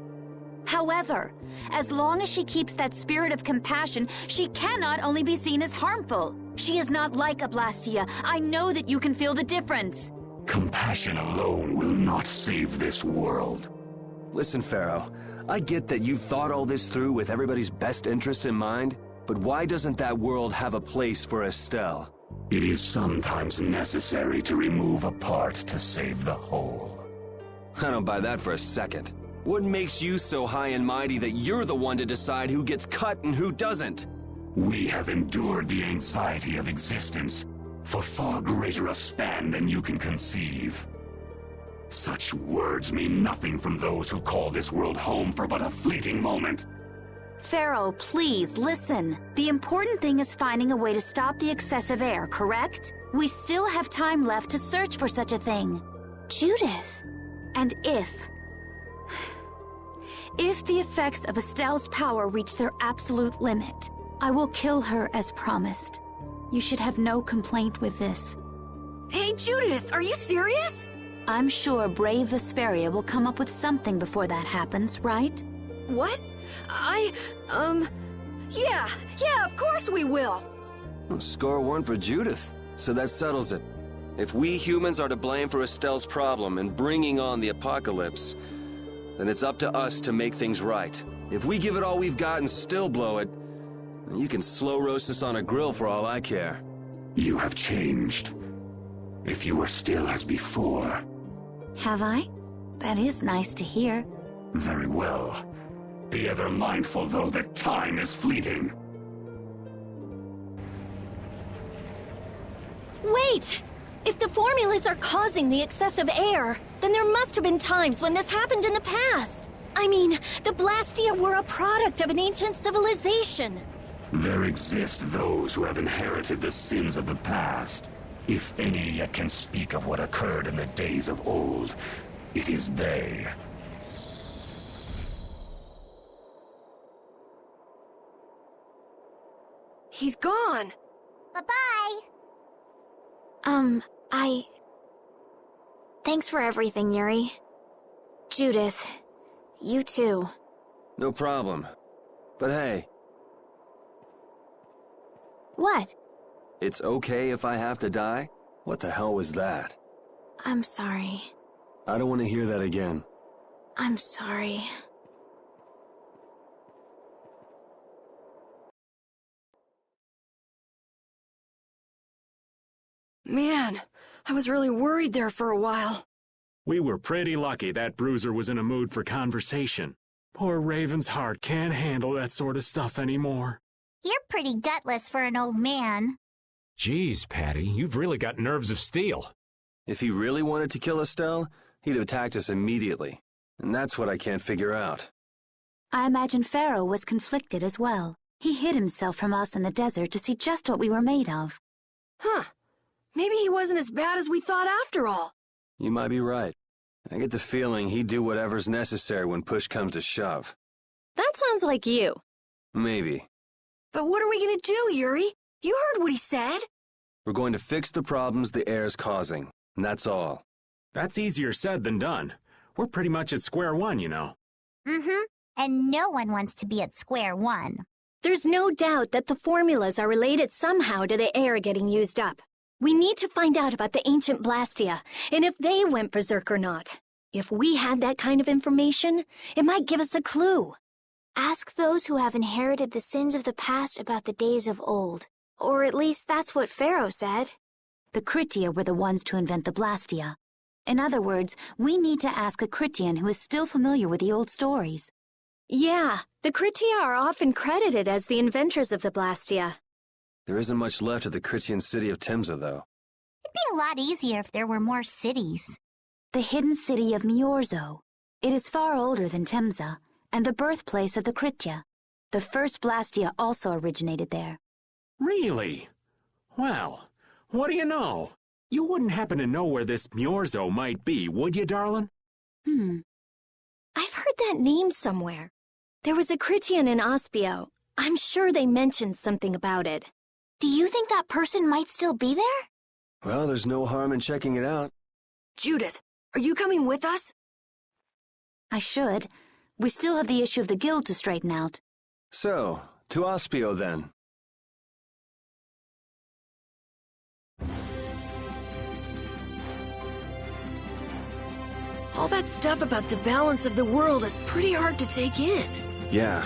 However, as long as she keeps that spirit of compassion, she cannot only be seen as harmful. She is not like a Blastia. I know that you can feel the difference. Compassion alone will not save this world. Listen, Pharaoh, I get that you've thought all this through with everybody's best interest in mind, but why doesn't that world have a place for Estelle? It is sometimes necessary to remove a part to save the whole. I don't buy that for a second. What makes you so high and mighty that you're the one to decide who gets cut and who doesn't? We have endured the anxiety of existence for far greater a span than you can conceive. Such words mean nothing from those who call this world home for but a fleeting moment. Pharaoh, please, listen. The important thing is finding a way to stop the excessive air, correct? We still have time left to search for such a thing. Judith. And if the effects of Estelle's power reach their absolute limit, I will kill her as promised. You should have no complaint with this. Hey, Judith, are you serious? I'm sure brave Vesperia will come up with something before that happens, right? What? Yeah, of course we will. Well, score one for Judith, so that settles it. If we humans are to blame for Estelle's problem and bringing on the apocalypse, then it's up to us to make things right. If we give it all we've got and still blow it, you can slow roast us on a grill for all I care. You have changed. If you were still as before. Have I? That is nice to hear. Very well. Be ever mindful, though, that time is fleeting. Wait! If the formulas are causing the excessive air, then there must have been times when this happened in the past. I mean, the Blastia were a product of an ancient civilization. There exist those who have inherited the sins of the past. If any yet can speak of what occurred in the days of old, it is they. He's gone. Bye-bye. Thanks for everything, Yuri. Judith, you too. No problem. But hey. What? It's okay if I have to die? What the hell was that? I'm sorry. I don't want to hear that again. I'm sorry. Man, I was really worried there for a while. We were pretty lucky that Bruiser was in a mood for conversation. Poor Raven's heart can't handle that sort of stuff anymore. You're pretty gutless for an old man. Geez, Patty, you've really got nerves of steel. If he really wanted to kill Estelle, he'd have attacked us immediately. And that's what I can't figure out. I imagine Pharaoh was conflicted as well. He hid himself from us in the desert to see just what we were made of. Huh. Maybe he wasn't as bad as we thought after all. You might be right. I get the feeling he'd do whatever's necessary when push comes to shove. That sounds like you. Maybe. But what are we gonna do, Yuri? You heard what he said. We're going to fix the problems the air's causing, and that's all. That's easier said than done. We're pretty much at square one, you know. Mm-hmm. And no one wants to be at square one. There's no doubt that the formulas are related somehow to the air getting used up. We need to find out about the ancient Blastia, and if they went berserk or not. If we had that kind of information, it might give us a clue. Ask those who have inherited the sins of the past about the days of old. Or at least that's what Pharaoh said. The Kritia were the ones to invent the Blastia. In other words, we need to ask a Kritian who is still familiar with the old stories. Yeah, the Kritia are often credited as the inventors of the Blastia. There isn't much left of the Kritian city of Temza, though. It'd be a lot easier if there were more cities. The hidden city of Miorzo. It is far older than Temza, and the birthplace of the Kritia. The first Blastia also originated there. Really? Well, what do you know? You wouldn't happen to know where this Miorzo might be, would you, darling? I've heard that name somewhere. There was a Kritian in Ospio. I'm sure they mentioned something about it. Do you think that person might still be there? Well, there's no harm in checking it out. Judith, are you coming with us? I should. We still have the issue of the guild to straighten out. So, to Ospio then. All that stuff about the balance of the world is pretty hard to take in. Yeah,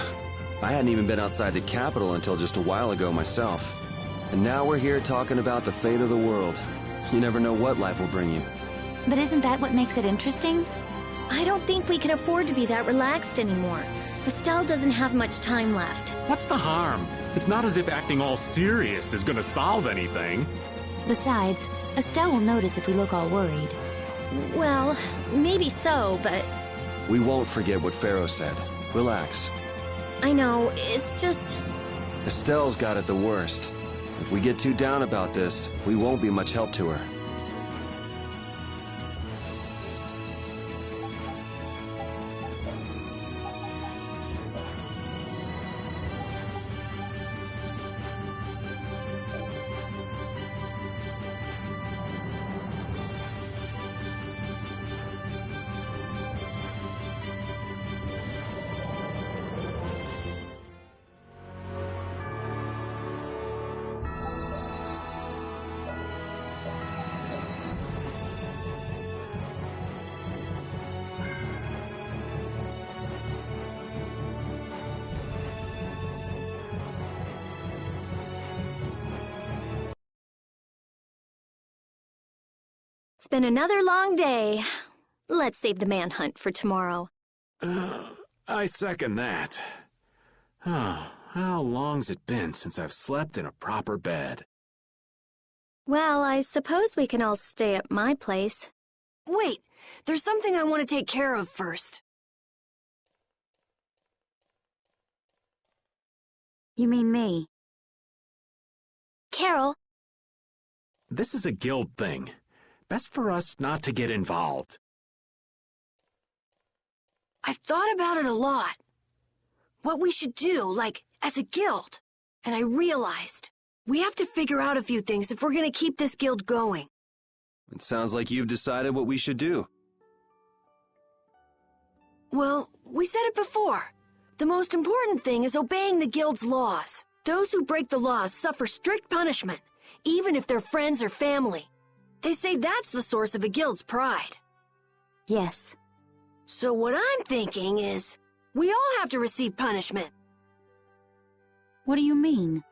I hadn't even been outside the capital until just a while ago myself. And now we're here talking about the fate of the world. You never know what life will bring you. But isn't that what makes it interesting? I don't think we can afford to be that relaxed anymore. Estelle doesn't have much time left. What's the harm? It's not as if acting all serious is gonna solve anything. Besides, Estelle will notice if we look all worried. Well, maybe so, but... We won't forget what Pharaoh said. Relax. I know, it's just... Estelle's got it the worst. If we get too down about this, we won't be much help to her. It's been another long day. Let's save the manhunt for tomorrow. I second that. Oh, how long's it been since I've slept in a proper bed? Well, I suppose we can all stay at my place. Wait, there's something I want to take care of first. You mean me? Carol. This is a guild thing. Best for us not to get involved. I've thought about it a lot. What we should do, like, as a guild. And I realized we have to figure out a few things if we're gonna keep this guild going. It sounds like you've decided what we should do. Well, we said it before. The most important thing is obeying the guild's laws. Those who break the laws suffer strict punishment, even if they're friends or family. They say that's the source of a guild's pride. Yes. So what I'm thinking is, we all have to receive punishment. What do you mean?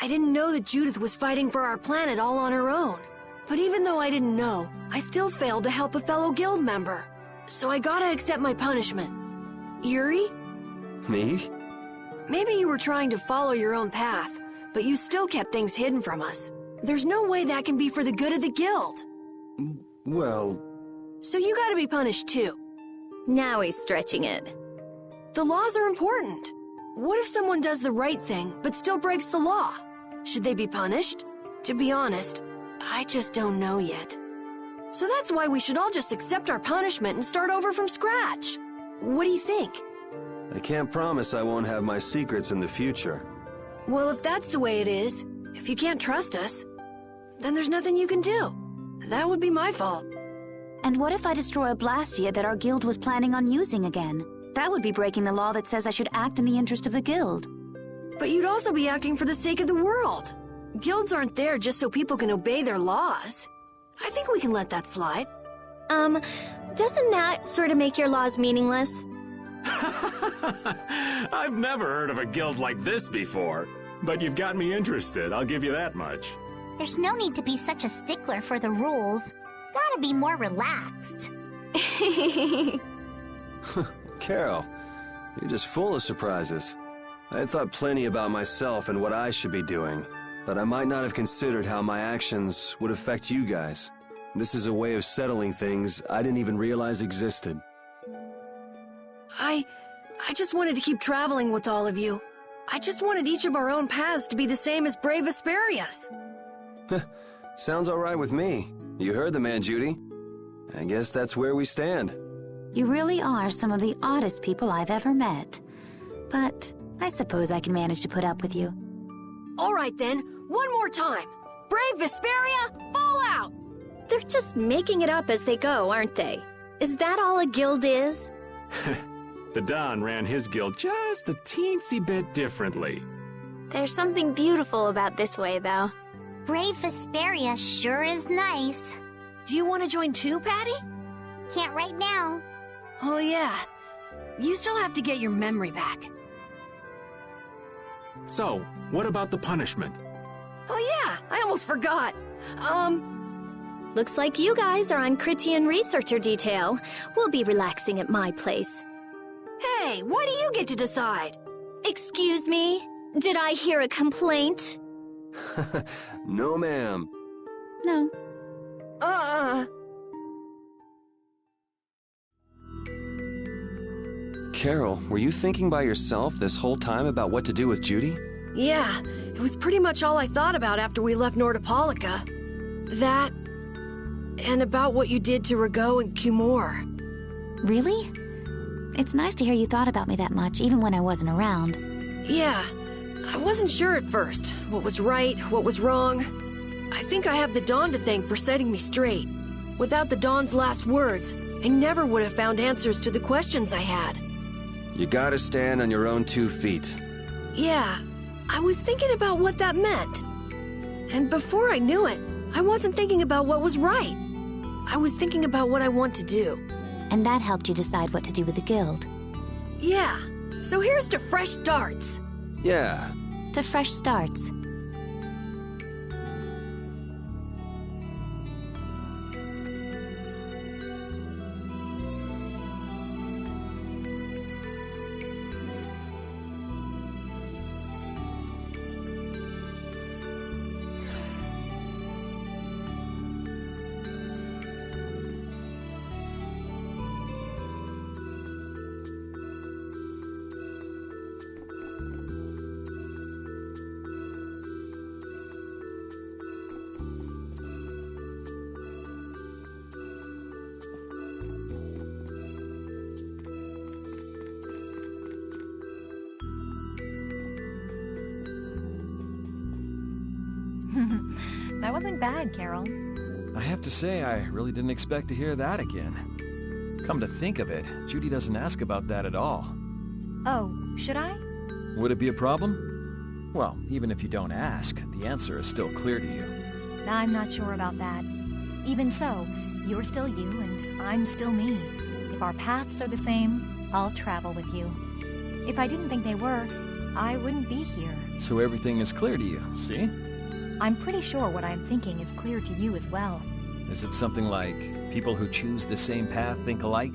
I didn't know that Judith was fighting for our planet all on her own. But even though I didn't know, I still failed to help a fellow guild member. So I gotta accept my punishment. Yuri? Me? Maybe you were trying to follow your own path, but you still kept things hidden from us. There's no way that can be for the good of the guild. Well... So you gotta be punished too. Now he's stretching it. The laws are important. What if someone does the right thing, but still breaks the law? Should they be punished? To be honest, I just don't know yet. So that's why we should all just accept our punishment and start over from scratch. What do you think? I can't promise I won't have my secrets in the future. Well, if that's the way it is, if you can't trust us, then there's nothing you can do. That would be my fault. And what if I destroy a Blastia that our guild was planning on using again? That would be breaking the law that says I should act in the interest of the guild. But you'd also be acting for the sake of the world. Guilds aren't there just so people can obey their laws. I think we can let that slide. Doesn't that sort of make your laws meaningless? I've never heard of a guild like this before. But you've got me interested, I'll give you that much. There's no need to be such a stickler for the rules. Gotta be more relaxed. Carol, you're just full of surprises. I had thought plenty about myself and what I should be doing, but I might not have considered how my actions would affect you guys. This is a way of settling things I didn't even realize existed. I just wanted to keep traveling with all of you. I just wanted each of our own paths to be the same as brave Vesperia's. Sounds all right with me. You heard the man, Judy. I guess that's where we stand. You really are some of the oddest people I've ever met. But I suppose I can manage to put up with you. All right then, one more time. Brave Vesperia, fall out! They're just making it up as they go, aren't they? Is that all a guild is? The Don ran his guild just a teensy bit differently. There's something beautiful about this way, though. Brave Vesperia sure is nice. Do you want to join too, Patty? Can't right now. Oh yeah. You still have to get your memory back. So, what about the punishment? Oh yeah, I almost forgot. Looks like you guys are on Critian researcher detail. We'll be relaxing at my place. Hey, why do you get to decide? Excuse me? Did I hear a complaint? No, ma'am. No. Carol, were you thinking by yourself this whole time about what to do with Judy? Yeah, it was pretty much all I thought about after we left Nordopolica. That, and about what you did to Rago and Cumore. Really? It's nice to hear you thought about me that much, even when I wasn't around. Yeah, I wasn't sure at first. What was right, what was wrong. I think I have the Dawn to thank for setting me straight. Without the Dawn's last words, I never would have found answers to the questions I had. You gotta stand on your own 2 feet. Yeah, I was thinking about what that meant. And before I knew it, I wasn't thinking about what was right. I was thinking about what I want to do. And that helped you decide what to do with the guild. Yeah, so here's to fresh starts. Yeah. To fresh starts. That wasn't bad, Carol. I have to say, I really didn't expect to hear that again. Come to think of it, Judy doesn't ask about that at all. Oh, should I? Would it be a problem? Well, even if you don't ask, the answer is still clear to you. I'm not sure about that. Even so, you're still you and I'm still me. If our paths are the same, I'll travel with you. If I didn't think they were, I wouldn't be here. So everything is clear to you, see? I'm pretty sure what I'm thinking is clear to you as well. Is it something like people who choose the same path think alike?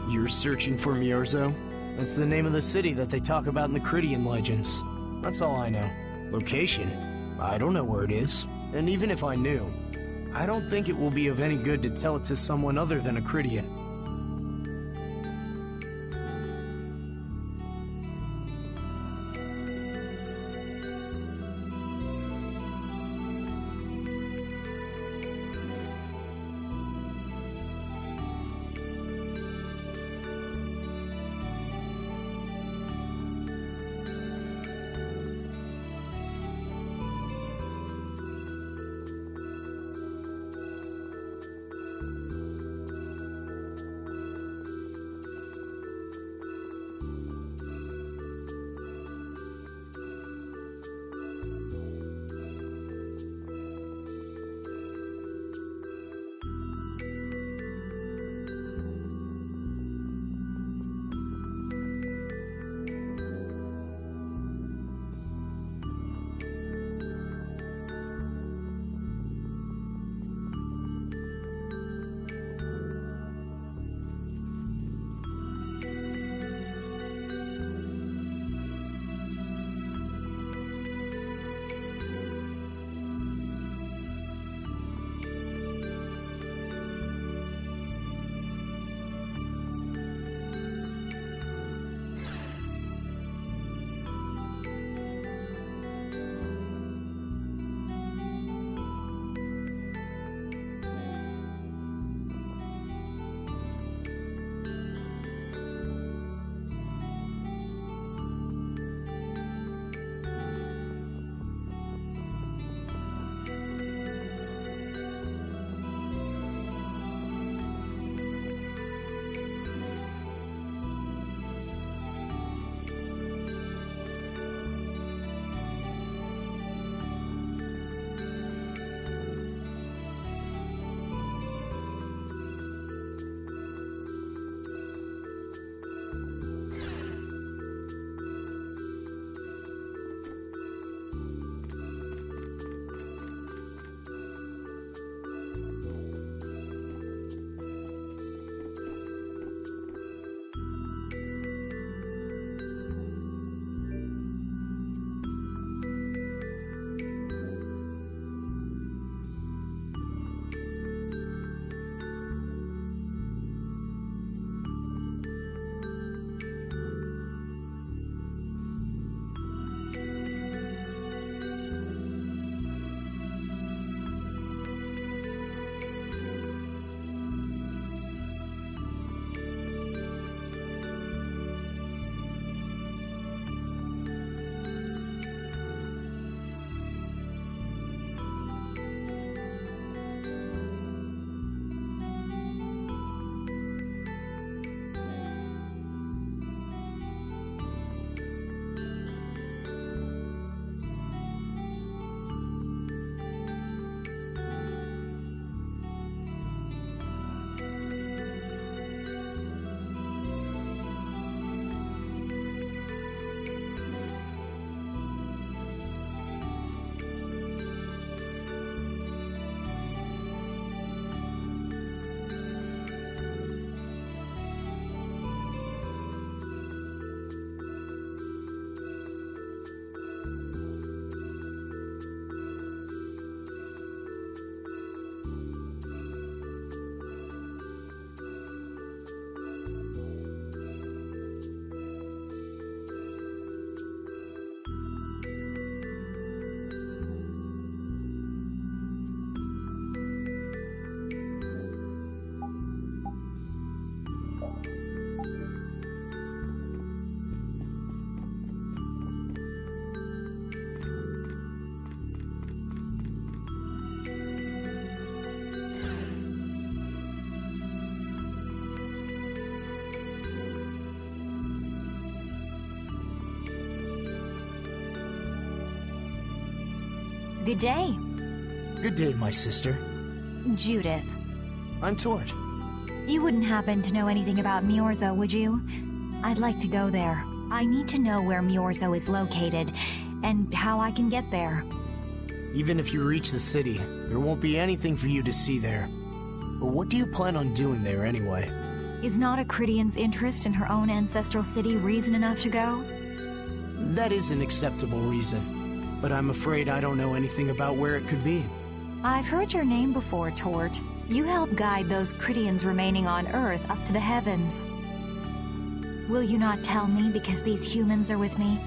You're searching for Miorzo? That's the name of the city that they talk about in the Cridian legends. That's all I know. Location? I don't know where it is. And even if I knew, I don't think it will be of any good to tell it to someone other than a Cridian. Good day. Good day, my sister. Judith. I'm Tord. You wouldn't happen to know anything about Miorzo, would you? I'd like to go there. I need to know where Miorzo is located, and how I can get there. Even if you reach the city, there won't be anything for you to see there. But what do you plan on doing there anyway? Is not a Crydian's interest in her own ancestral city reason enough to go? That is an acceptable reason, but I'm afraid I don't know anything about where it could be. I've heard your name before, Tort. You help guide those Crydians remaining on Earth up to the heavens. Will you not tell me because these humans are with me?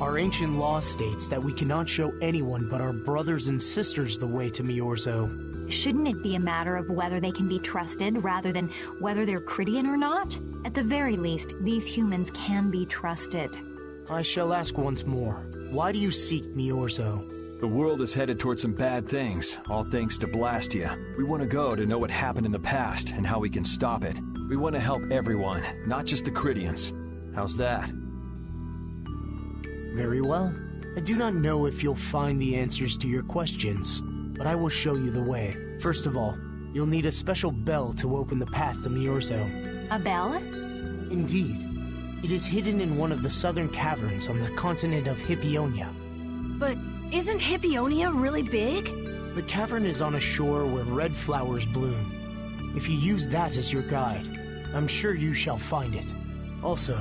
Our ancient law states that we cannot show anyone but our brothers and sisters the way to Miorzo. Shouldn't it be a matter of whether they can be trusted rather than whether they're Crydian or not? At the very least, these humans can be trusted. I shall ask once more. Why do you seek Miorzo? The world is headed towards some bad things, all thanks to Blastia. We want to go to know what happened in the past and how we can stop it. We want to help everyone, not just the Crydians. How's that? Very well. I do not know if you'll find the answers to your questions, but I will show you the way. First of all, you'll need a special bell to open the path to Miorzo. A bell? Indeed. It is hidden in one of the southern caverns on the continent of Hippionia. But isn't Hippionia really big? The cavern is on a shore where red flowers bloom. If you use that as your guide, I'm sure you shall find it. Also,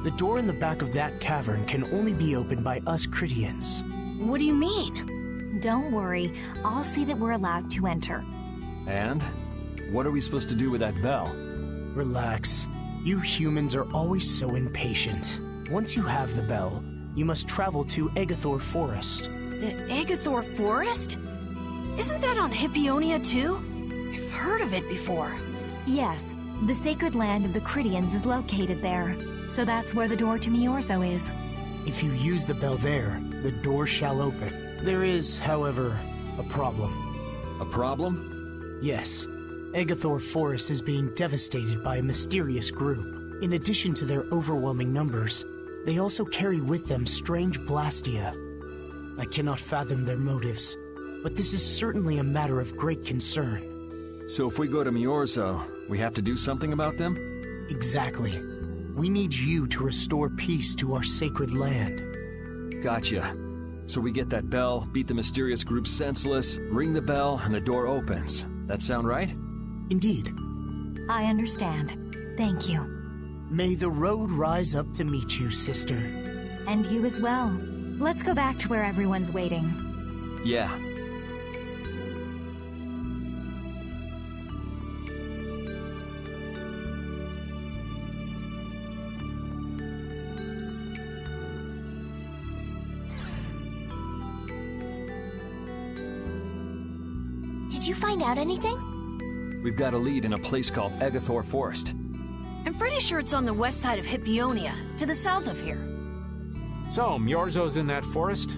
the door in the back of that cavern can only be opened by us Crydians. What do you mean? Don't worry, I'll see that we're allowed to enter. And? What are we supposed to do with that bell? Relax. You humans are always so impatient. Once you have the bell, you must travel to Egathor Forest. The Egathor Forest? Isn't that on Hippionia too? I've heard of it before. Yes, the sacred land of the Crydians is located there, so that's where the door to Miorzo is. If you use the bell there, the door shall open. There is, however, a problem. A problem? Yes. Egathor Forest is being devastated by a mysterious group. In addition to their overwhelming numbers, they also carry with them strange Blastia. I cannot fathom their motives, but this is certainly a matter of great concern. So if we go to Miorzo, we have to do something about them? Exactly. We need you to restore peace to our sacred land. Gotcha. So we get that bell, beat the mysterious group senseless, ring the bell, and the door opens. That sound right? Indeed. I understand. Thank you. May the road rise up to meet you, sister. And you as well. Let's go back to where everyone's waiting. Yeah. Did you find out anything? We've got a lead in a place called Egathor Forest. I'm pretty sure it's on the west side of Hippionia, to the south of here. So, Miorzo's in that forest?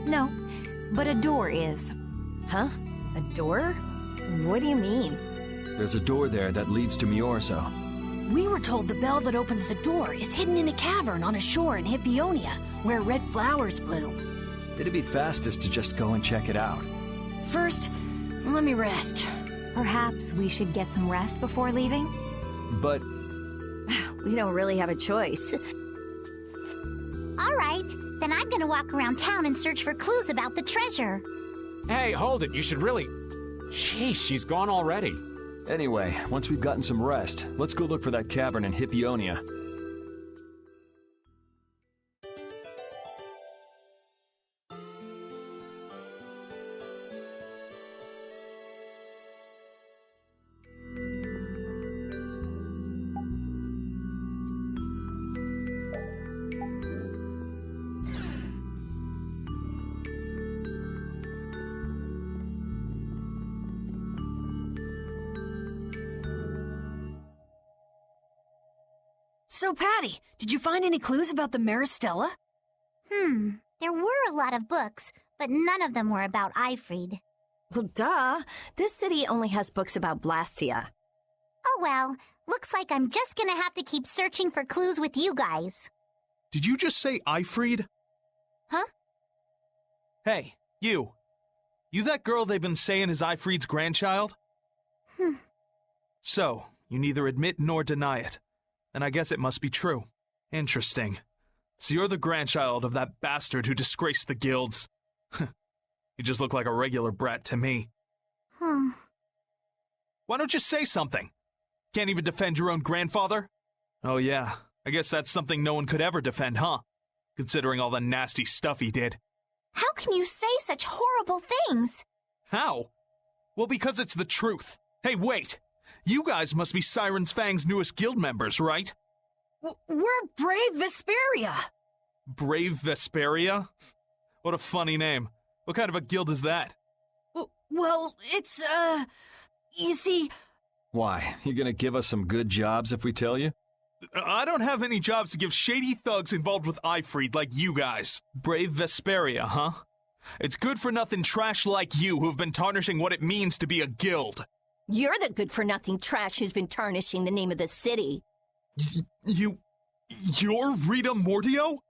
No, but a door is. Huh? A door? What do you mean? There's a door there that leads to Miorzo. We were told the bell that opens the door is hidden in a cavern on a shore in Hippionia, where red flowers bloom. It'd be fastest to just go and check it out. First, let me rest. Perhaps we should get some rest before leaving? But we don't really have a choice. All right, then I'm gonna walk around town and search for clues about the treasure. Hey, hold it. You should really... Sheesh, she's gone already. Anyway, once we've gotten some rest, let's go look for that cavern in Hippionia. So, Patty, did you find any clues about the Maristella? There were a lot of books, but none of them were about Eifried. Well, duh. This city only has books about Blastia. Oh well, looks like I'm just gonna have to keep searching for clues with you guys. Did you just say Eifried? Huh? Hey, you. You that girl they've been saying is Eifried's grandchild? So, you neither admit nor deny it. And I guess it must be true. Interesting. So you're the grandchild of that bastard who disgraced the guilds. You just look like a regular brat to me. Why don't you say something? Can't even defend your own grandfather? Oh yeah, I guess that's something no one could ever defend, huh? Considering all the nasty stuff he did. How can you say such horrible things? How? Well, because it's the truth. Hey, wait! You guys must be Siren's Fang's newest guild members, right? We're Brave Vesperia! Brave Vesperia? What a funny name. What kind of a guild is that? Well, it's, you see... Why? You gonna give us some good jobs if we tell you? I don't have any jobs to give shady thugs involved with Ifried like you guys. Brave Vesperia, huh? It's good-for-nothing trash like you who've been tarnishing what it means to be a guild. You're the good-for-nothing trash who's been tarnishing the name of the city. You're Rita Mordio?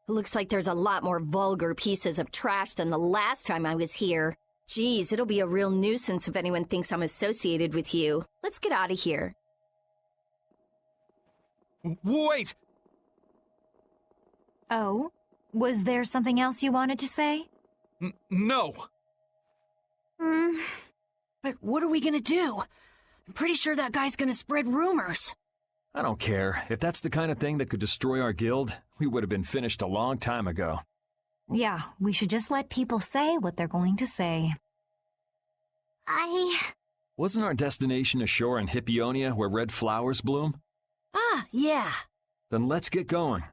Looks like there's a lot more vulgar pieces of trash than the last time I was here. Geez, it'll be a real nuisance if anyone thinks I'm associated with you. Let's get out of here. Wait! Oh? Was there something else you wanted to say? No. But what are we gonna do? I'm pretty sure that guy's gonna spread rumors. I don't care. If that's the kind of thing that could destroy our guild, we would have been finished a long time ago. Yeah, we should just let people say what they're going to say. Wasn't our destination ashore in Hippionia where red flowers bloom? Ah, yeah. Then let's get going.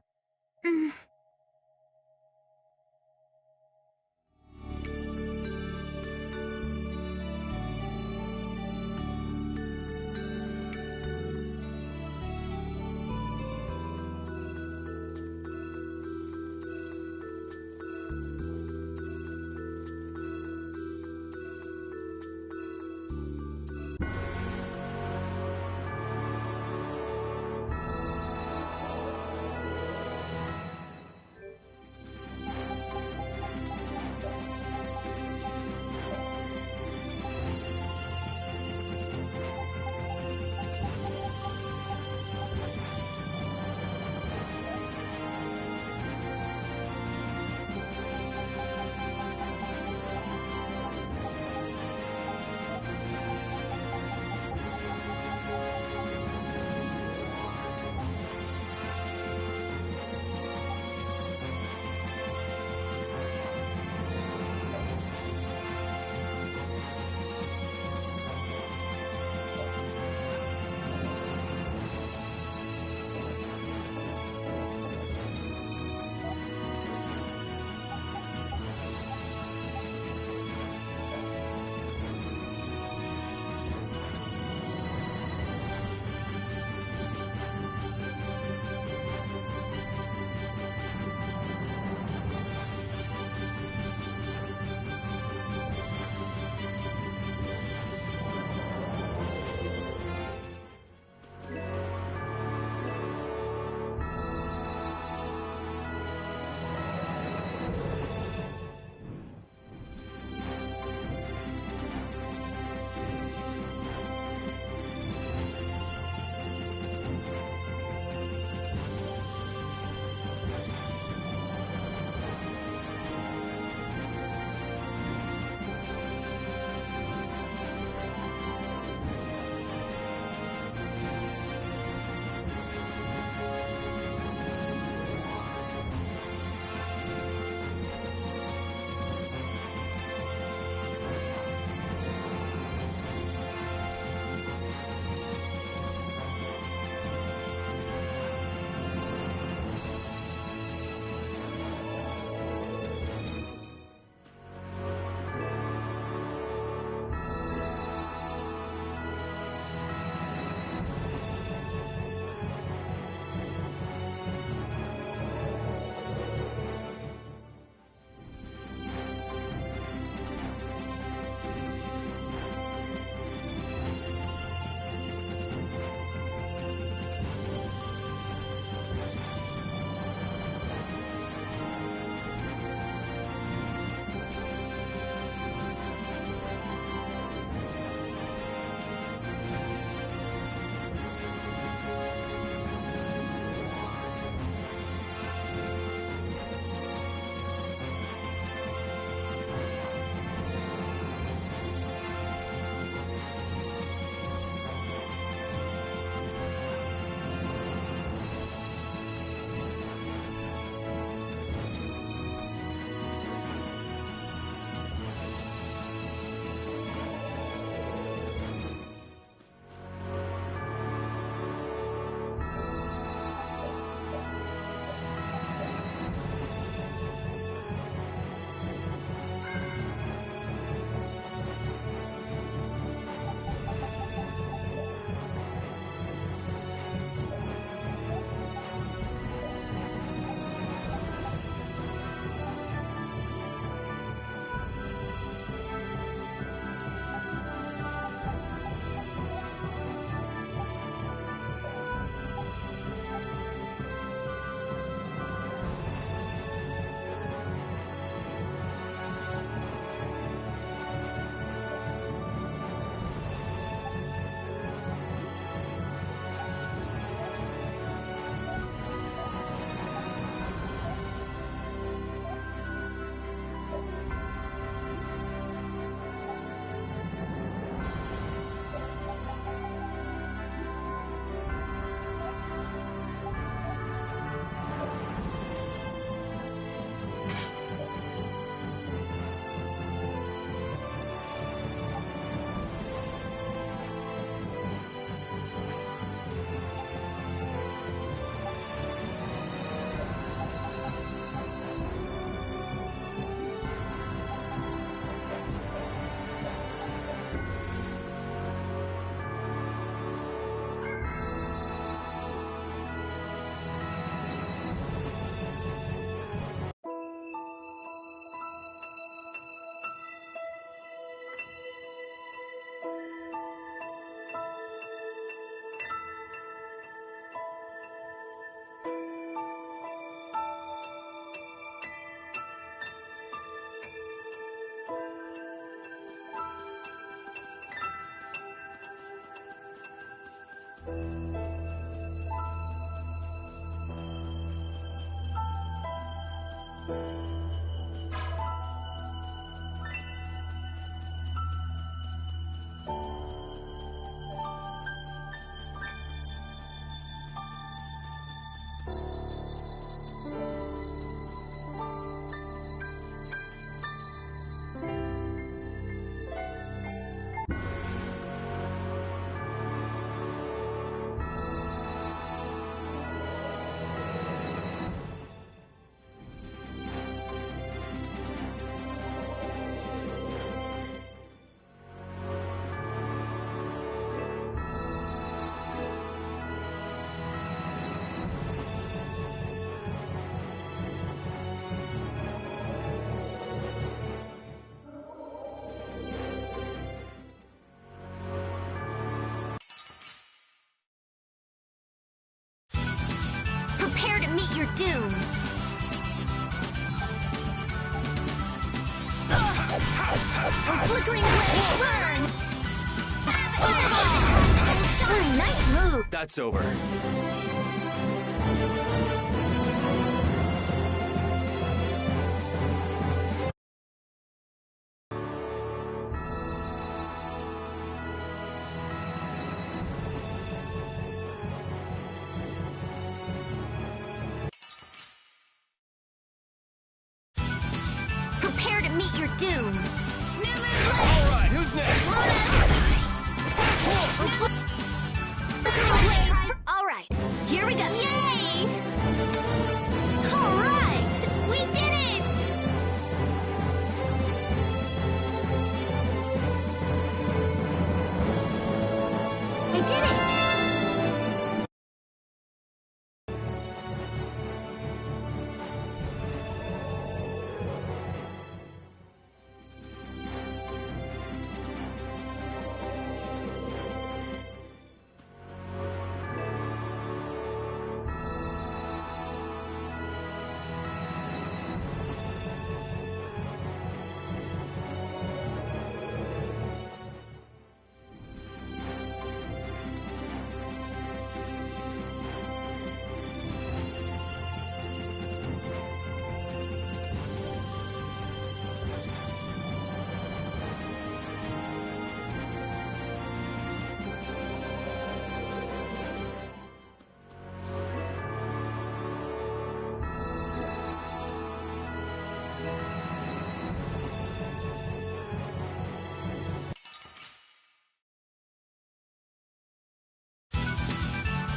Prepare to meet your doom. Flickering blades, burn! Fireball! Nice move! That's over. Prepare to meet your doom. Alright, who's next? Alright, here we go. Yay! Alright, we did it! I did it!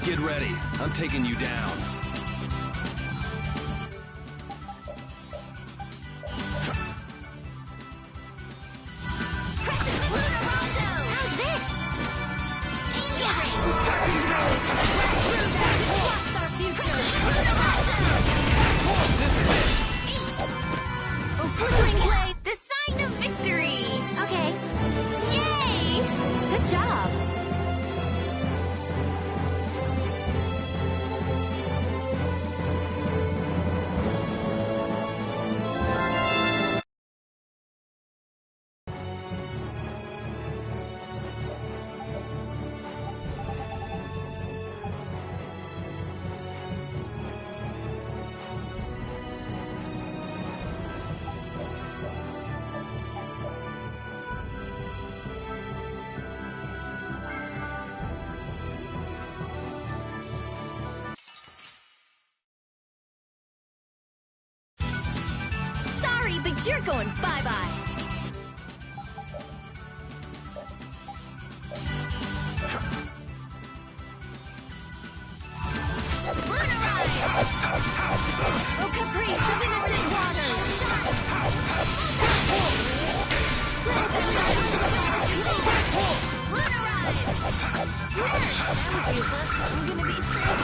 Get ready. I'm taking you down. How's this? Angel Ring! Sharpened rage! Blast through that which blocks our future! This is it! A flickering blade! The sign of victory! Okay. Yay! Good job! Sorry, but you're going bye-bye. Oh, caprice of innocent waters! I'm useless. I'm gonna be sick.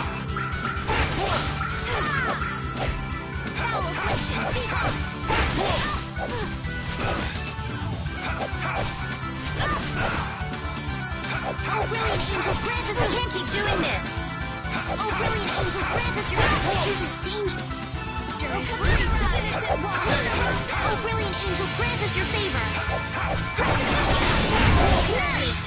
Foul affliction, be gone! Oh, brilliant angels, grant us, we can't keep doing this! Oh, brilliant angels, grant us your help! This is dangerous! Oh, brilliant angels, grant us your favor! Nice!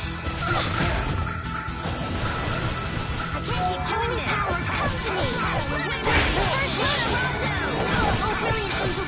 I can't keep doing this! Come to me! Oh, brilliant angels,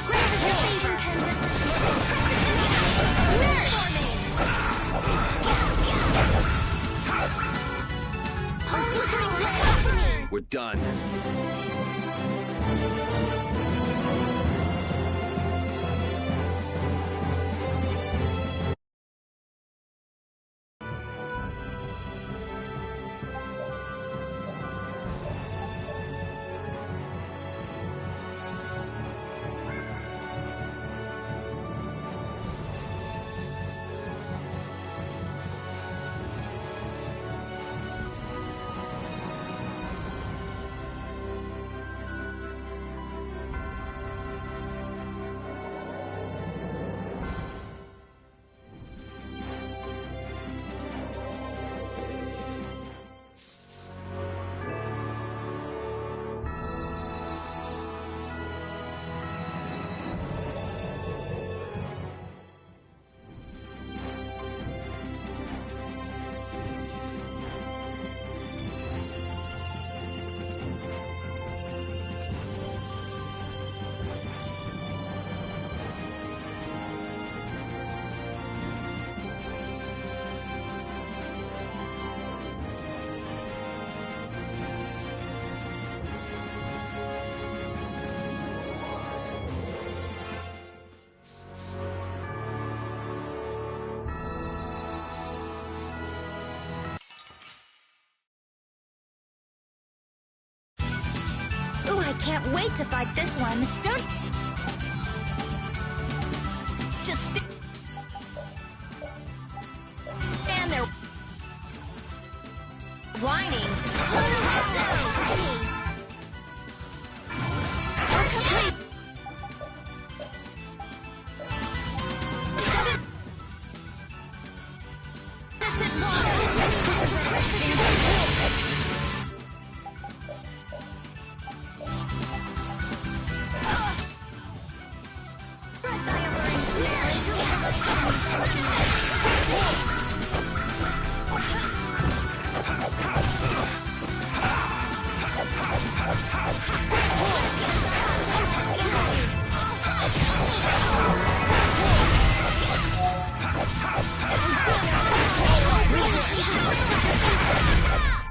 I can't wait to fight this one. Don't... Just stand there whining.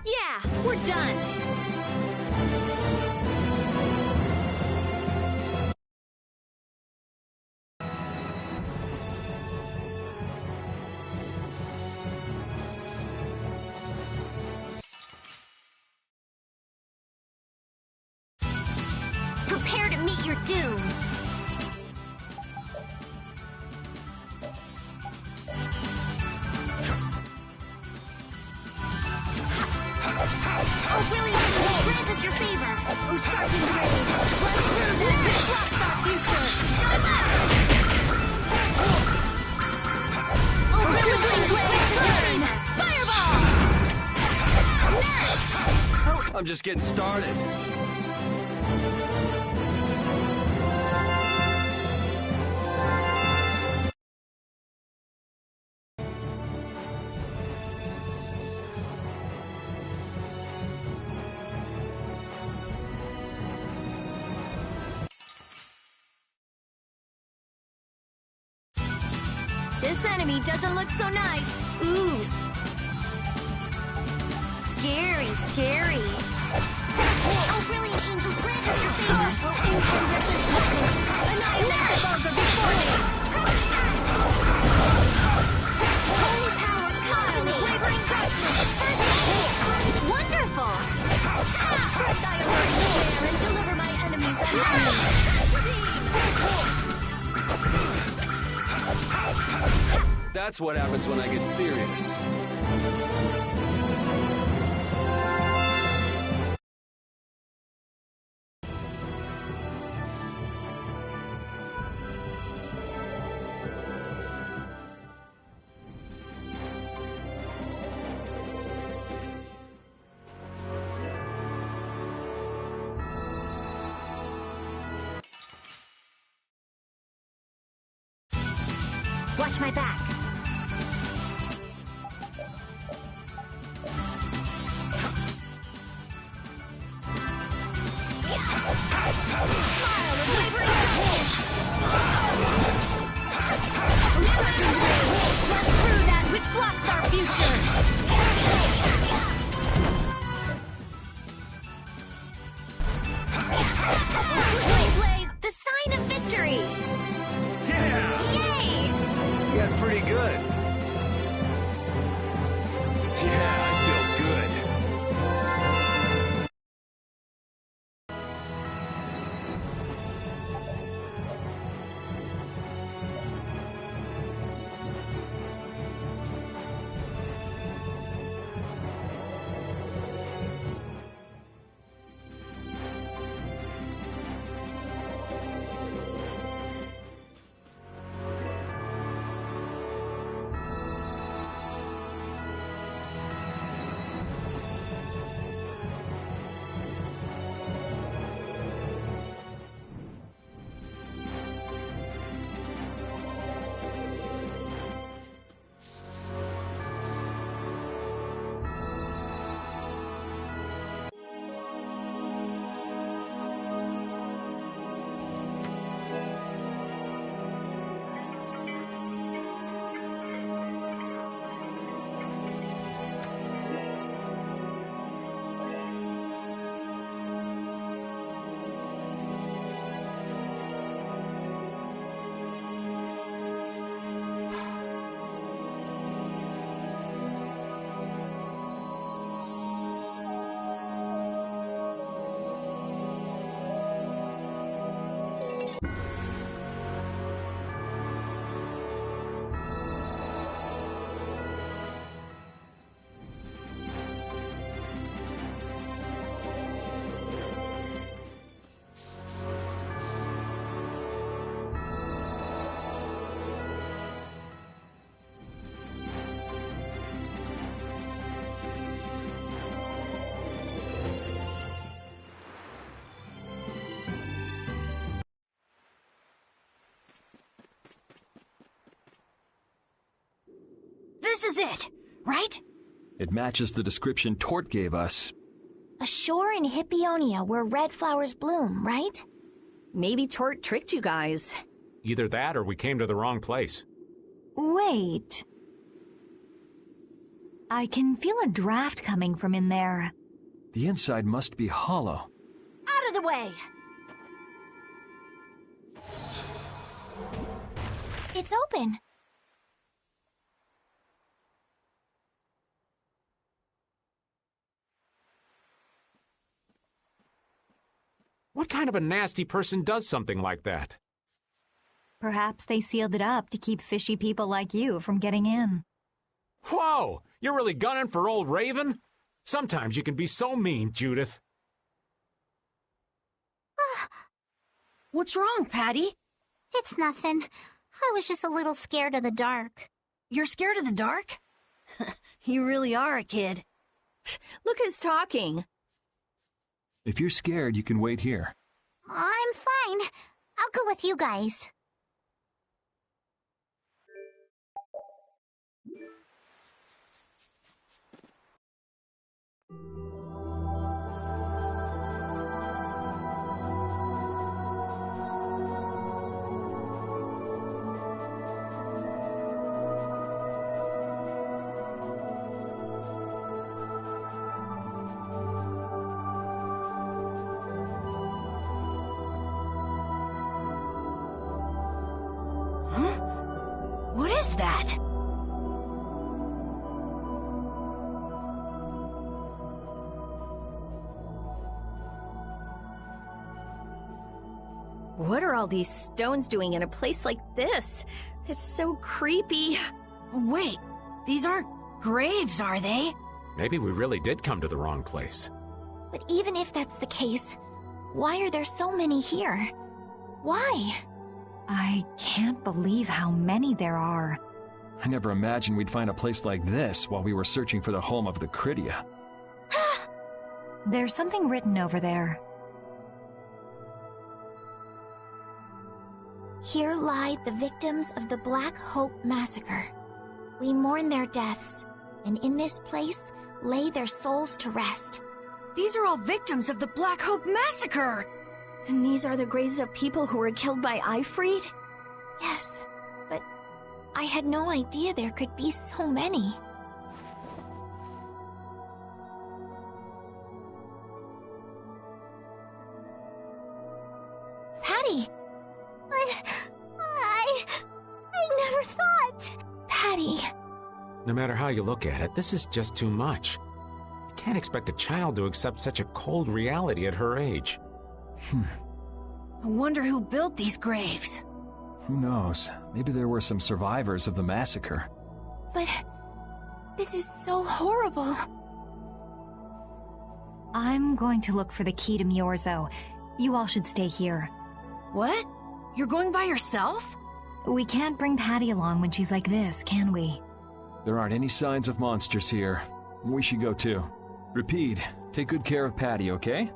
Yeah, we're done. Prepare to meet your doom. Oh, brilliant! Grant us your favor! Oh, sharpened rage! Run through that which blocks our future! Oh, brilliant! Grant us your favor! Fireball! Nice! I'm just getting started. This enemy doesn't look so nice. Ooh. Scary, scary. Oh, brilliant angels, grant us your favor. Oh, incandescent darkness. Annihilate the vulgar before me. Holy power, smile the wavering darkness. First aid. Wonderful. Spread thy alluring glare and deliver my enemies unto me. That's what happens when I get serious. Watch my back. Smile of wavering darkness. Sharpened rage. Run through that which blocks our future. Blaze, the sign of victory. Yeah! Yay! You got pretty good. Yeah, I feel good. This is it, right? It matches the description Tort gave us. A shore in Hippionia where red flowers bloom, right? Maybe Tort tricked you guys. Either that or we came to the wrong place. Wait. I can feel a draft coming from in there. The inside must be hollow. Out of the way! It's open. What kind of a nasty person does something like that? Perhaps they sealed it up to keep fishy people like you from getting in. Whoa! You're really gunning for old Raven? Sometimes you can be so mean, Judith. What's wrong, Patty? It's nothing. I was just a little scared of the dark. You're scared of the dark? You really are a kid. Look who's talking. If you're scared, you can wait here. I'm fine. I'll go with you guys. What is that? What are all these stones doing in a place like this? It's so creepy. Wait, these aren't graves, are they? Maybe we really did come to the wrong place. But even if that's the case, why are there so many here? Why? I can't believe how many there are. I never imagined we'd find a place like this while we were searching for the home of the Critia. There's something written over there. Here lie the victims of the Black Hope Massacre. We mourn their deaths, and in this place lay their souls to rest. These are all victims of the Black Hope Massacre! And these are the graves of people who were killed by Ifrit? Yes, but I had no idea there could be so many. Patty! I never thought. Patty! No matter how you look at it, this is just too much. You can't expect a child to accept such a cold reality at her age. I wonder who built these graves. Who knows? Maybe there were some survivors of the massacre. But this is so horrible. I'm going to look for the key to Myorzo. You all should stay here. What? You're going by yourself? We can't bring Patty along when she's like this, can we? There aren't any signs of monsters here. We should go too. Repeat, take good care of Patty, okay?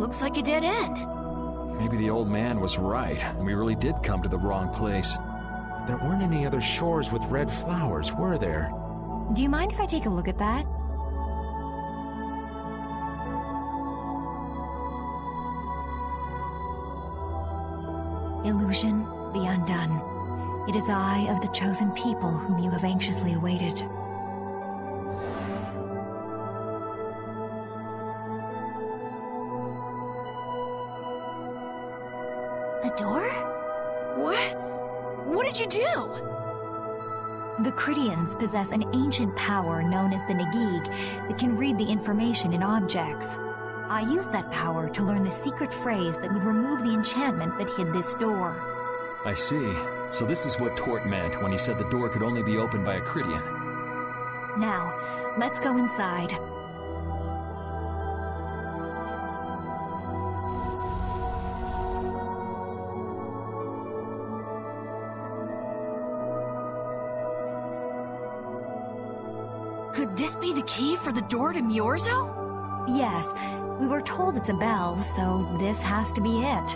Looks like a dead end. Maybe the old man was right, and we really did come to the wrong place. But there weren't any other shores with red flowers, were there? Do you mind if I take a look at that? Illusion, be undone. It is I of the chosen people whom you have anxiously awaited. A door? What? What did you do? The Cridians possess an ancient power known as the Negig that can read the information in objects. I used that power to learn the secret phrase that would remove the enchantment that hid this door. I see. So this is what Tort meant when he said the door could only be opened by a Cridian. Now, let's go inside. Could this be the key for the door to Myorzo? Yes, we were told it's a bell, so this has to be it.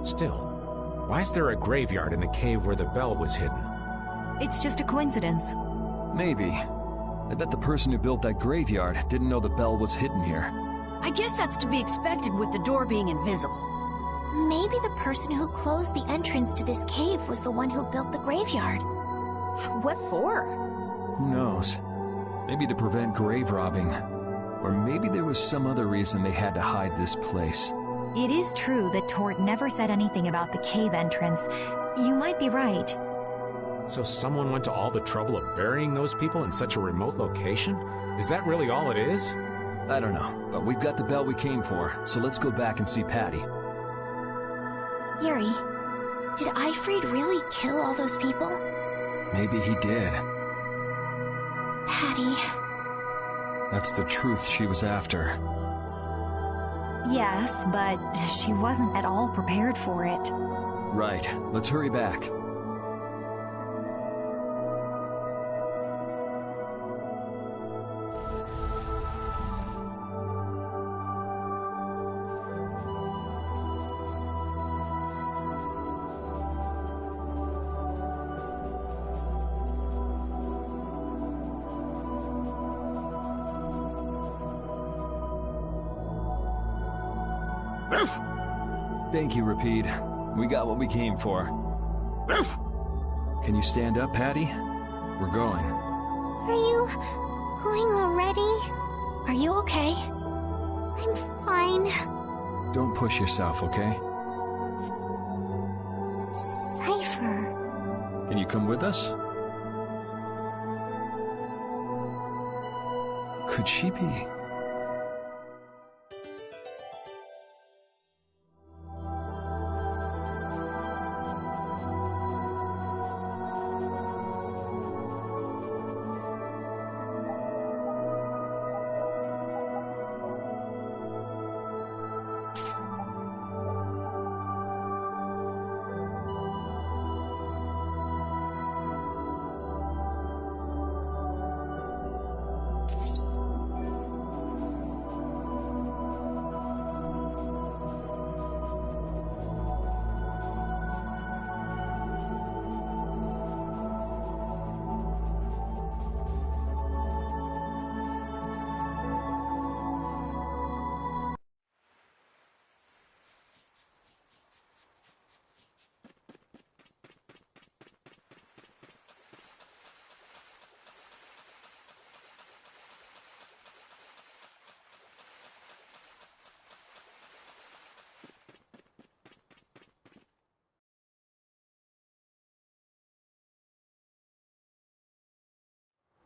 Still, why is there a graveyard in the cave where the bell was hidden? It's just a coincidence. Maybe. I bet the person who built that graveyard didn't know the bell was hidden here. I guess that's to be expected with the door being invisible. Maybe the person who closed the entrance to this cave was the one who built the graveyard. What for? Who knows? Maybe to prevent grave robbing. Or maybe there was some other reason they had to hide this place. It is true that Tort never said anything about the cave entrance. You might be right. So someone went to all the trouble of burying those people in such a remote location? Is that really all it is? I don't know, but we've got the bell we came for, so let's go back and see Patty. Yuri, did Eifried really kill all those people? Maybe he did. Patty. That's the truth she was after. Yes, but she wasn't at all prepared for it. Right. Let's hurry back. Thank you, Rapide. We got what we came for. Can you stand up, Patty? We're going. Are you going already? Are you okay? I'm fine. Don't push yourself, okay? Cypher. Can you come with us? Could she be?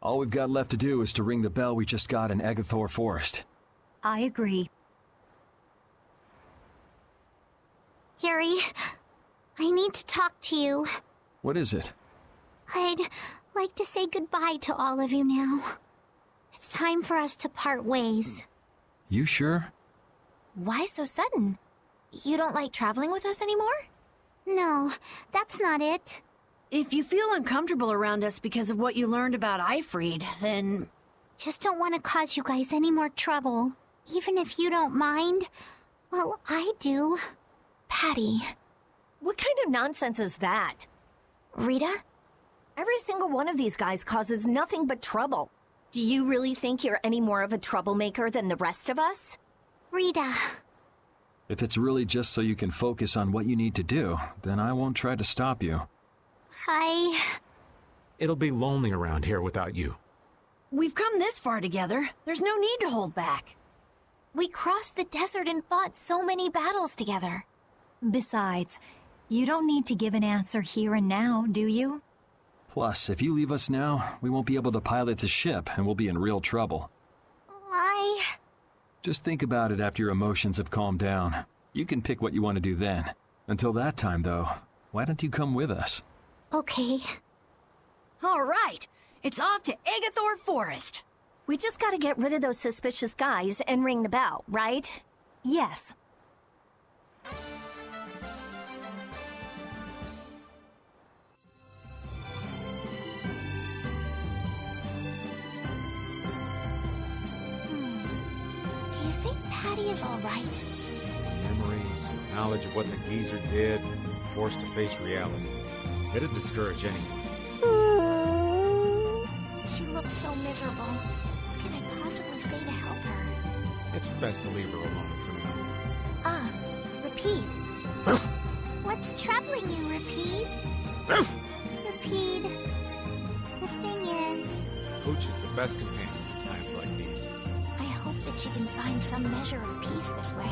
All we've got left to do is to ring the bell we just got in Agathor Forest. I agree. Yuri, I need to talk to you. What is it? I'd like to say goodbye to all of you now. It's time for us to part ways. You sure? Why so sudden? You don't like traveling with us anymore? No, that's not it. If you feel uncomfortable around us because of what you learned about Ifried, then... Just don't want to cause you guys any more trouble. Even if you don't mind. Well, I do. Patty. What kind of nonsense is that? Rita? Every single one of these guys causes nothing but trouble. Do you really think you're any more of a troublemaker than the rest of us? Rita. If it's really just so you can focus on what you need to do, then I won't try to stop you. It'll be lonely around here without you. We've come this far together. There's no need to hold back. We crossed the desert and fought so many battles together. Besides, you don't need to give an answer here and now, do you? Plus, if you leave us now, we won't be able to pilot the ship and we'll be in real trouble. Just think about it after your emotions have calmed down. You can pick what you want to do then. Until that time, though, why don't you come with us? Okay. All right. It's off to Agathor Forest. We just gotta get rid of those suspicious guys and ring the bell, right? Yes. Do you think Patty is all right? Memories, knowledge of what the geezer did, forced to face reality. It'd discourage anyone. She looks so miserable. What can I possibly say to help her? It's best to leave her alone for now. Rapide. What's troubling you, Rapide? Rapide. The thing is... Pooch is the best companion in times like these. I hope that she can find some measure of peace this way.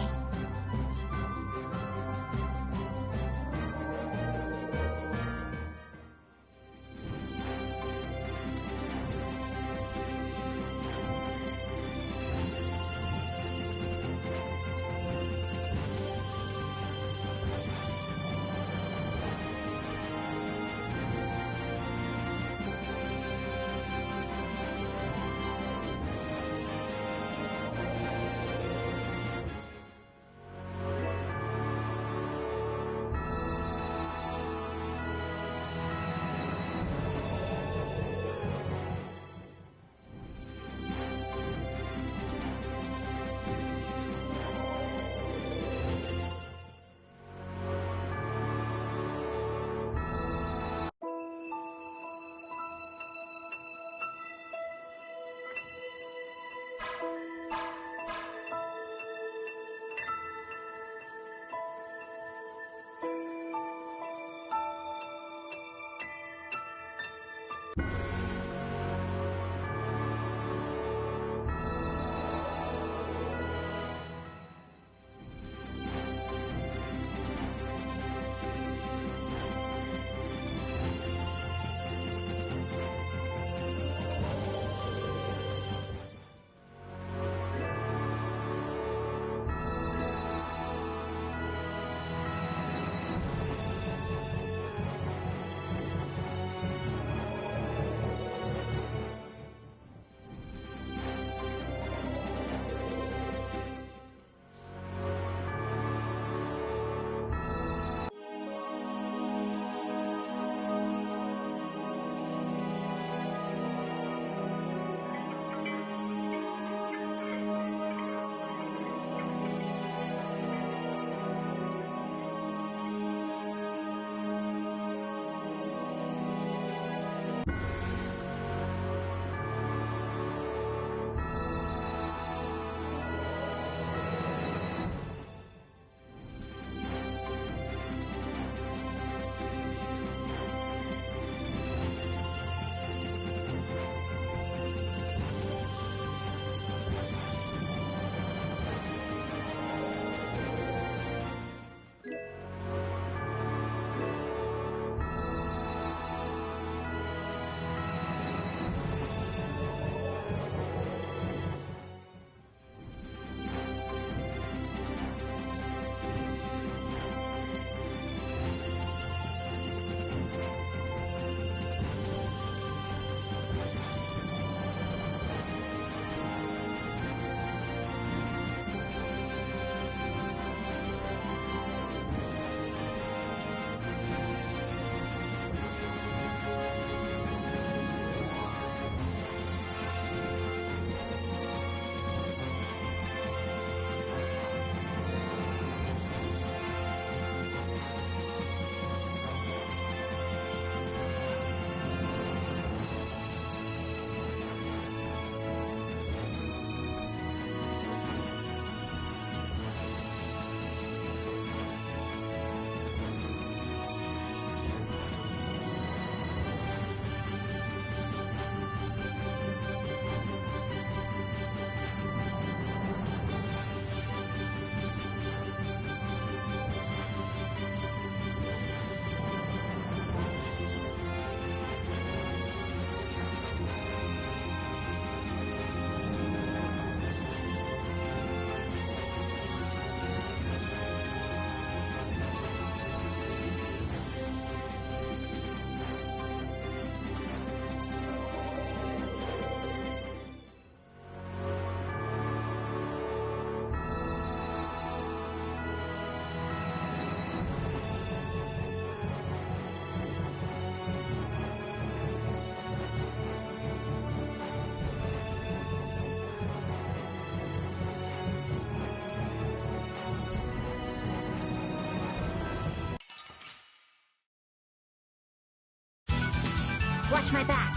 Watch my back.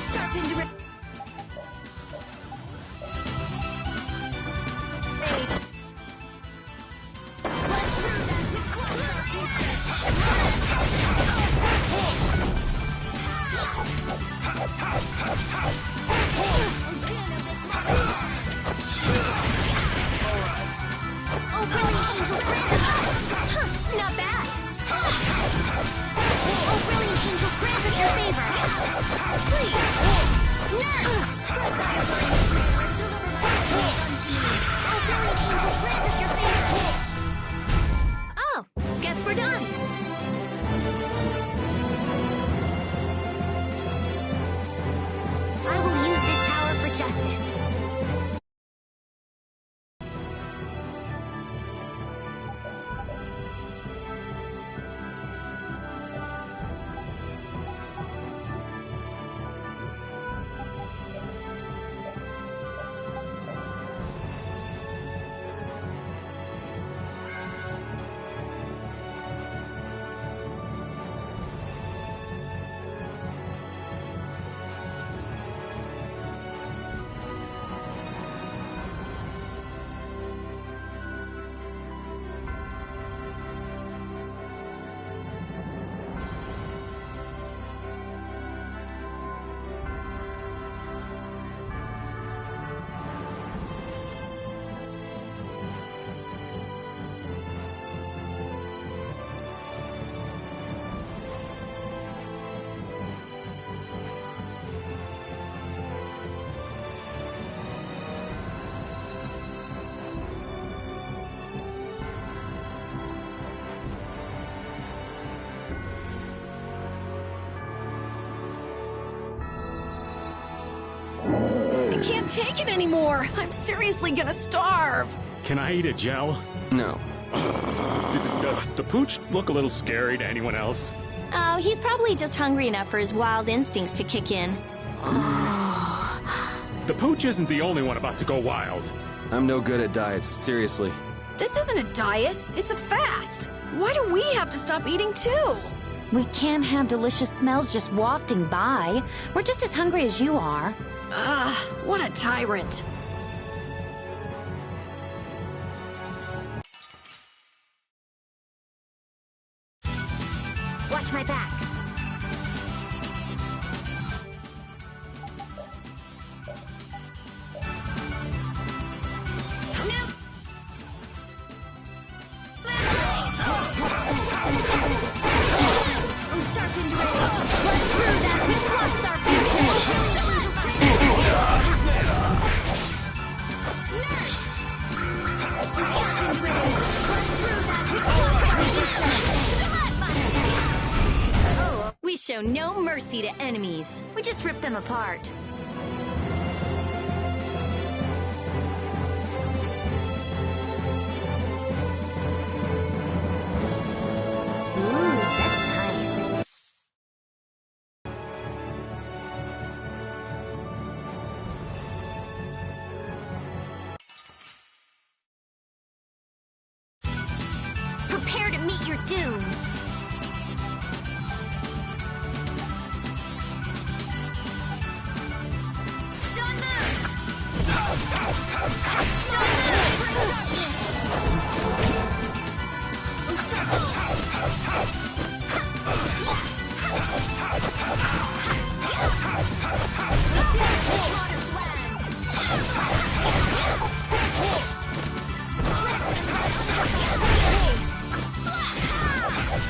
Sharpened rage. Run through that which blocks our future. Again of this monster. Oh, brilliant angels granted. Not bad. Oh, brilliant angels grant us your favor. Please. Oh, guess we're done. I will use this power for justice. I can't take it anymore. I'm seriously gonna starve. Can I eat a gel? No. Does the pooch look a little scary to anyone else? Oh, he's probably just hungry enough for his wild instincts to kick in. The pooch isn't the only one about to go wild. I'm no good at diets, seriously. This isn't a diet, it's a fast. Why do we have to stop eating too? We can't have delicious smells just wafting by. We're just as hungry as you are. Ugh, what a tyrant. Watch my back. Oh, sharpened rage. Run through that which blocks our future. Angels grant. Who's next? Nurse. Oh, sharpened rage. Run through that which blocks our future. We show no mercy to enemies. We just rip them apart. Ooh, that's nice. Prepare to meet your doom. Don't move. Don't move. Bring darkness. Oh,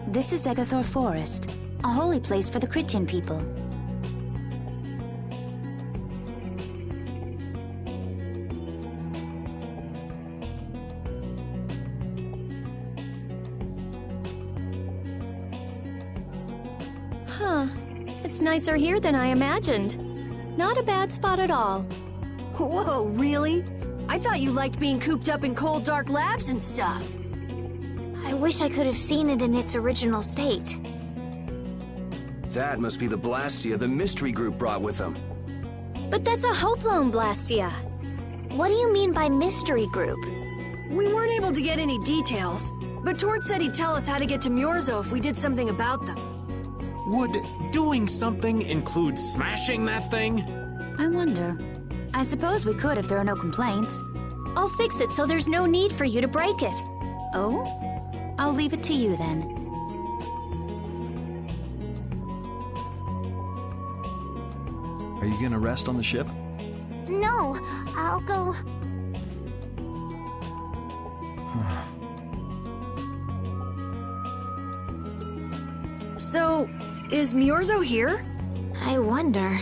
This is Egathor Forest, a holy place for the Christian people. Huh. It's nicer here than I imagined. Not a bad spot at all. Whoa, really? I thought you liked being cooped up in cold, dark labs and stuff. I wish I could have seen it in its original state. That must be the Blastia the mystery group brought with them. But that's a Hope-Loan Blastia. What do you mean by mystery group? We weren't able to get any details, but Tord said he'd tell us how to get to Myorzo if we did something about them. Would doing something include smashing that thing? I wonder. I suppose we could if there are no complaints. I'll fix it so there's no need for you to break it. Oh? I'll leave it to you then. Are you gonna rest on the ship? No, I'll go... So, is Myorzo here? I wonder.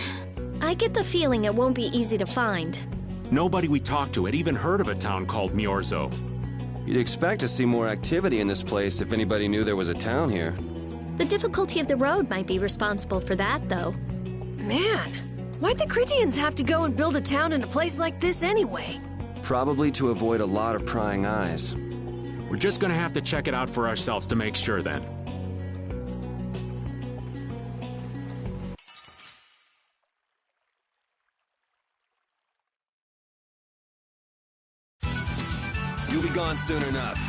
I get the feeling it won't be easy to find. Nobody we talked to had even heard of a town called Myorzo. You'd expect to see more activity in this place if anybody knew there was a town here. The difficulty of the road might be responsible for that, though. Man, why'd the Critians have to go and build a town in a place like this anyway? Probably to avoid a lot of prying eyes. We're just gonna have to check it out for ourselves to make sure then. You'll be gone soon enough.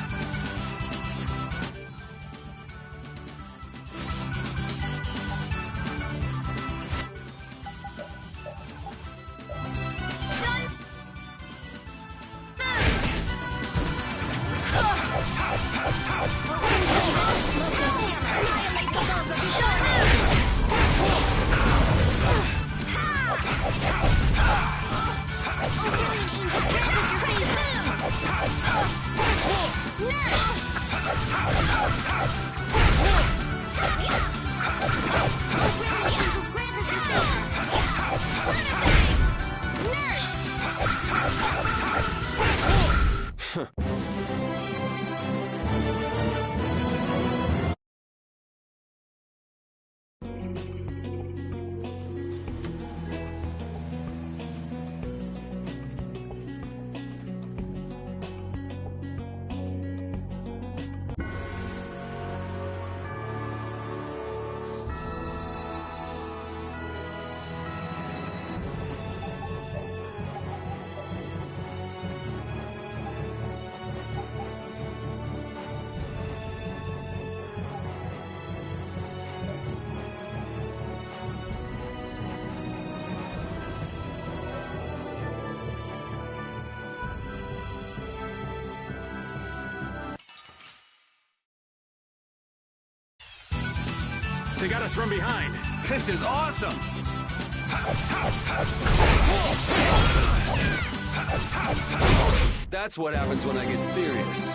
They got us from behind. This is awesome! That's what happens when I get serious.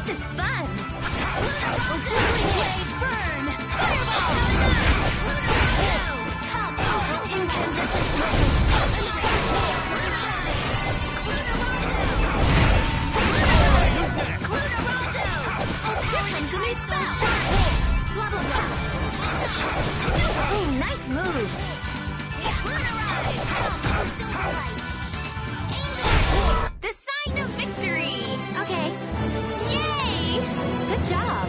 This is fun! Blaze burn! Fireball! Combo incandescent blaze! Who's next? Consuming spell! Blah blah blah! Ooh, nice moves! The sign of victory! Okay. Yay! Good job!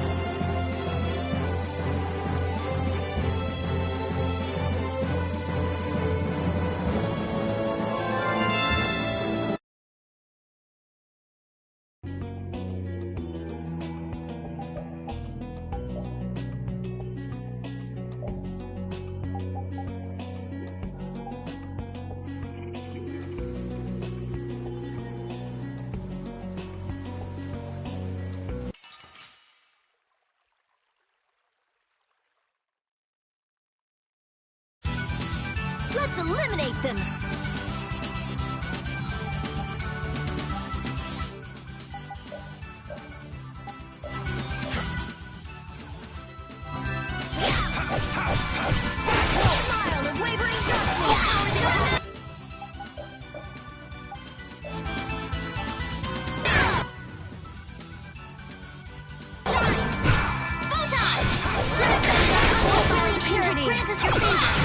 Let's eliminate them! Smile of wavering darkness! Photon! Angels, grant us your favor!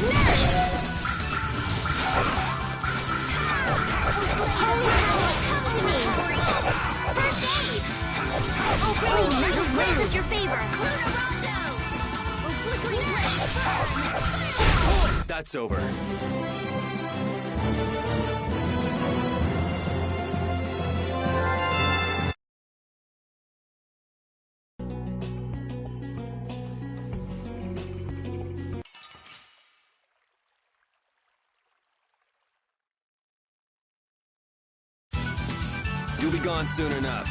Nurse! Holy power, come to me! First aid! Oh, brilliant angels, grant us your favor! Oh, flickering bliss! That's over. You'll be gone soon enough.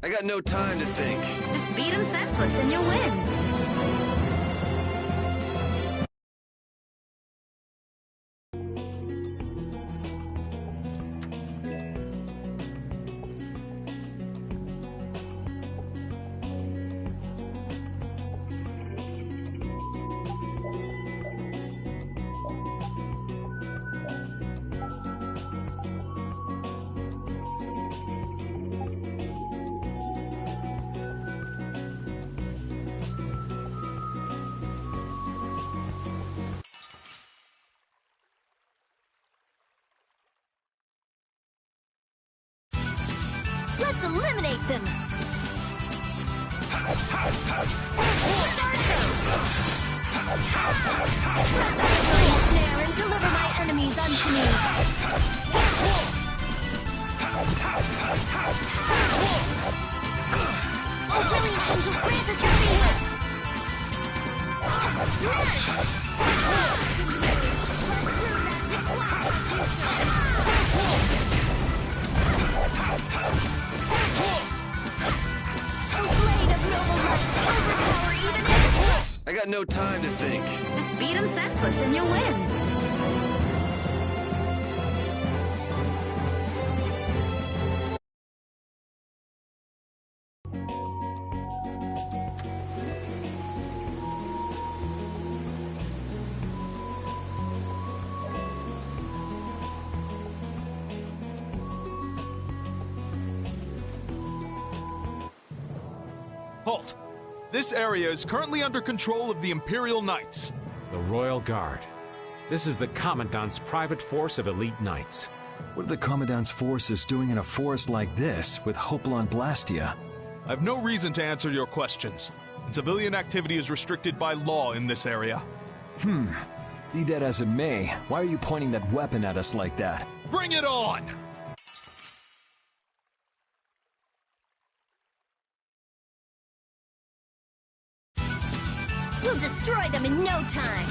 I got no time to think. Just beat him senseless and you'll win. Let's eliminate them! Spread the fiery snare and deliver my enemies unto me! Oh, brilliant angels, grant us your favor! I got no time to think. Just beat him senseless and you'll win. Halt! This area is currently under control of the Imperial Knights. The Royal Guard. This is the Commandant's private force of elite knights. What are the Commandant's forces doing in a forest like this with Hopalon Blastia? I have no reason to answer your questions. Civilian activity is restricted by law in this area. Be that as it may, why are you pointing that weapon at us like that? Bring it on! We'll destroy them in no time!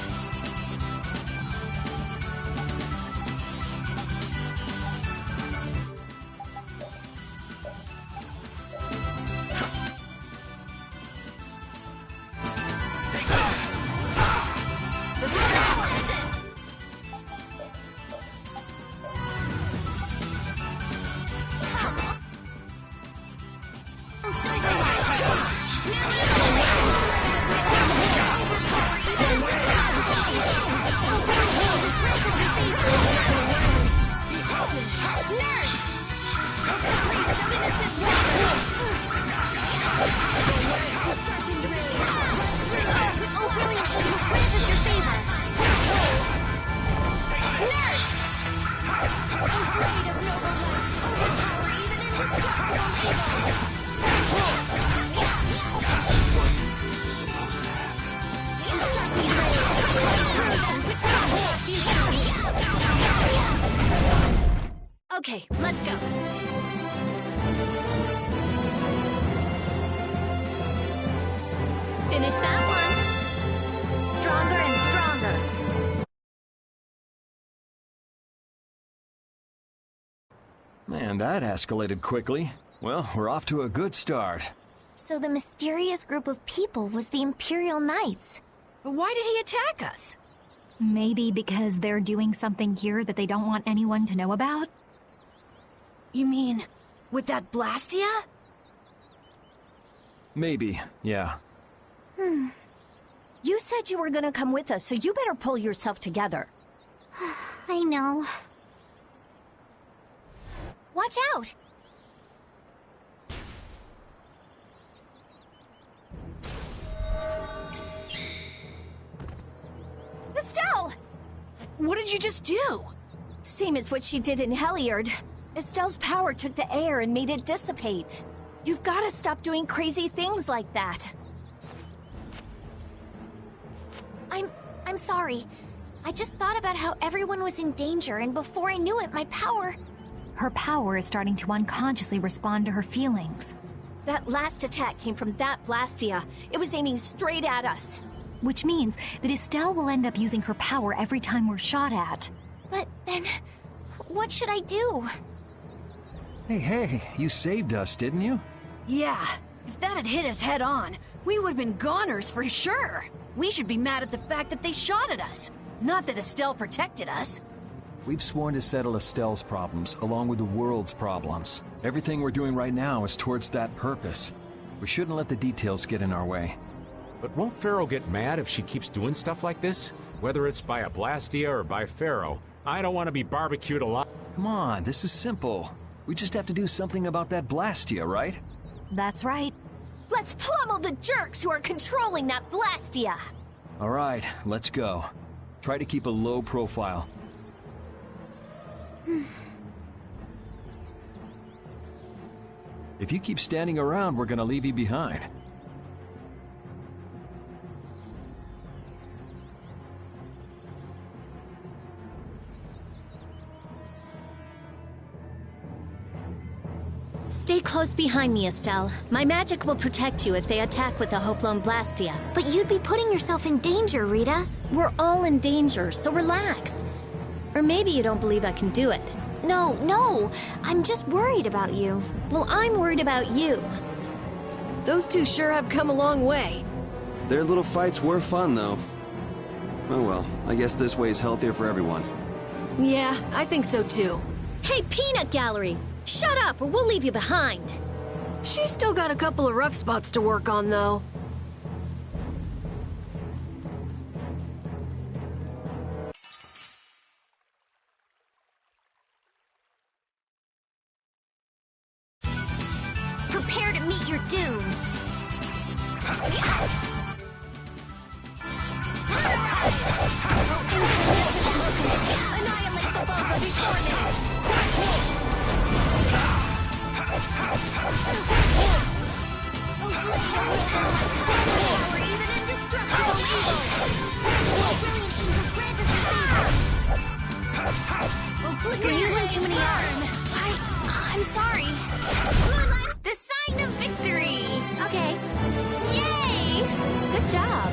Okay, let's go. Finish that one. Stronger and stronger. Man, that escalated quickly. Well, we're off to a good start. So the mysterious group of people was the Imperial Knights. But why did he attack us? Maybe because they're doing something here that they don't want anyone to know about? You mean, with that Blastia? Maybe, yeah. You said you were gonna come with us, so you better pull yourself together. I know. Watch out! Estelle! What did you just do? Same as what she did in Heliard. Estelle's power took the air and made it dissipate. You've gotta stop doing crazy things like that. I'm sorry. I just thought about how everyone was in danger, and before I knew it, my power... Her power is starting to unconsciously respond to her feelings. That last attack came from that Blastia. It was aiming straight at us. Which means that Estelle will end up using her power every time we're shot at. But then, what should I do? Hey, you saved us, didn't you? Yeah, if that had hit us head on, we would have been goners for sure. We should be mad at the fact that they shot at us, not that Estelle protected us. We've sworn to settle Estelle's problems, along with the world's problems. Everything we're doing right now is towards that purpose. We shouldn't let the details get in our way. But won't Pharaoh get mad if she keeps doing stuff like this? Whether it's by a Blastia or by Pharaoh, I don't want to be barbecued alive. Come on, this is simple. We just have to do something about that Blastia, right? That's right. Let's pummel the jerks who are controlling that Blastia! Alright, let's go. Try to keep a low profile. If you keep standing around, we're gonna leave you behind. Stay close behind me, Estelle. My magic will protect you if they attack with the Hopalon Blastia. But you'd be putting yourself in danger, Rita. We're all in danger, so relax. Or maybe you don't believe I can do it. No. I'm just worried about you. Well, I'm worried about you. Those two sure have come a long way. Their little fights were fun, though. Oh well, I guess this way is healthier for everyone. Yeah, I think so too. Hey, Peanut Gallery! Shut up, or we'll leave you behind. She's still got a couple of rough spots to work on, though. Prepare to meet your doom. Annihilate the Vulva before me! too many arms. I'm sorry. The sign of victory! Okay. Yay! Good job.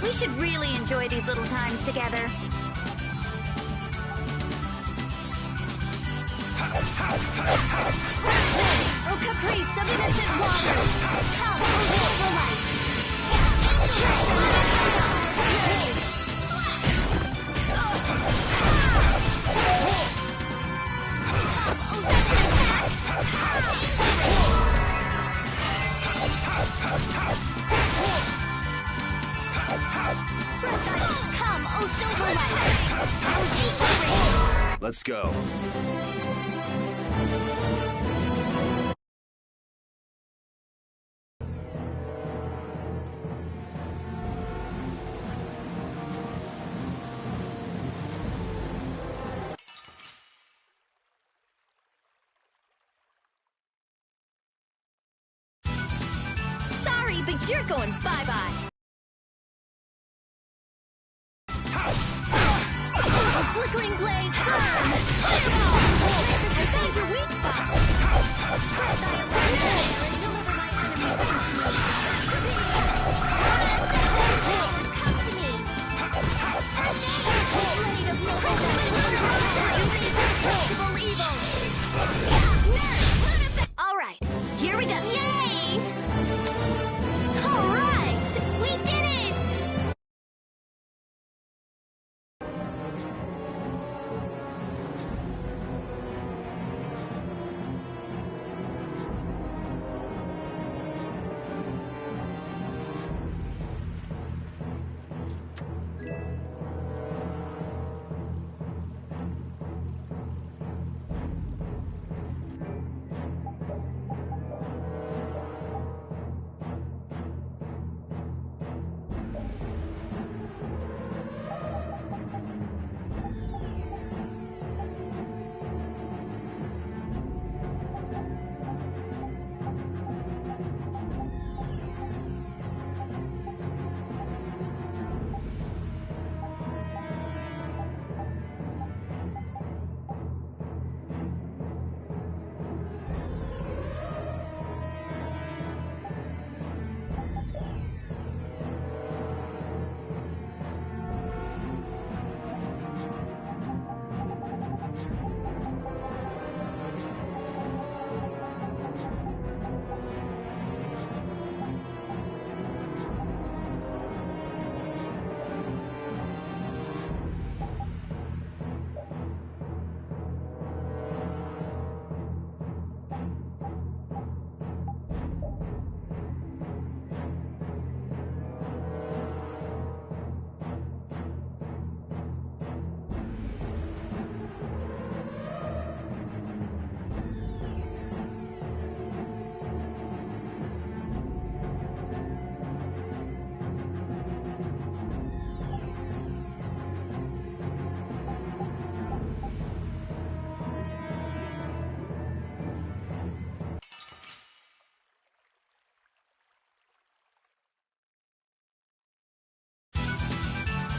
We should really enjoy these little times together. Oh, caprice of innocent waters! Come, oh, silverlight! Come, oh, silverlight! Let's go. Sorry, but you're going bye-bye. Flickering blaze, burn! I found your weak spot! Spread thy awareness and deliver my enemies into me! Come to me! First aid! Blade of no indestructible evil! Nurse! Alright, here we go! Yay! Alright! We did it!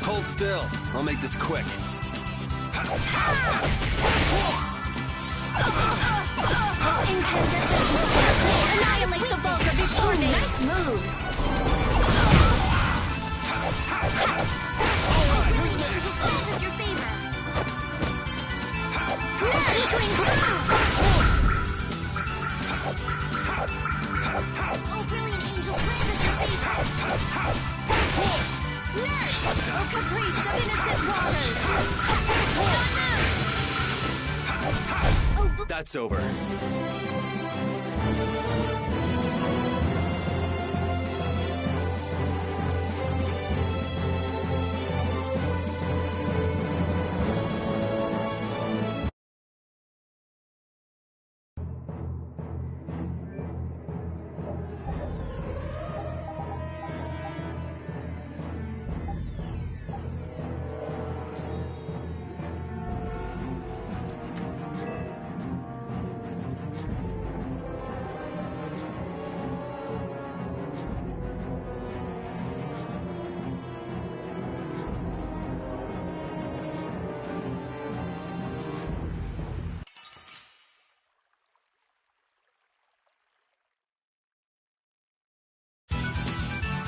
Hold still. I'll make this quick. Incandescent blaze! Annihilate the vulgar before me! Nice moves! Grant us your favor! Oh, brilliant angels, grant us your favor! Nurse! Oh, caprice of innocent waters! That's over.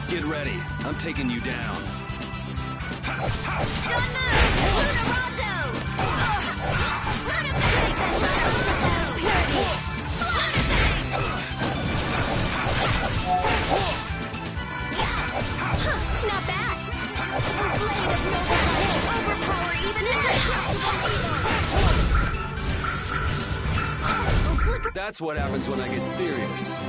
Get ready. I'm taking you down. Don't move! Luna Rondo! Luna Not bad! Her blade of noble light overpower even indestructible evil! That's what happens when I get serious.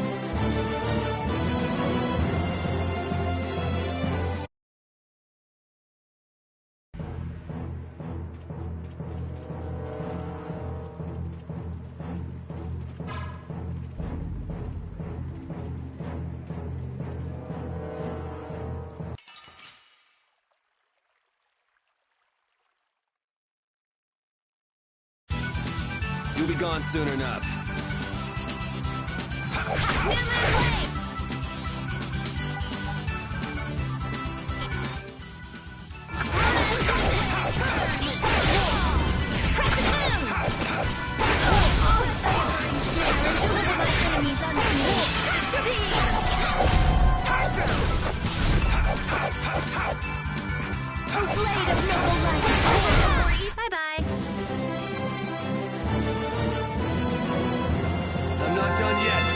You'll be gone soon enough. Bye-bye. I'm not done yet.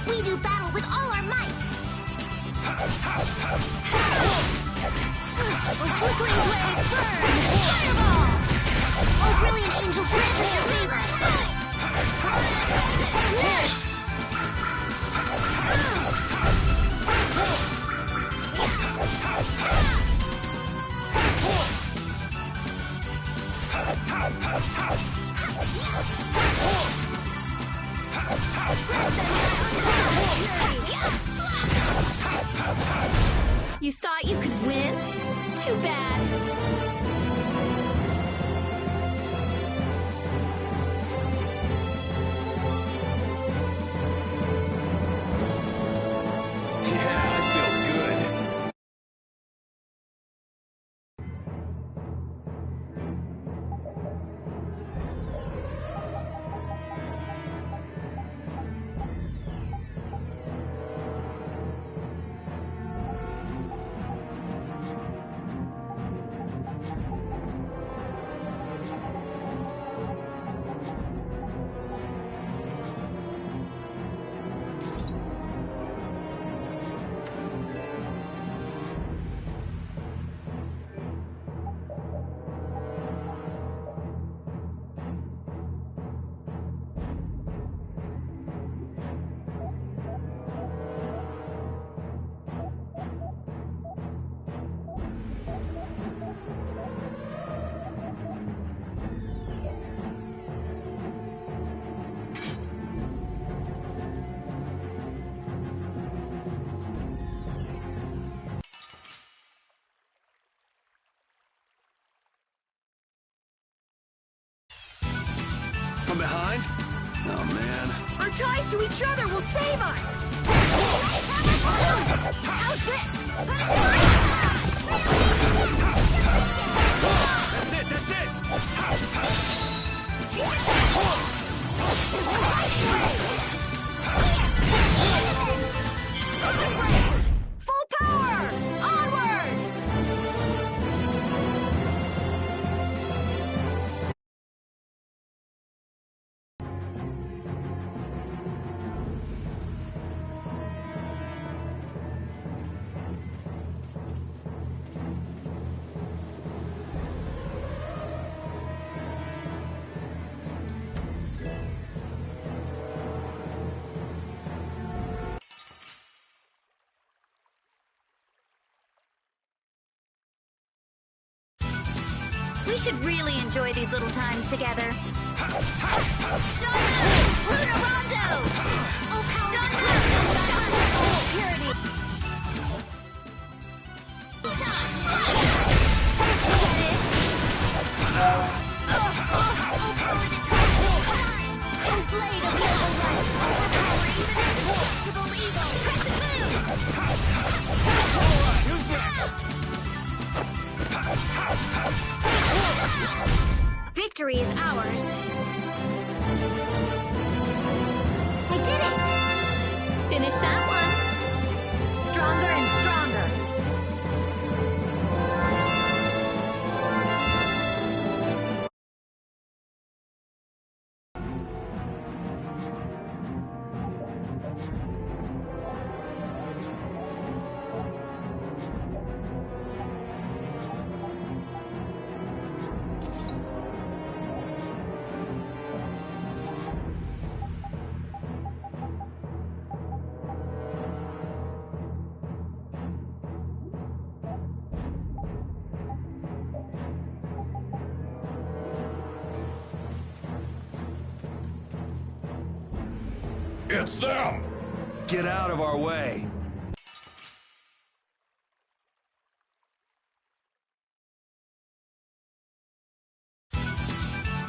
We do battle with all our might! Oh, flickering blaze, burn! Fireball! Oh, brilliant angels, grant us your favor! Nurse! You thought you could win? Too bad. Yeah, I feel good. From behind? Oh man. Our ties to each other will save us! How's this? That's it, that's it! Full power! Onward! We should really enjoy these little times together. Victory is ours. I did it! Finish that one. Stronger and stronger. It's them! Get out of our way!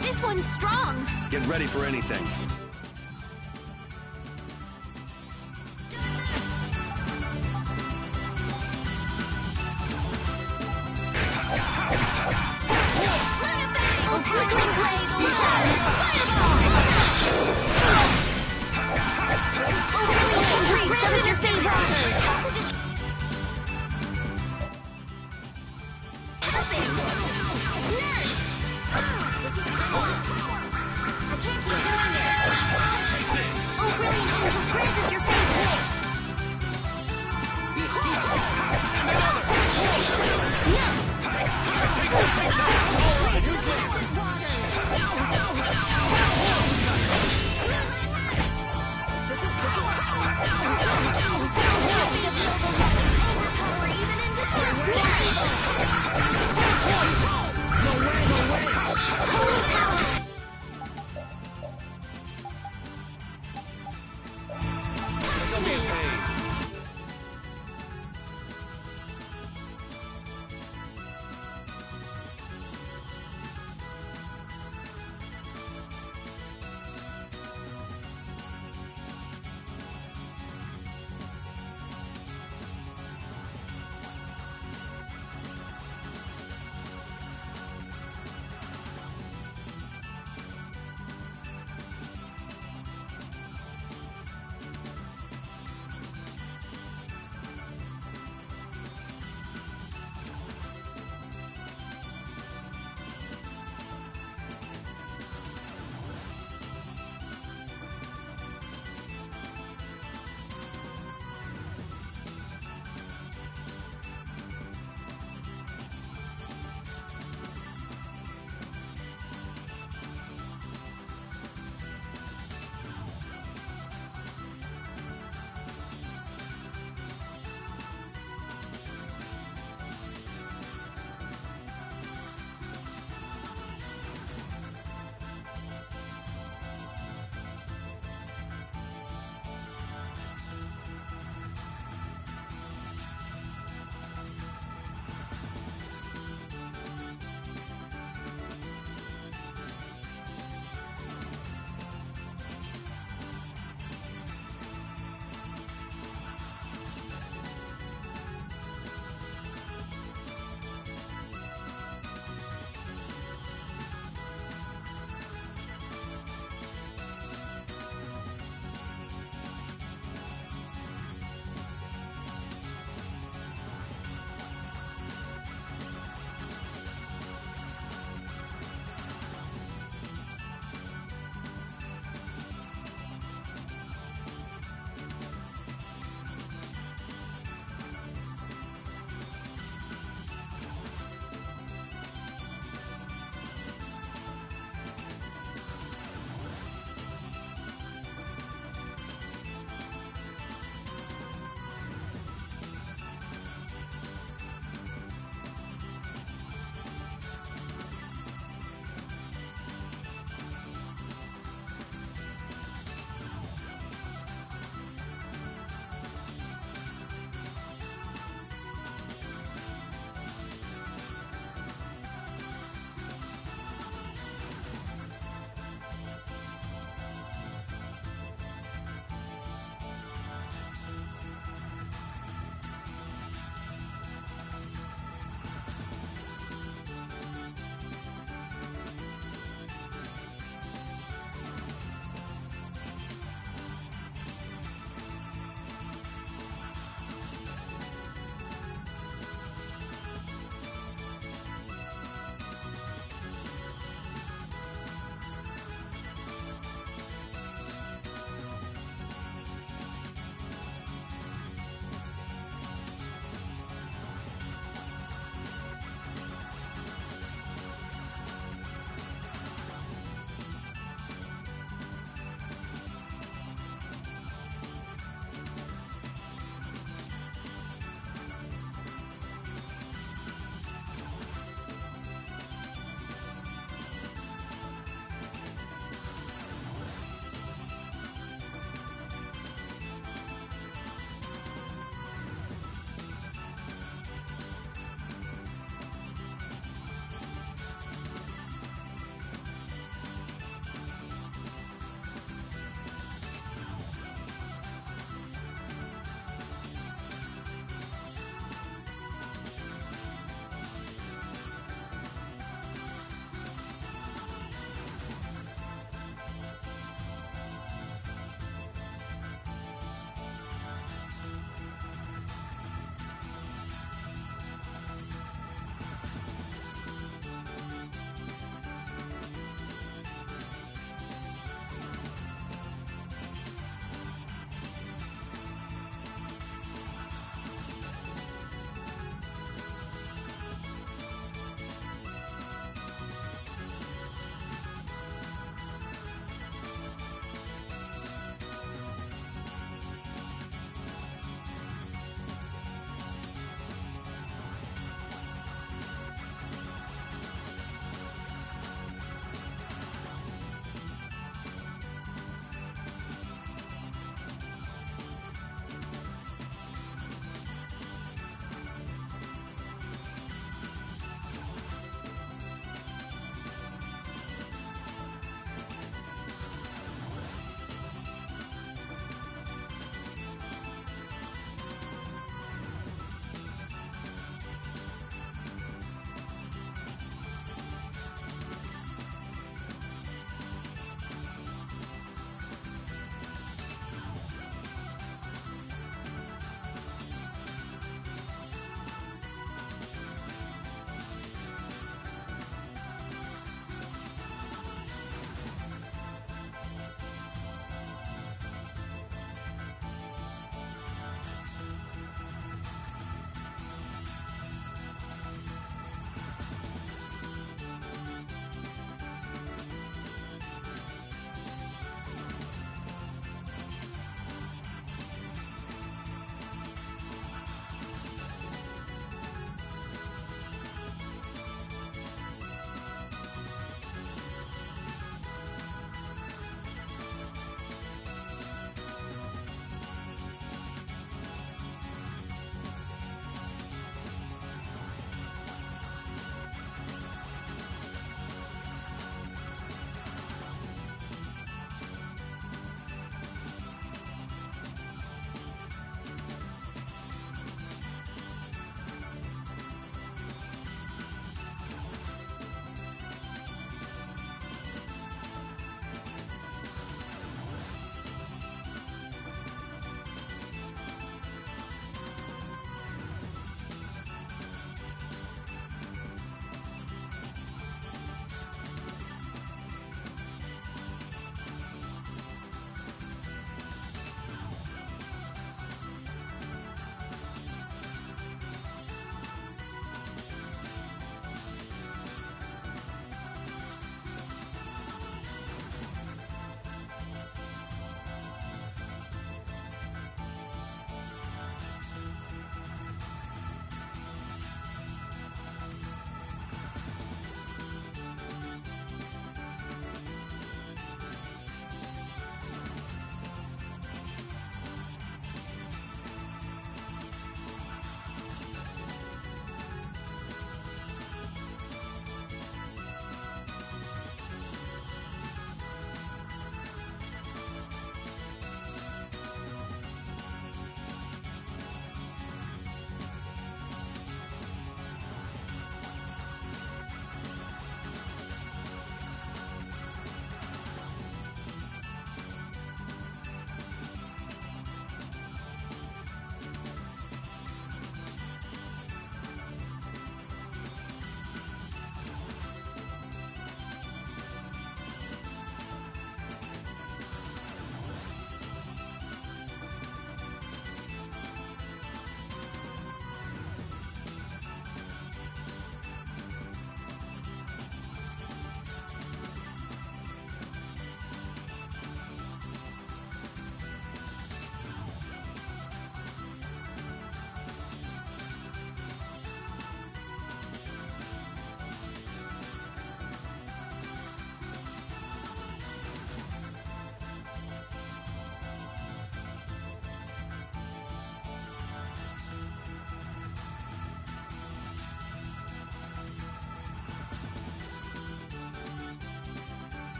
This one's strong. Get ready for anything.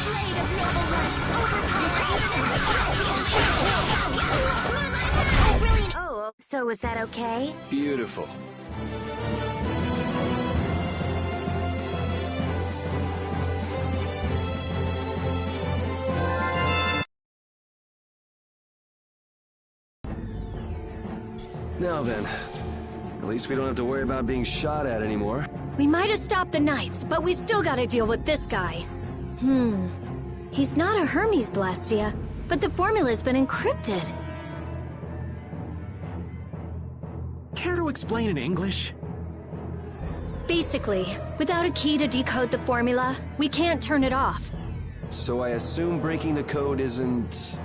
blade of noble light, overpower brilliant. Oh, so is that okay? Beautiful. Now then, at least we don't have to worry about being shot at anymore. We might have stopped the Knights, but we still gotta deal with this guy. He's not a Hermes Blastia, but the formula's been encrypted. Care to explain in English? Basically, without a key to decode the formula, we can't turn it off. So I assume breaking the code isn't...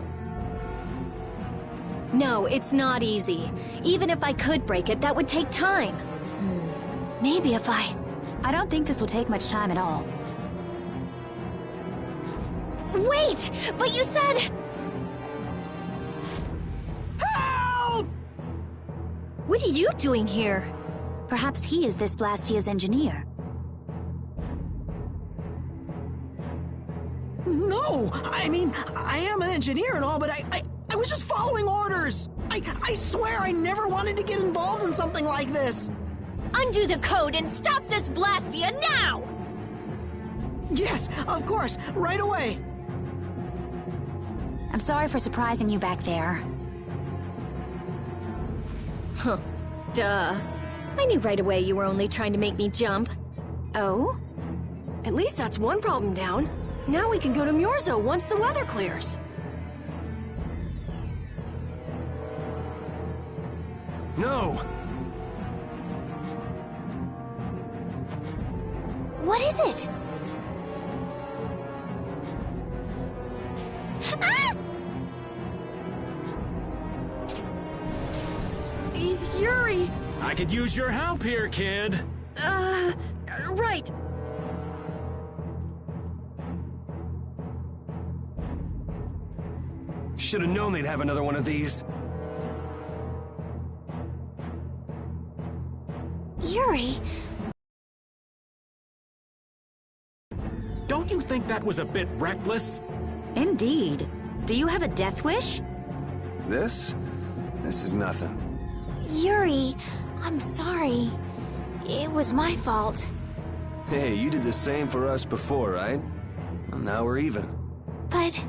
No, it's not easy. Even if I could break it, that would take time. Maybe if I don't think this will take much time at all. Wait! But you said... Help! What are you doing here? Perhaps he is this Blastia's engineer. No! I mean, I am an engineer and all, but I was just following orders! I swear I never wanted to get involved in something like this! Undo the code and stop this Blastia now! Yes, of course, right away! I'm sorry for surprising you back there. Huh. Duh. I knew right away you were only trying to make me jump. Oh? At least that's one problem down. Now we can go to Myorzo once the weather clears. No! What is it? Ah! Yuri! I could use your help here, kid. Right. Should have known they'd have another one of these. Yuri? Don't you think that was a bit reckless? Indeed. Do you have a death wish? This is nothing. Yuri, I'm sorry. It was my fault. Hey, you did the same for us before, right? Well, now we're even. But...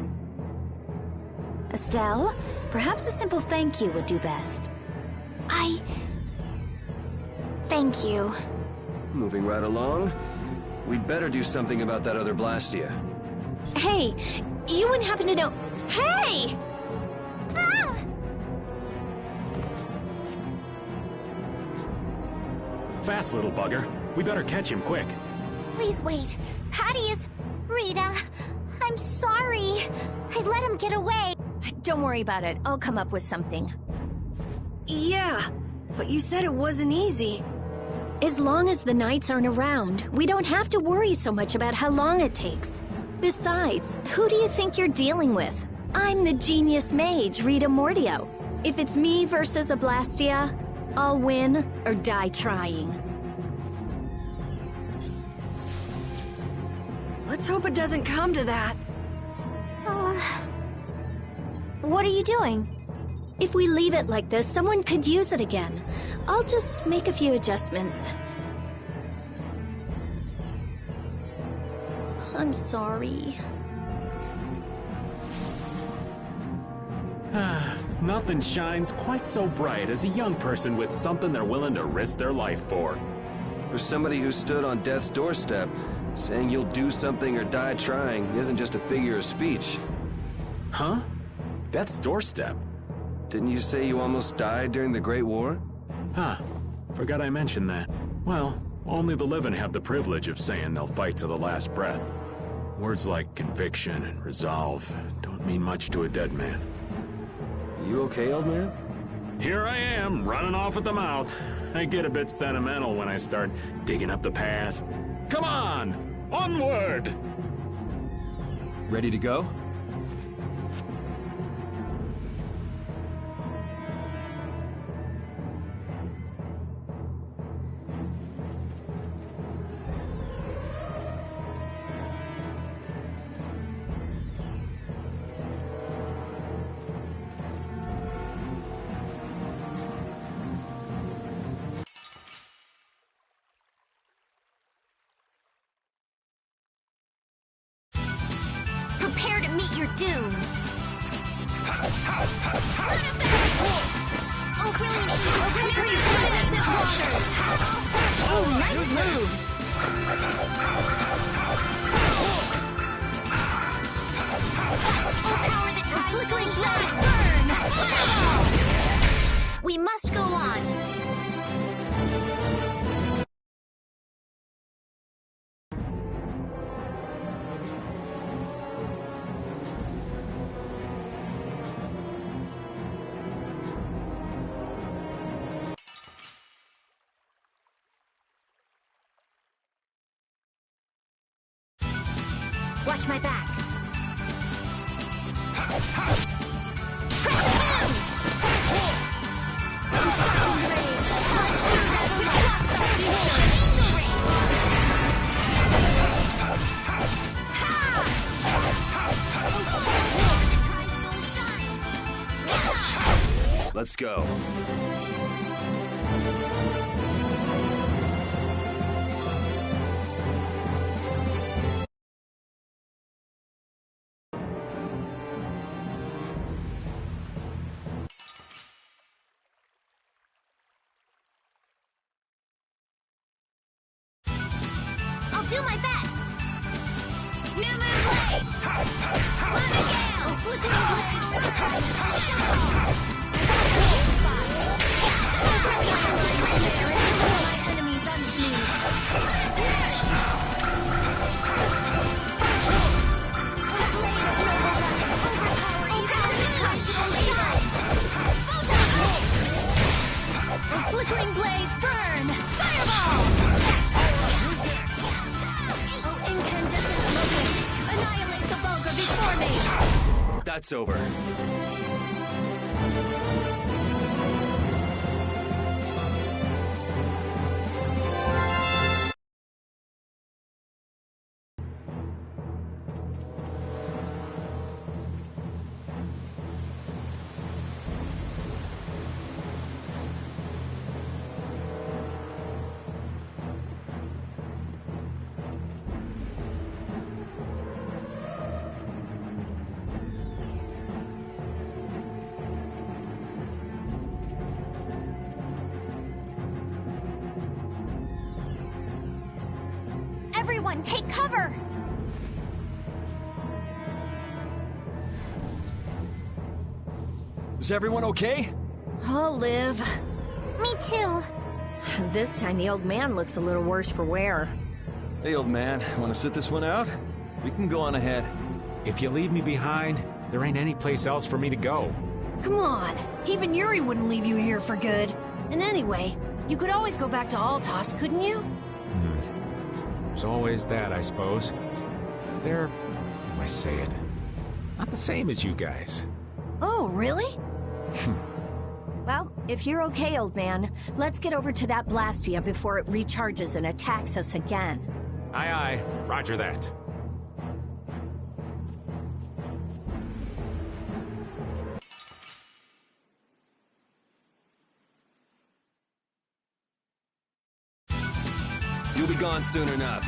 Estelle, perhaps a simple thank you would do best. Thank you. Moving right along, we'd better do something about that other Blastia. Hey, you wouldn't happen to know... Hey! Ah! Fast, little bugger. We better catch him quick. Please wait. Patty is... Rita, I'm sorry. I let him get away. Don't worry about it. I'll come up with something. Yeah, but you said it wasn't easy. As long as the Knights aren't around, we don't have to worry so much about how long it takes. Besides, who do you think you're dealing with? I'm the genius mage, Rita Mordio. If it's me versus a Blastia, I'll win or die trying. Let's hope it doesn't come to that. What are you doing? If we leave it like this, someone could use it again. I'll just make a few adjustments. I'm sorry. Nothing shines quite so bright as a young person with something they're willing to risk their life for. For somebody who stood on death's doorstep, saying you'll do something or die trying isn't just a figure of speech. Huh? Death's doorstep? Didn't you say you almost died during the Great War? Huh. Forgot I mentioned that. Well, only the living have the privilege of saying they'll fight to the last breath. Words like conviction and resolve don't mean much to a dead man. You okay, old man? Here I am, running off at the mouth. I get a bit sentimental when I start digging up the past. Come on! Onward! Ready to go? meet your doom. Oh, brilliant angels, pierce your magnificent waters! Oh, nice moves! Oh, power that tries to shine! Burn! We must go on. Watch my back. Let's go. I'll do my best. New moon blade. Lunar gale. Flickering blaze. The tries to shine. My enemies unto me. Yes. A blade of noble light. Overpower even the tries to shine. Photon. A flickering blaze. Burn. Fireball. Annihilate the vulgar before me! That's over. Everyone, take cover! Is everyone okay? I'll live. Me too. This time the old man looks a little worse for wear. Hey, old man, want to sit this one out? We can go on ahead. If you leave me behind, there ain't any place else for me to go. Come on. Even Yuri wouldn't leave you here for good. And anyway, you could always go back to Altos, couldn't you? There's always that, I suppose. They're, how do I say it, not the same as you guys. Oh, really? Well, if you're okay, old man, let's get over to that Blastia before it recharges and attacks us again. Aye, aye. Roger that. You'll be gone soon enough.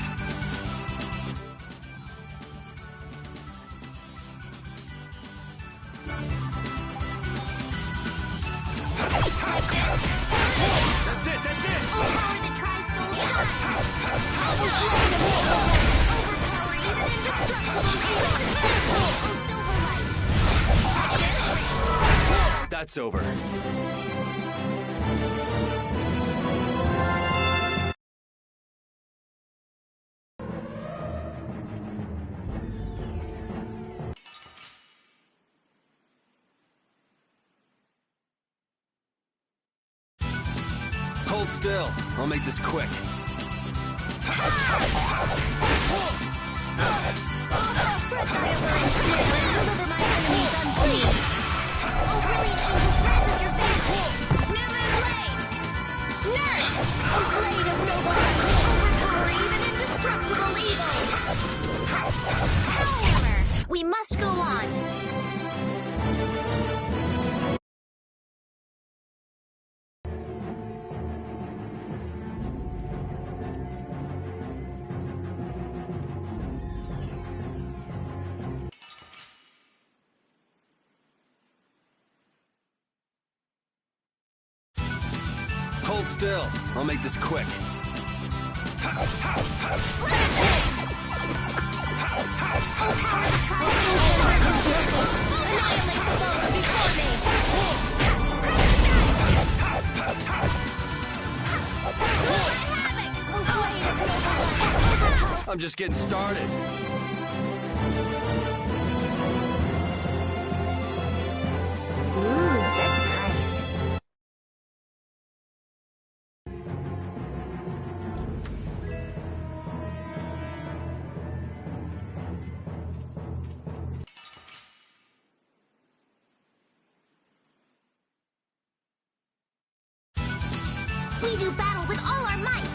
That's it! Oh, power that tries soul shine! Overpower even indestructible evil! Oh, silver light! That's over. Hold still. I'll make this quick. Spread thy alluring snail and deliver my enemies unto me! Oh, brilliant angels, grant us your favor! New moon blade! Nurse! A blade of noble light! Overpower even indestructible evil! Hammer! We must go on! hold still. I'll make this quick. I'm just getting started. Ooh, that's nice. We do battle with all our might!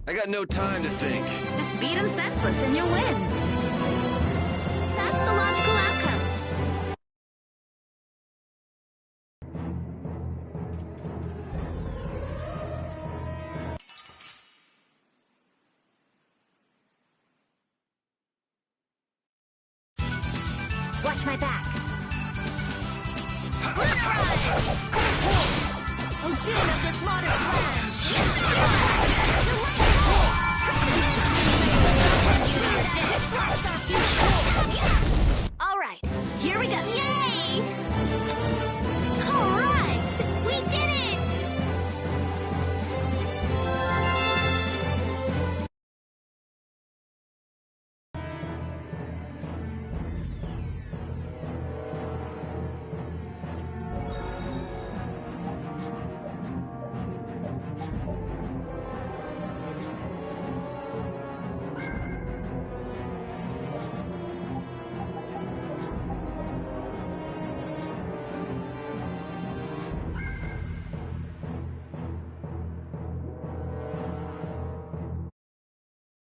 I got no time to think. Just beat him senseless and you win. That's the logical outcome. Watch my back. Odin of this modest land. All right, here we go. Yay!